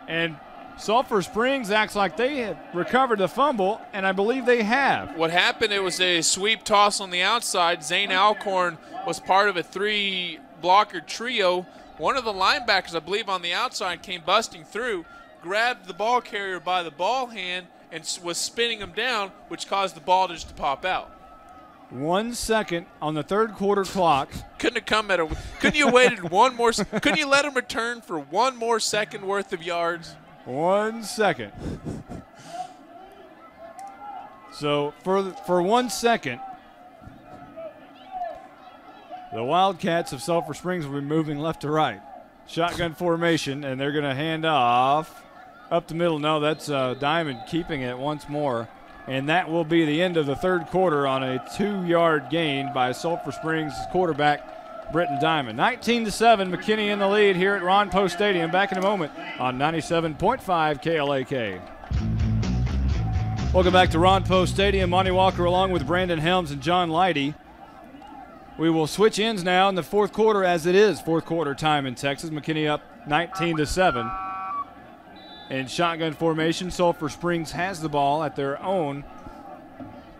And Sulphur Springs acts like they have recovered the fumble, and I believe they have. What happened, it was a sweep toss on the outside. Zane Alcorn was part of a 3-blocker trio. One of the linebackers, I believe, on the outside came busting through, grabbed the ball carrier by the ball hand, and was spinning him down, which caused the ball just to pop out. 1 second on the third quarter clock. Couldn't have come at a. Couldn't you waited one more? Couldn't you let him return for one more second worth of yards? 1 second. So for 1 second, the Wildcats of Sulphur Springs will be moving left to right. Shotgun formation, and they're going to hand off up the middle. No, that's Diamond keeping it once more. And that will be the end of the third quarter on a 2-yard gain by Sulphur Springs quarterback Britton Diamond. 19-7, McKinney in the lead here at Ron Post Stadium. Back in a moment on 97.5 KLAK. Welcome back to Ron Post Stadium. Monty Walker along with Brandon Helms and John Leidy. We will switch ends now in the fourth quarter, as it is fourth quarter time in Texas. McKinney up 19-7. In shotgun formation, Sulphur Springs has the ball at their own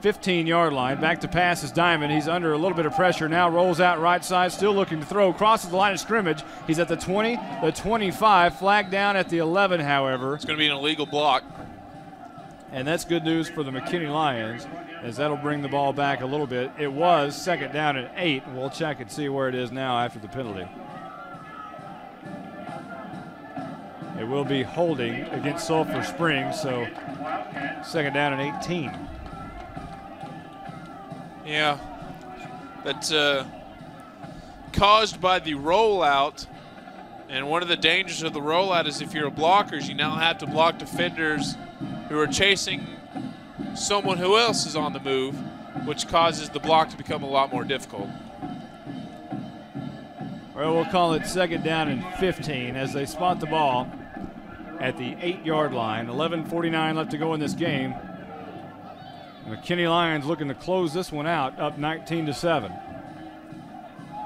15-yard line. Back to pass is Diamond. He's under a little bit of pressure now. Rolls out right side, still looking to throw. Crosses the line of scrimmage. He's at the 20, the 25. Flag down at the 11, however. It's going to be an illegal block. And that's good news for the McKinney Lions, as that'll bring the ball back a little bit. It was second down at 8. We'll check and see where it is now after the penalty. It will be holding against Sulphur Springs, so second down and 18. Yeah, that's caused by the rollout. And one of the dangers of the rollout is if you're a blocker, you now have to block defenders who are chasing someone who else is on the move, which causes the block to become a lot more difficult. Well, we'll call it second down and 15 as they spot the ball at the 8-yard line. 11:49 left to go in this game. McKinney Lions looking to close this one out, up 19-7.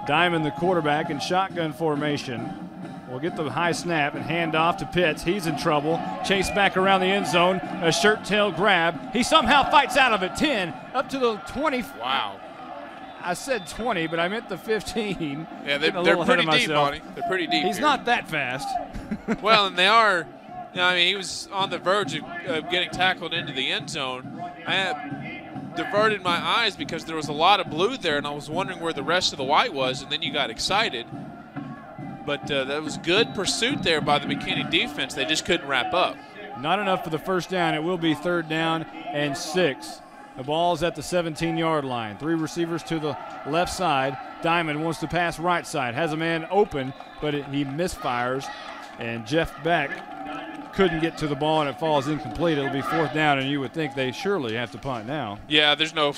Diamond, the quarterback, in shotgun formation, will get the high snap and hand off to Pitts. He's in trouble. Chase back around the end zone. A shirt tail grab. He somehow fights out of it. 10 up to the 20. Wow. I said 20, but I meant the 15. Yeah, they're pretty deep, Monty. They're pretty deep. He's here. not that fast. Well, and they are. You know, I mean, he was on the verge of getting tackled into the end zone. I had diverted my eyes because there was a lot of blue there, and I was wondering where the rest of the white was, and then you got excited. But that was good pursuit there by the McKinney defense. They just couldn't wrap up. Not enough for the first down. It will be third down and 6. The ball's at the 17-yard line. 3 receivers to the left side. Diamond wants to pass right side. Has a man open, but he misfires. And Jeff Beck couldn't get to the ball, and it falls incomplete. It'll be fourth down, and you would think they surely have to punt now. Yeah, there's no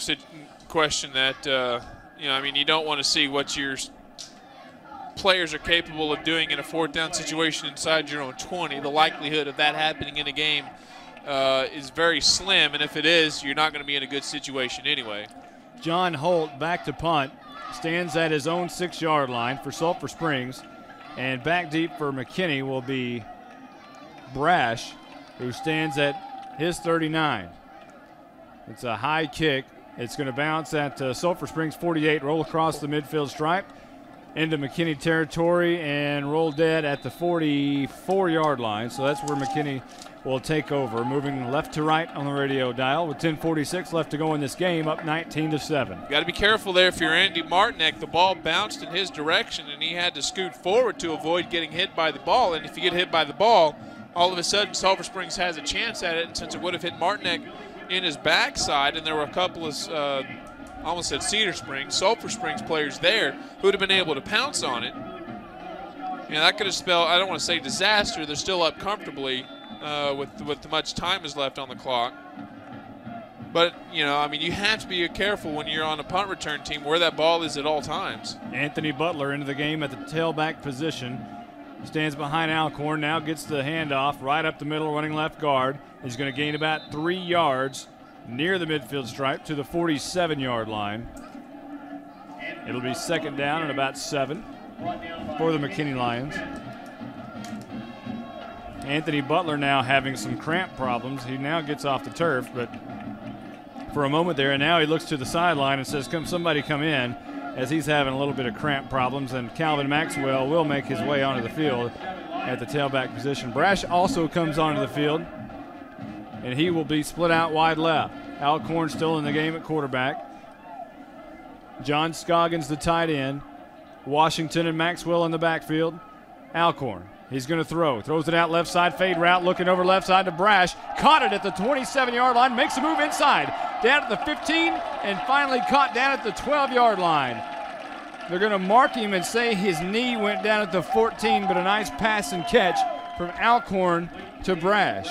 question that, I mean, you don't want to see what your players are capable of doing in a fourth down situation inside your own 20. The likelihood of that happening in a game is very slim, and if it is, you're not going to be in a good situation anyway. John Holt back to punt. Stands at his own 6-yard line for Sulphur Springs. And back deep for McKinney will be Brash, who stands at his 39. It's a high kick. It's going to bounce at Sulphur Springs 48, roll across the midfield stripe into McKinney territory and roll dead at the 44-yard line. So that's where McKinney will take over, moving left to right on the radio dial with 10:46 left to go in this game, up 19-7. Got to be careful there if you're Andy Martinek. The ball bounced in his direction, and he had to scoot forward to avoid getting hit by the ball. And if you get hit by the ball, all of a sudden Sulphur Springs has a chance at it. And since it would have hit Martinek in his backside, and there were a couple of, I almost said Cedar Springs, Sulphur Springs players there who would have been able to pounce on it. And that could have spelled, I don't want to say disaster, they're still up comfortably with much time is left on the clock. But, you know, I mean, you have to be careful when you're on a punt return team where that ball is at all times. Anthony Butler into the game at the tailback position. Stands behind Alcorn, now gets the handoff right up the middle, running left guard. He's going to gain about 3 yards near the midfield stripe to the 47-yard line. It'll be second down and about 7 for the McKinney Lions. Anthony Butler now having some cramp problems. He now gets off the turf, but for a moment there, and now he looks to the sideline and says, somebody come in, as he's having a little bit of cramp problems, and Calvin Maxwell will make his way onto the field at the tailback position. Brash also comes onto the field, and he will be split out wide left. Alcorn still in the game at quarterback. John Scoggins, the tight end. Washington and Maxwell in the backfield. Alcorn, he's going to throws it out left side, fade route, looking over left side to Brash. Caught it at the 27-yard line, makes a move inside, down at the 15, and finally caught down at the 12-yard line. They're going to mark him and say his knee went down at the 14, but a nice pass and catch from Alcorn to Brash.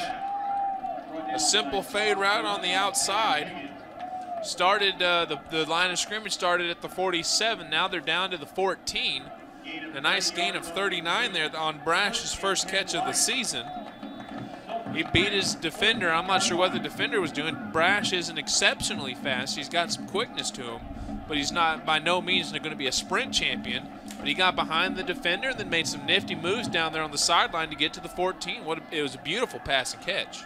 A simple fade route on the outside. Started, the line of scrimmage started at the 47. Now they're down to the 14. A nice gain of 39 there on Brash's first catch of the season. He beat his defender. I'm not sure what the defender was doing. Brash isn't exceptionally fast. He's got some quickness to him, but he's not by no means going to be a sprint champion. But he got behind the defender and then made some nifty moves down there on the sideline to get to the 14. It was a beautiful pass and catch.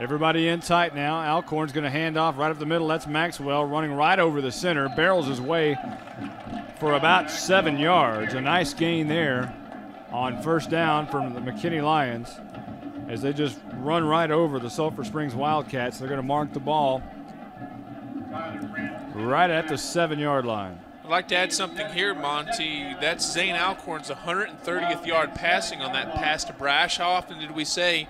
Everybody in tight now. Alcorn's going to hand off right up the middle. That's Maxwell running right over the center. Barrels his way for about 7 yards. A nice gain there on first down from the McKinney Lions as they just run right over the Sulphur Springs Wildcats. They're going to mark the ball right at the 7-yard line. I'd like to add something here, Monty. That's Zane Alcorn's 130th yard passing on that pass to Brash. How often did we say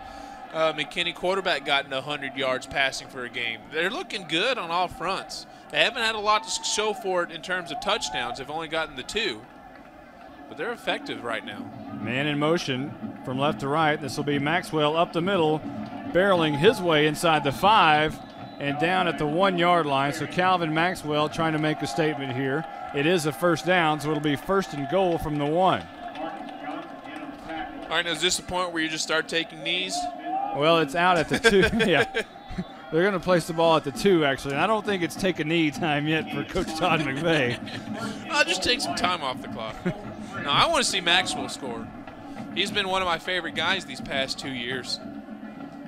McKinney quarterback gotten 100 yards passing for a game? They're looking good on all fronts. They haven't had a lot to show for it in terms of touchdowns. They've only gotten the 2. But they're effective right now. Man in motion from left to right. This will be Maxwell up the middle, barreling his way inside the 5 and down at the 1-yard line. So Calvin Maxwell trying to make a statement here. It is a first down, so it'll be first and goal from the 1. All right, now is this the point where you just start taking knees? Well, it's out at the 2. Yeah. They're going to place the ball at the 2, actually. And I don't think it's take a knee time yet for Coach Todd McVeigh. I'll just take some time off the clock. No, I want to see Maxwell score. He's been one of my favorite guys these past 2 years.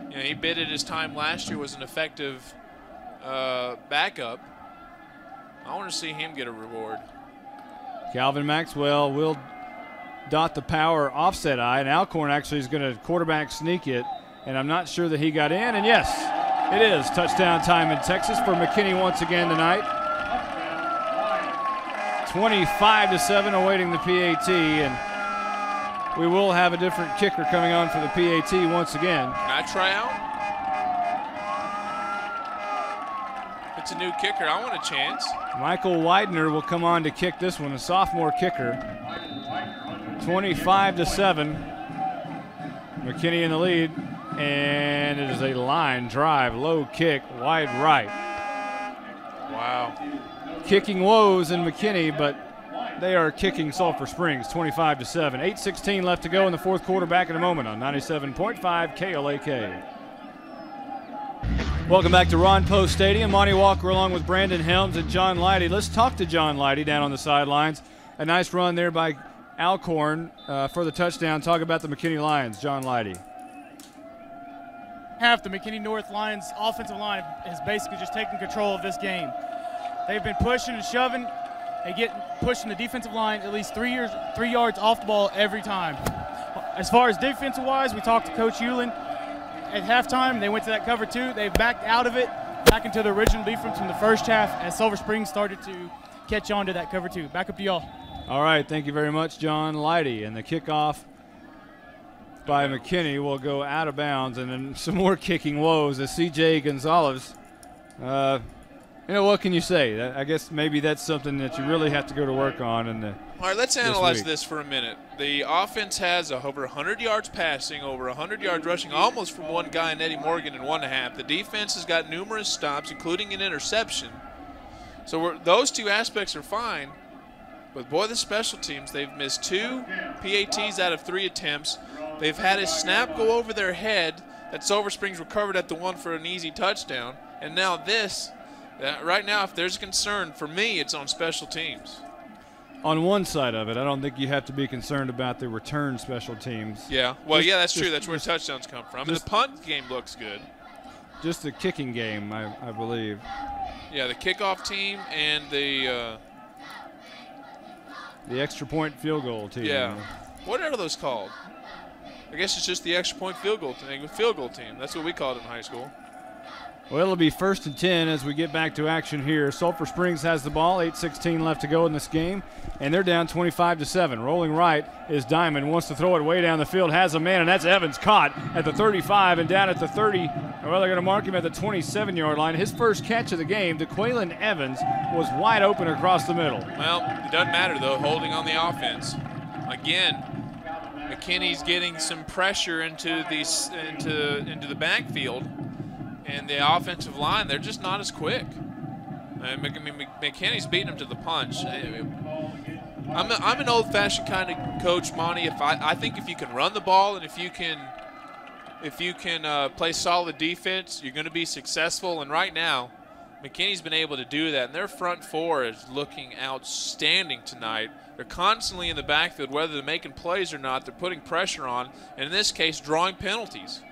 You know, he bided his time last year, was an effective backup. I want to see him get a reward. Calvin Maxwell will dot the power offset eye, and Alcorn actually is going to quarterback sneak it. And I'm not sure that he got in. And yes, it is touchdown time in Texas for McKinney once again tonight. 25-7 awaiting the PAT. And we will have a different kicker coming on for the PAT once again. Can I try out? It's a new kicker. I want a chance. Michael Widener will come on to kick this one, a sophomore kicker. 25-7. McKinney in the lead. And it is a line drive, low kick, wide right. Wow. Kicking woes in McKinney, but they are kicking Sulphur Springs 25-7. 8:16 left to go in the fourth quarter. Back in a moment on 97.5 KLAK. Welcome back to Ron Post Stadium. Monty Walker along with Brandon Helms and John Leidy. Let's talk to John Leidy down on the sidelines. A nice run there by Alcorn for the touchdown. Talk about the McKinney Lions, John Leidy. Half the McKinney North Lions offensive line is basically just taking control of this game. They've been pushing and shoving and pushing the defensive line at least 3 yards off the ball every time. As far as defensive-wise, we talked to Coach Hewlin at halftime. They went to that cover 2. They backed out of it, back into the original defense from the first half as Sulphur Springs started to catch on to that cover 2. Back up to y'all. All right, thank you very much, John Leidy. And the kickoff by McKinney will go out of bounds, and then some more kicking woes as C.J. Gonzalez What can you say? I guess maybe that's something that you really have to go to work on. All right, let's analyze this for a minute. The offense has over 100 yards passing, over 100 yards rushing, almost from one guy in Eddie Morgan in 1.5. The defense has got numerous stops, including an interception. So those two aspects are fine. But, boy, the special teams, they've missed 2 PATs out of 3 attempts. They've had a snap go over their head that Sulphur Springs recovered at the 1 for an easy touchdown. And now this. Right now, if there's a concern, for me, it's on special teams. On one side of it, I don't think you have to be concerned about the return special teams. Yeah, well, that's true. That's where touchdowns come from. And the punt game looks good. Just the kicking game, I believe. Yeah, the kickoff team and the extra point field goal team. Yeah. What are those called? I guess it's just the extra point field goal team. That's what we called it in high school. Well, it'll be 1st and 10 as we get back to action here. Sulphur Springs has the ball, 8:16 left to go in this game, and they're down 25-7. Rolling right is Diamond, wants to throw it way down the field, has a man, and that's Evans caught at the 35 and down at the 30. Well, they're going to mark him at the 27-yard line. His first catch of the game, DeQuaylen Evans, was wide open across the middle. Well, it doesn't matter, though, holding on the offense. Again, McKinney's getting some pressure into the backfield. And the offensive line, they're just not as quick. McKinney's beating them to the punch. I'm an old-fashioned kind of coach, Monty. I think if you can run the ball and if you can play solid defense, you're going to be successful. And right now, McKinney's been able to do that. And their front 4 is looking outstanding tonight. They're constantly in the backfield, whether they're making plays or not. They're putting pressure on, and in this case, drawing penalties.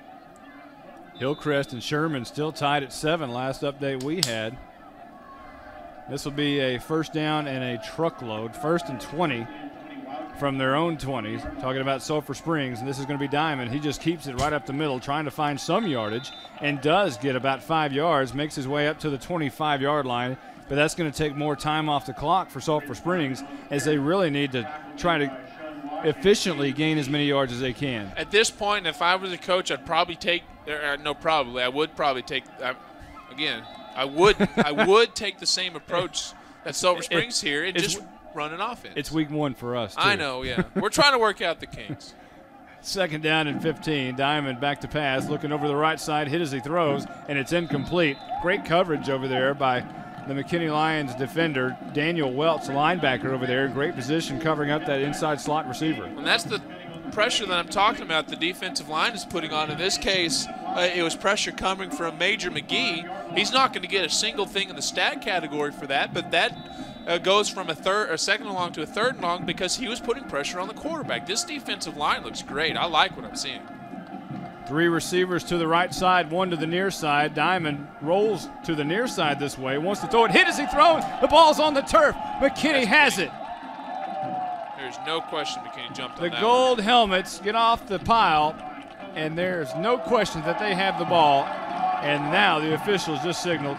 Hillcrest and Sherman still tied at 7 last update we had. This will be a first down and a truckload. 1st and 20 from their own 20s. Talking about Sulphur Springs, and this is going to be Diamond. He just keeps it right up the middle, trying to find some yardage, and does get about 5 yards, makes his way up to the 25-yard line. But that's going to take more time off the clock for Sulphur Springs, as they really need to try to efficiently gain as many yards as they can. At this point, if I was a coach, I'd probably take I would probably take I would take the same approach that Sulphur Springs here and just run an offense. It's week 1 for us, too. I know, yeah. We're trying to work out the kinks. 2nd down and 15. Diamond back to pass, looking over the right side, hit as he throws, and it's incomplete. Great coverage over there by the McKinney Lions defender, Daniel Welts, linebacker over there. Great position covering up that inside slot receiver. And that's the pressure that I'm talking about the defensive line is putting on. In this case, it was pressure coming from Major McGee. He's not going to get a single thing in the stat category for that, but that goes from a 2nd and long to a 3rd and long because he was putting pressure on the quarterback. This defensive line looks great. I like what I'm seeing. 3 receivers to the right side, 1 to the near side. Diamond rolls to the near side this way, wants to throw it, hit as he throws. The ball's on the turf. McKinney has it. There's no question McKinney jumped on the that gold one. helmets get off the pile, and there's no question that they have the ball. And now the officials just signaled.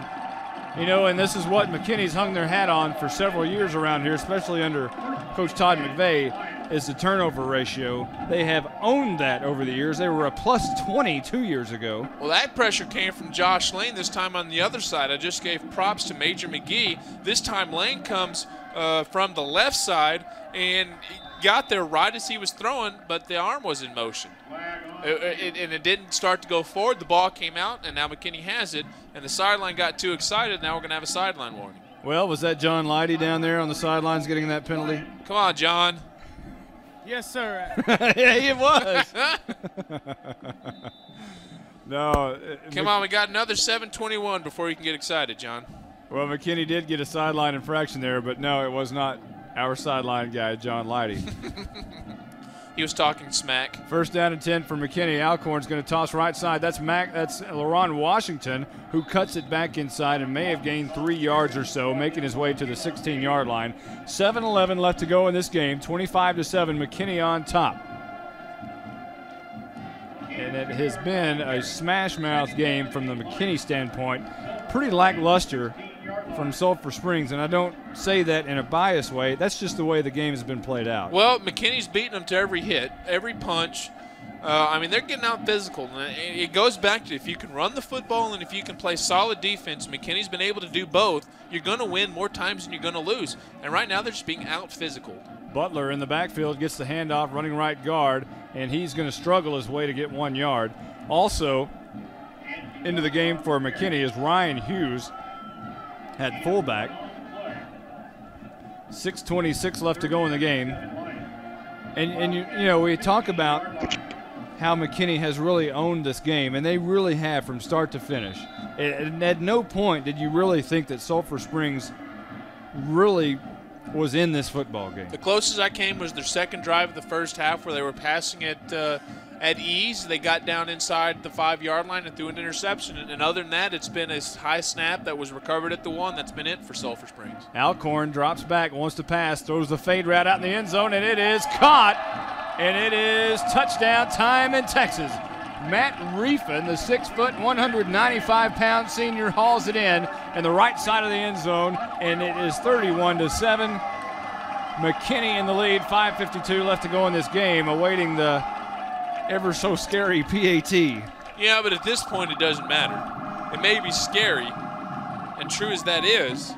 And this is what McKinney's hung their hat on for several years around here, especially under Coach Todd McVeigh, is the turnover ratio. They have owned that over the years. They were a plus 20 2 years ago. Well, that pressure came from Josh Lane this time on the other side. I just gave props to Major McGee. This time Lane comes from the left side and got there right as he was throwing, but the arm was in motion. And it didn't start to go forward. The ball came out, and now McKinney has it, and the sideline got too excited. Now we're going to have a sideline warning. Well, was that John Leidy down there on the sidelines getting that penalty? Come on, John. Yes, sir. Yeah, it was. No. Come on, we got another 7:21 before you can get excited, John. Well, McKinney did get a sideline infraction there, but no, it was not our sideline guy, John Leidy. He was talking smack. 1st down and 10 for McKinney. Alcorn's going to toss right side. That's LaRon Washington, who cuts it back inside and may have gained 3 yards or so, making his way to the 16-yard line. 7:11 left to go in this game. 25-7, McKinney on top. And it has been a smash-mouth game from the McKinney standpoint. Pretty lackluster from Sulphur Springs, and I don't say that in a biased way. That's just the way the game has been played out. Well, McKinney's beating them to every hit, every punch. I mean, they're getting out physical. And it goes back to if you can run the football and if you can play solid defense, McKinney's been able to do both, you're going to win more times than you're going to lose. And right now they're just being out physical. Butler in the backfield gets the handoff, running right guard, and he's going to struggle his way to get 1 yard. Also into the game for McKinney is Ryan Hughes at fullback. 6:26 left to go in the game. And you know, we talk about how McKinney has really owned this game, and they really have from start to finish. At no point did you really think that Sulphur Springs really was in this football game. The closest I came was their second drive of the first half where they were passing it at ease. They got down inside the 5-yard line and threw an interception. And other than that, it's been a high snap that was recovered at the 1. That's been it for Sulphur Springs. Alcorn drops back, wants to pass, throws the fade route out in the end zone, and it is caught. And it is touchdown time in Texas. Matt Riefin, the 6-foot, 195-pound senior, hauls it in the right side of the end zone, and it is 31-7. McKinney in the lead, 5:52 left to go in this game, awaiting the ever so scary PAT. Yeah, but at this point it doesn't matter. It may be scary, and true as that is,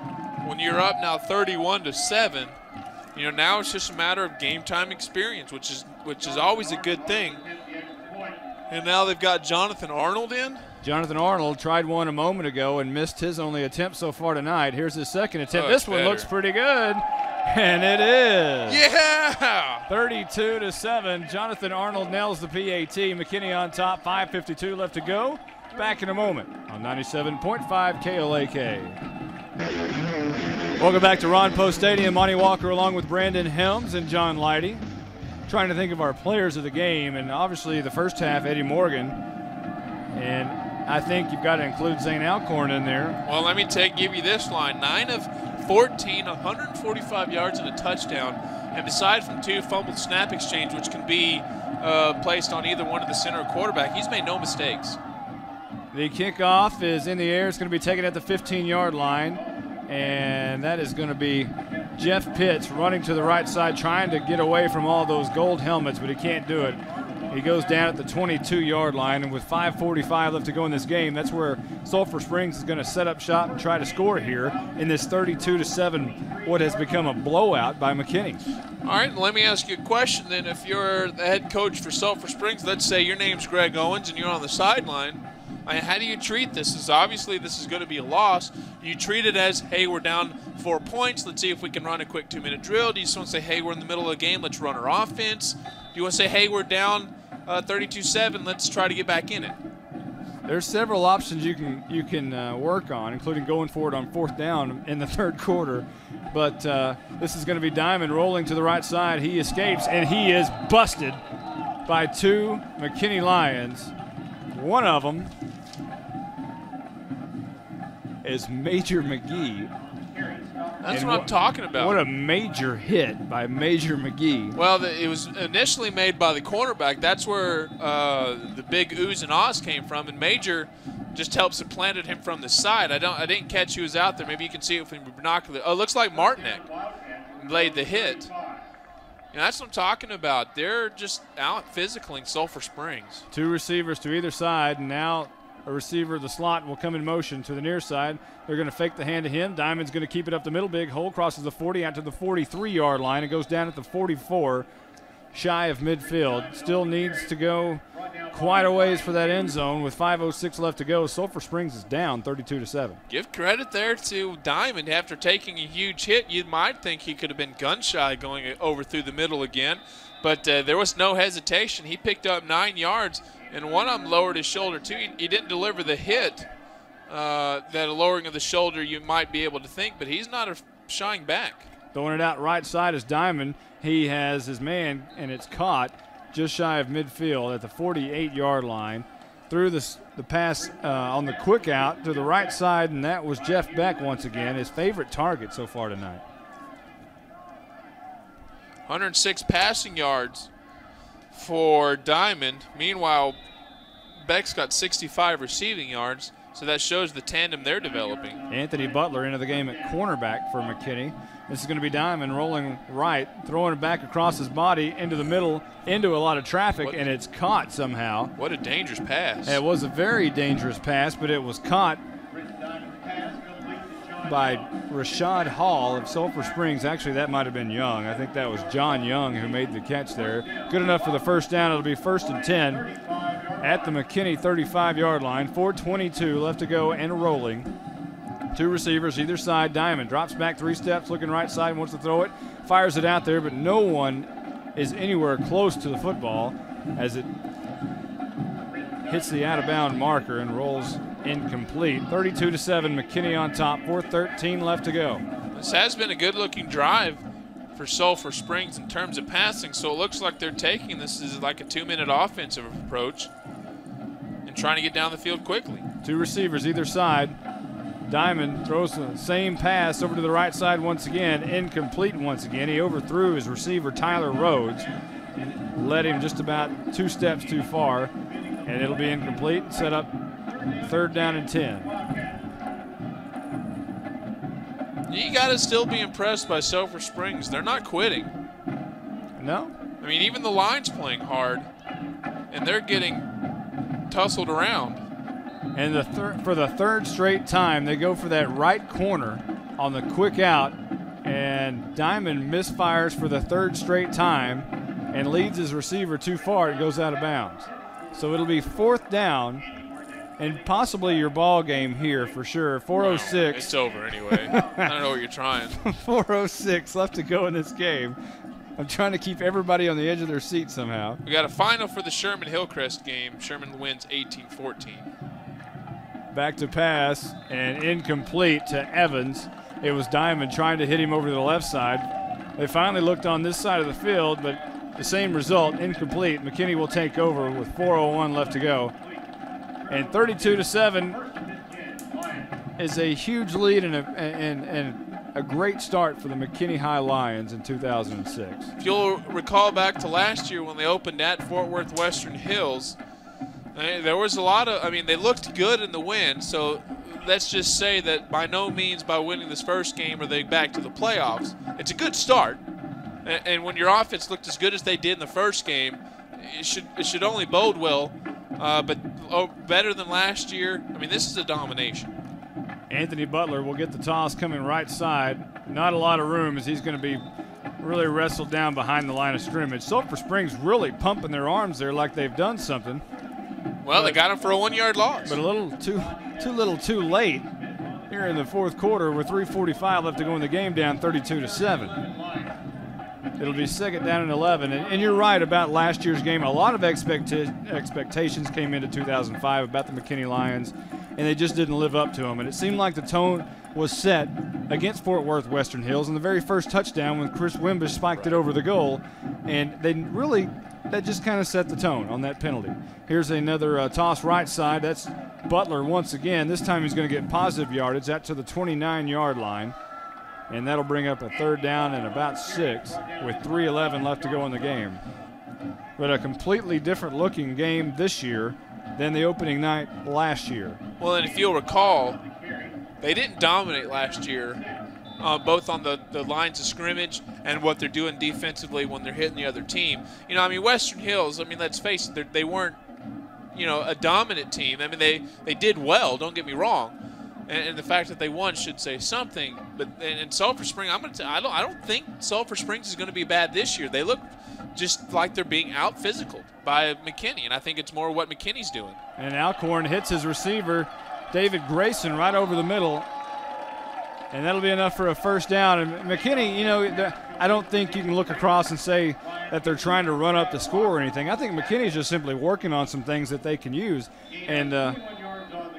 when you're up now 31-7, you know, now it's just a matter of game time experience, which is always a good thing. And now they've got Jonathan Arnold in. Jonathan Arnold tried one a moment ago and missed his only attempt so far tonight. Here's his second attempt. This one looks pretty good, and it is. Yeah! 32-7. Jonathan Arnold nails the PAT. McKinney on top, 5:52 left to go. Back in a moment on 97.5 KLAK. Welcome back to Ron Post Stadium. Monty Walker along with Brandon Helms and John Leidy. Trying to think of our players of the game, and obviously the first half, Eddie Morgan. And I think you've got to include Zane Alcorn in there. Well, let me give you this line. 9 of 14, 145 yards and a touchdown. And aside from 2 fumbled snap exchange, which can be placed on either one of the center or quarterback, he's made no mistakes. The kickoff is in the air. It's going to be taken at the 15-yard line. And that is going to be Jeff Pitts running to the right side, trying to get away from all those gold helmets, but he can't do it. He goes down at the 22-yard line, and with 5:45 left to go in this game, that's where Sulphur Springs is going to set up shop and try to score here in this 32-7, what has become a blowout by McKinney. All right, let me ask you a question then. If you're the head coach for Sulphur Springs, let's say your name's Greg Owens and you're on the sideline, how do you treat this? Obviously, this is going to be a loss. You treat it as, hey, we're down 4 points. Let's see if we can run a quick 2-minute drill. Do you just want to say, hey, we're in the middle of the game. Let's run our offense? Do you want to say, hey, we're down 32-7. Let's try to get back in it? There's several options you can work on, including going for it on 4th down in the 3rd quarter. But this is going to be Diamond rolling to the right side. He escapes, and he is busted by 2 McKinney Lions. One of them is Major McGee. That's what I'm talking about. What a major hit by Major McGee. Well, it was initially made by the cornerback. That's where the big oohs and ahs came from, and Major just helps it planted him from the side. I didn't catch who was out there. Maybe you can see it from binocular. Oh, it looks like Martinek laid the hit. And that's what I'm talking about. They're just out physicaling Sulphur Springs. 2 receivers to either side, and now a receiver, the slot, will come in motion to the near side. They're going to fake the hand to him. Diamond's going to keep it up the middle. Big hole, crosses the 40 out to the 43-yard line. It goes down at the 44, shy of midfield. Still needs to go quite a ways for that end zone with 5:06 left to go. Sulphur Springs is down 32-7. Give credit there to Diamond. After taking a huge hit, you might think he could have been gun-shy going over through the middle again. But there was no hesitation. He picked up 9 yards, and one of them lowered his shoulder, too. He didn't deliver the hit, that a lowering of the shoulder you might be able to think, but he's not shying back. Throwing it out right side is Diamond. He has his man, and it's caught just shy of midfield at the 48-yard line. Threw the pass on the quick out to the right side, and that was Jeff Beck once again, his favorite target so far tonight. 106 passing yards for Diamond. Meanwhile, Beck's got 65 receiving yards. So that shows the tandem they're developing. Anthony Butler into the game at cornerback for McKinney. This is going to be Diamond rolling right, throwing it back across his body into the middle, into a lot of traffic, and it's caught somehow. What a dangerous pass. It was a very dangerous pass, but it was caught by Rashad Hall of Sulphur Springs. Actually, that might have been Young. I think that was John Young who made the catch there. Good enough for the first down. It'll be 1st and 10 at the McKinney 35-yard line. 4:22 left to go and rolling. 2 receivers either side. Diamond drops back 3 steps, looking right side, wants to throw it, fires it out there, but no one is anywhere close to the football as it hits the out-of-bound marker and rolls incomplete. 32-7, McKinney on top. 4:13 left to go. This has been a good-looking drive for Sulphur Springs in terms of passing, so it looks like they're taking this as like a 2-minute offensive approach and trying to get down the field quickly. 2 receivers either side. Diamond throws the same pass over to the right side once again, incomplete once again. He overthrew his receiver, Tyler Rhodes, led him just about 2 steps too far, and it'll be incomplete. Set up 3rd down and 10. You got to still be impressed by Sulphur Springs. They're not quitting. No? I mean, even the line's playing hard, and they're getting tussled around. And for the 3rd straight time, they go for that right corner on the quick out, and Diamond misfires for the 3rd straight time and leads his receiver too far. It goes out of bounds. So it'll be 4th down and possibly your ball game here for sure. 4:06. It's over anyway. I don't know what you're trying. 4:06 left to go in this game. I'm trying to keep everybody on the edge of their seat somehow. We got a final for the Sherman-Hillcrest game. Sherman wins 18-14. Back to pass and incomplete to Evans. It was Diamond trying to hit him over to the left side. They finally looked on this side of the field, but the same result, incomplete. McKinney will take over with 4:01 left to go. And 32-7 is a huge lead and a great start for the McKinney High Lions in 2006. If you'll recall back to last year when they opened at Fort Worth Western Hills, there was a lot of, I mean, they looked good in the win, so let's just say that by no means by winning this first game are they back to the playoffs. It's a good start, and when your offense looked as good as they did in the first game, it should only bode well, but better than last year. I mean, this is a domination. Anthony Butler will get the toss coming right side. Not a lot of room as he's going to be really wrestled down behind the line of scrimmage. Sulphur Springs really pumping their arms there like they've done something. Well, they got him for a 1-yard loss. But a little too late here in the 4th quarter with 3:45 left to go in the game, down 32-7. It'll be 2nd down and 11. And you're right about last year's game. A lot of expectations came into 2005 about the McKinney Lions, and they just didn't live up to them. And it seemed like the tone was set against Fort Worth Western Hills in the very first touchdown when Chris Wimbish spiked it over the goal. And that just kind of set the tone on that penalty. Here's another toss right side. That's Butler once again. This time he's going to get positive yardage out to the 29-yard line. And that'll bring up a 3rd down and about 6 with 3:11 left to go in the game. But a completely different looking game this year than the opening night last year. Well, and if you'll recall, they didn't dominate last year, both on the lines of scrimmage and what they're doing defensively when they're hitting the other team. You know, I mean, Western Hills, I mean, let's face it, they weren't, you know, a dominant team. I mean, they did well, don't get me wrong. And the fact that they won should say something. But in Sulphur Springs, I don't think Sulphur Springs is going to be bad this year. They look just like they're being out-physicaled by McKinney, and I think it's more what McKinney's doing. And Alcorn hits his receiver, David Grayson, right over the middle. And that'll be enough for a 1st down. And McKinney, you know, I don't think you can look across and say that they're trying to run up the score or anything. I think McKinney's just simply working on some things that they can use. And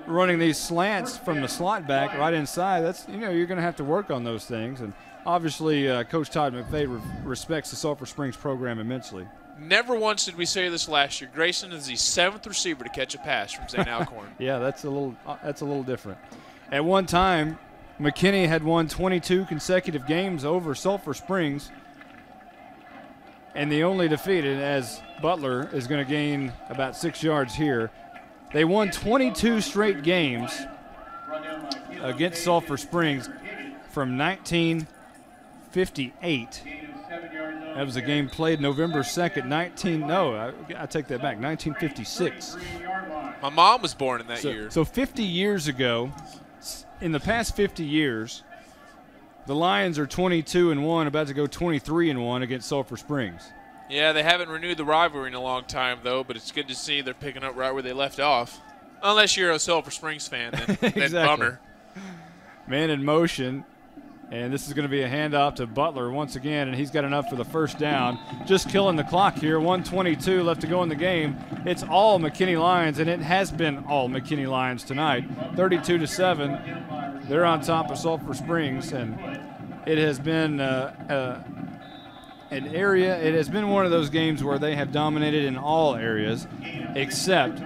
running these slants from the slot back right inside, that's, you know, you're going to have to work on those things. And obviously Coach Todd McVay respects the Sulphur Springs program immensely. Never once did we say this last year. Grayson is the 7th receiver to catch a pass from St. Alcorn. Yeah, that's a little different. At one time, McKinney had won 22 consecutive games over Sulphur Springs, and the only defeated, as Butler is going to gain about 6 yards here. They won 22 straight games against Sulphur Springs from 1958. That was a game played November 2nd, I take that back, 1956. My mom was born in that year. So 50 years ago, in the past 50 years, the Lions are 22-1, about to go 23-1 against Sulphur Springs. Yeah, they haven't renewed the rivalry in a long time, though, but it's good to see they're picking up right where they left off. Unless you're a Sulphur Springs fan, then, Exactly. then bummer. Man in motion, and this is going to be a handoff to Butler once again, and he's got enough for the first down. Just killing the clock here, 1:22 left to go in the game. It's all McKinney Lions, and it has been all McKinney Lions tonight. 32-7, they're on top of Sulphur Springs, and it has been it has been one of those games where they have dominated in all areas except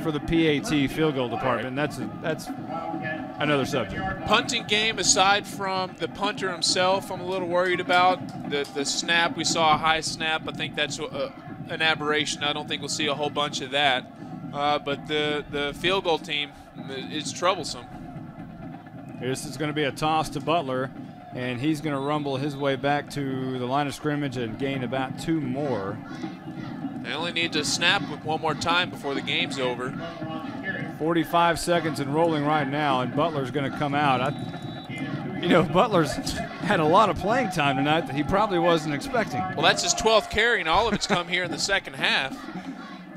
for the PAT field goal department. That's another subject. Punting game, aside from the punter himself, I'm a little worried about. The snap, we saw a high snap. I think that's an aberration. I don't think we'll see a whole bunch of that. But the field goal team is troublesome. This is going to be a toss to Butler, and he's going to rumble his way back to the line of scrimmage and gain about 2 more. They only need to snap one more time before the game's over. 45 seconds and rolling right now, and Butler's going to come out. Butler's had a lot of playing time tonight that he probably wasn't expecting. Well, that's his 12th carry, and all of it's come here in the second half.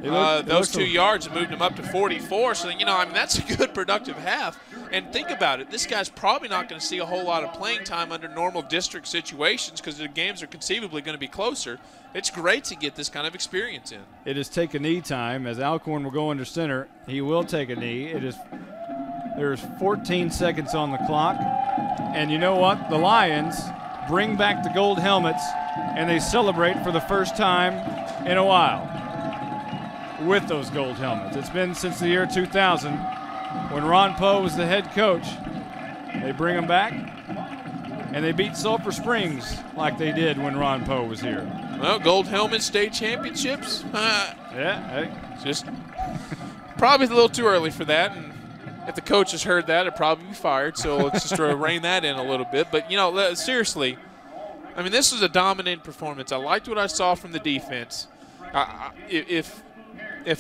Those 2 yards have moved him up to 44, so that's a good productive half. And think about it, this guy's probably not going to see a whole lot of playing time under normal district situations because the games are conceivably going to be closer. It's great to get this kind of experience in. It is take a knee time as Alcorn will go under center. He will take a knee. There's 14 seconds on the clock, and you know what? The Lions bring back the gold helmets, and they celebrate for the first time in a while with those gold helmets. It's been since the year 2000 when Ron Poe was the head coach. They bring them back, and they beat Sulphur Springs like they did when Ron Poe was here. Well, gold helmet state championships. Yeah, just probably a little too early for that. And if the coach has heard that, it'd probably be fired. So let's just rein that in a little bit. But seriously, this was a dominant performance. I liked what I saw from the defense. If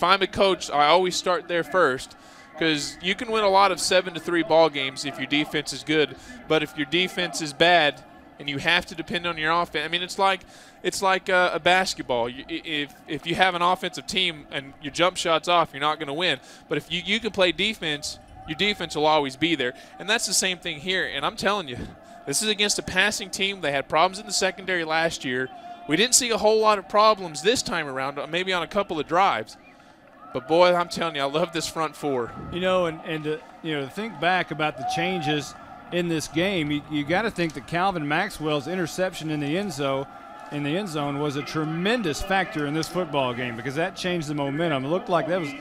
I'm a coach, I always start there first. Because you can win a lot of 7-3 ball games if your defense is good, but if your defense is bad and you have to depend on your offense, it's like a basketball. If you have an offensive team and your jump shot's off, you're not going to win. But if you can play defense, your defense will always be there, and that's the same thing here. And I'm telling you, this is against a passing team. They had problems in the secondary last year. We didn't see a whole lot of problems this time around, maybe on a couple of drives. But, boy, I'm telling you, I love this front four. To think back about the changes in this game, you got to think that Calvin Maxwell's interception in the end zone was a tremendous factor in this football game because that changed the momentum. It looked like that was,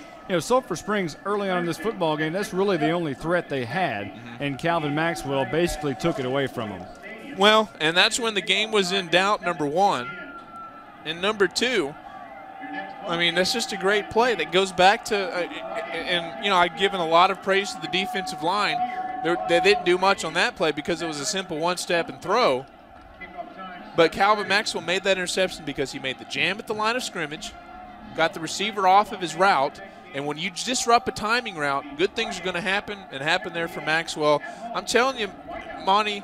Sulphur Springs early on in this football game, that's really the only threat they had, and Calvin Maxwell basically took it away from them. Well, and that's when the game was in doubt, number one. And number two, that's just a great play that goes back to, I've given a lot of praise to the defensive line. They didn't do much on that play because it was a simple one-step and throw. But Calvin Maxwell made that interception because he made the jam at the line of scrimmage, got the receiver off of his route, and when you disrupt a timing route, good things are going to happen and happen there for Maxwell. I'm telling you, Monty,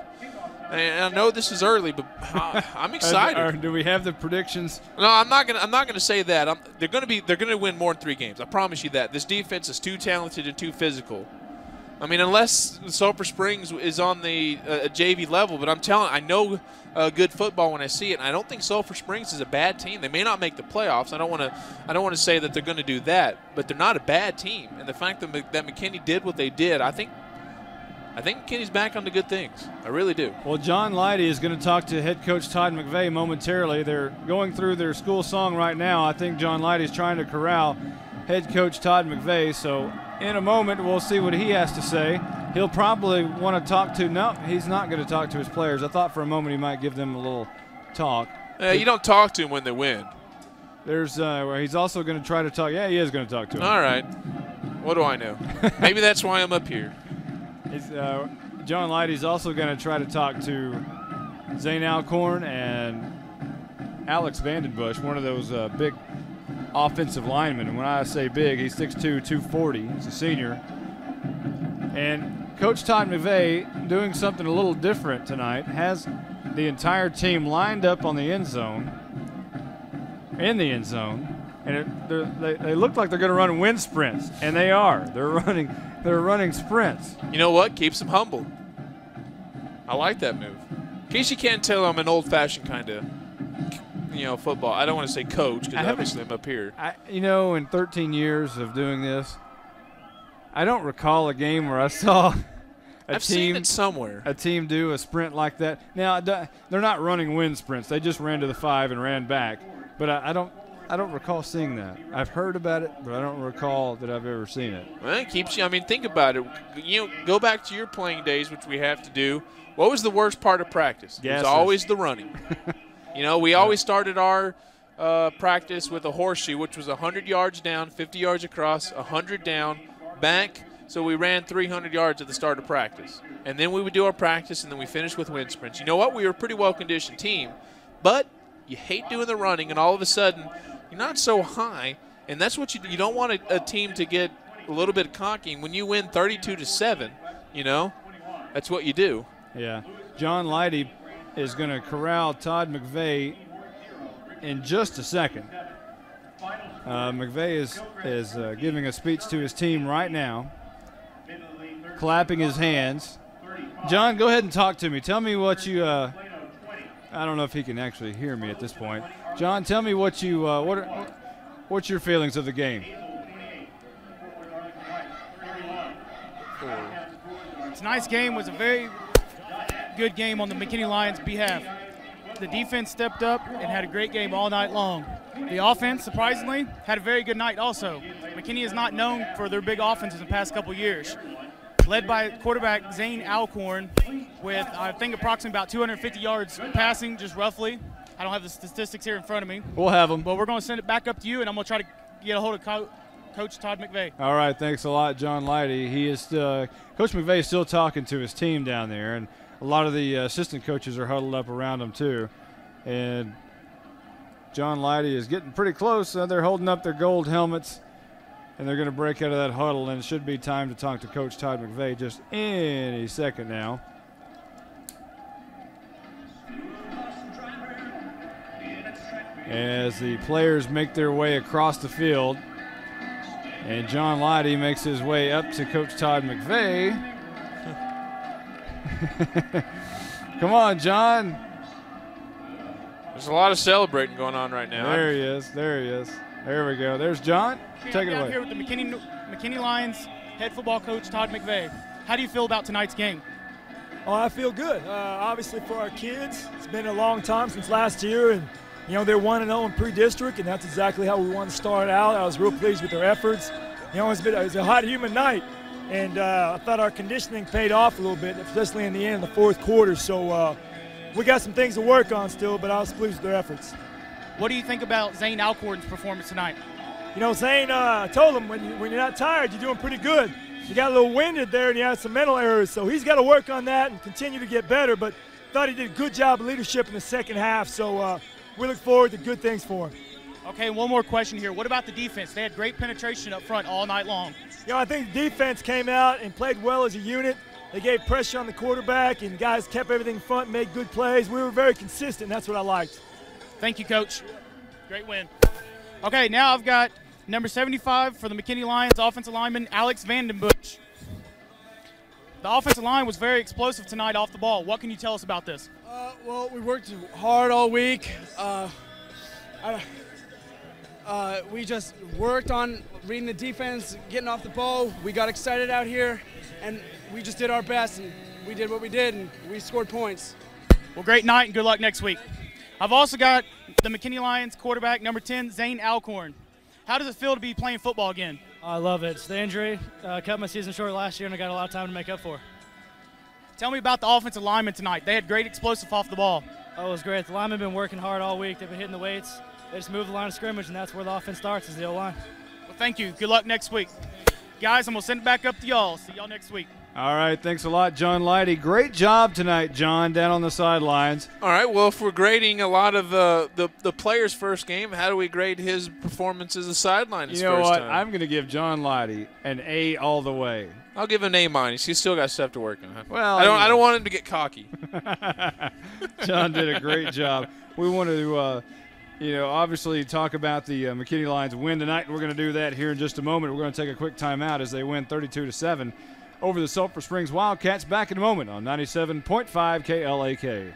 and I know this is early, but I'm excited. Do we have the predictions? No, I'm not gonna say that. They're gonna win more than 3 games. I promise you that. This defense is too talented and too physical. Unless Sulphur Springs is on the JV level, but I know good football when I see it. And I don't think Sulphur Springs is a bad team. They may not make the playoffs. I don't want to say that they're going to do that, but they're not a bad team. And the fact that McKinney did what they did, I think McKinney's back on the good things. I really do. Well, John Leidy is going to talk to head coach Todd McVeigh momentarily. They're going through their school song right now. I think John Leidy's trying to corral head coach Todd McVeigh. So in a moment, we'll see what he has to say. He'll probably want to talk to – no, he's not going to talk to his players. I thought for a moment he might give them a little talk. You don't talk to him when they win. There's where he's also going to try to talk – yeah, he is going to talk to him. All right. What do I know? Maybe that's why I'm up here. John Leidy's also going to try to talk to Zane Alcorn and Alex Vandenbush, one of those big offensive linemen. And when I say big, he's 6'2", 240. He's a senior. And Coach Todd McVay, doing something a little different tonight, has the entire team lined up on the end zone, and they look like they're going to run wind sprints, and they are. They're running sprints. You know what? Keeps them humble. I like that move. In case you can't tell, I'm an old-fashioned kind of, football. I don't want to say coach because obviously I'm up here. In 13 years of doing this, I don't recall a game where I saw I've seen it somewhere. A team do a sprint like that. Now they're not running wind sprints. They just ran to the 5 and ran back. But I don't recall seeing that. I've heard about it, but I don't recall that I've ever seen it. Well, it keeps you. I mean, think about it. Go back to your playing days, which we have to do. What was the worst part of practice? It was always the running. We always started our practice with a horseshoe, which was 100 yards down, 50 yards across, 100 down, back. So we ran 300 yards at the start of practice. And then we would do our practice, and then we finished with wind sprints. You know what? We were a pretty well-conditioned team. But you hate doing the running, and all of a sudden you're not so high. And that's what you don't want a team to get a little bit cocky. When you win 32-7, that's what you do. Yeah. John Leidy is going to corral Todd McVay in just a second. McVay is giving a speech to his team right now, clapping his hands. John, go ahead and talk to me. Tell me what you I don't know if he can actually hear me at this point. John, tell me what you what's your feelings of the game? Tonight's game was a very good game on the McKinney Lions' behalf. The defense stepped up and had a great game all night long. The offense, surprisingly, had a very good night also. McKinney is not known for their big offenses in the past couple years. Led by quarterback Zane Alcorn with, I think, approximately about 250 yards passing, just roughly. I don't have the statistics here in front of me. We'll have them. But we're going to send it back up to you, and I'm going to try to get a hold of Coach Todd McVay. All right, thanks a lot, John Leidy. Coach McVay is still talking to his team down there, and a lot of the assistant coaches are huddled up around him too. And John Leidy is getting pretty close. They're holding up their gold helmets, and they're going to break out of that huddle, and it should be time to talk to Coach Todd McVay just any second now. As the players make their way across the field, and John Leidy makes his way up to Coach Todd McVay. Come on, John. There's a lot of celebrating going on right now. There he is. There we go. There's John. Take it away. I'm here with the McKinney Lions head football coach, Todd McVay. How do you feel about tonight's game? Oh, I feel good. Obviously for our kids, it's been a long time since last year, and they're 1-0 in pre-district, and that's exactly how we want to start out. I was real pleased with their efforts. It's a hot, humid night, and I thought our conditioning paid off a little bit, especially in the end of the fourth quarter. So we got some things to work on still, but I was pleased with their efforts. What do you think about Zane Alcorn's performance tonight? Zane, I told him when you're not tired, you're doing pretty good. You got a little winded there, and you had some mental errors, so he's got to work on that and continue to get better. But thought he did a good job of leadership in the second half, so we look forward to good things for him. Okay, one more question here. What about the defense? They had great penetration up front all night long. I think the defense came out and played well as a unit. They gave pressure on the quarterback, and guys kept everything front, made good plays. We were very consistent. That's what I liked. Thank you, Coach. Great win. Okay, now I've got number 75 for the McKinney Lions offensive lineman, Alex Vandenbush. The offensive line was very explosive tonight off the ball. What can you tell us about this? Well, we worked hard all week. We just worked on reading the defense, getting off the ball. We got excited out here, and we just did our best, and we did what we did, and we scored points. Well, great night, and good luck next week. I've also got the McKinney Lions quarterback, number 10, Zane Alcorn. How does it feel to be playing football again? I love it. It's the injury. Cut my season short last year, and I got a lot of time to make up for. Tell me about the offensive linemen tonight. They had great explosive off the ball. Oh, it was great. The linemen have been working hard all week. They've been hitting the weights. They just move the line of scrimmage, and that's where the offense starts, is the O-line. Well, thank you. Good luck next week. Guys, I'm going to send it back up to y'all. See y'all next week. All right, thanks a lot, John Leidy. Great job tonight, John, down on the sidelines. All right, well, if we're grading a lot of the player's first game, how do we grade his performance as a sideline his You know first what? time? I'm going to give John Leidy an A all the way. I'll give him an A-. He's still got stuff to work on. Well, I don't want him to get cocky. John did a great job. We want to, obviously talk about the McKinney Lions win tonight. We're going to do that here in just a moment. We're going to take a quick timeout as they win 32-7 over the Sulphur Springs Wildcats. Back in a moment on 97.5 KLAK.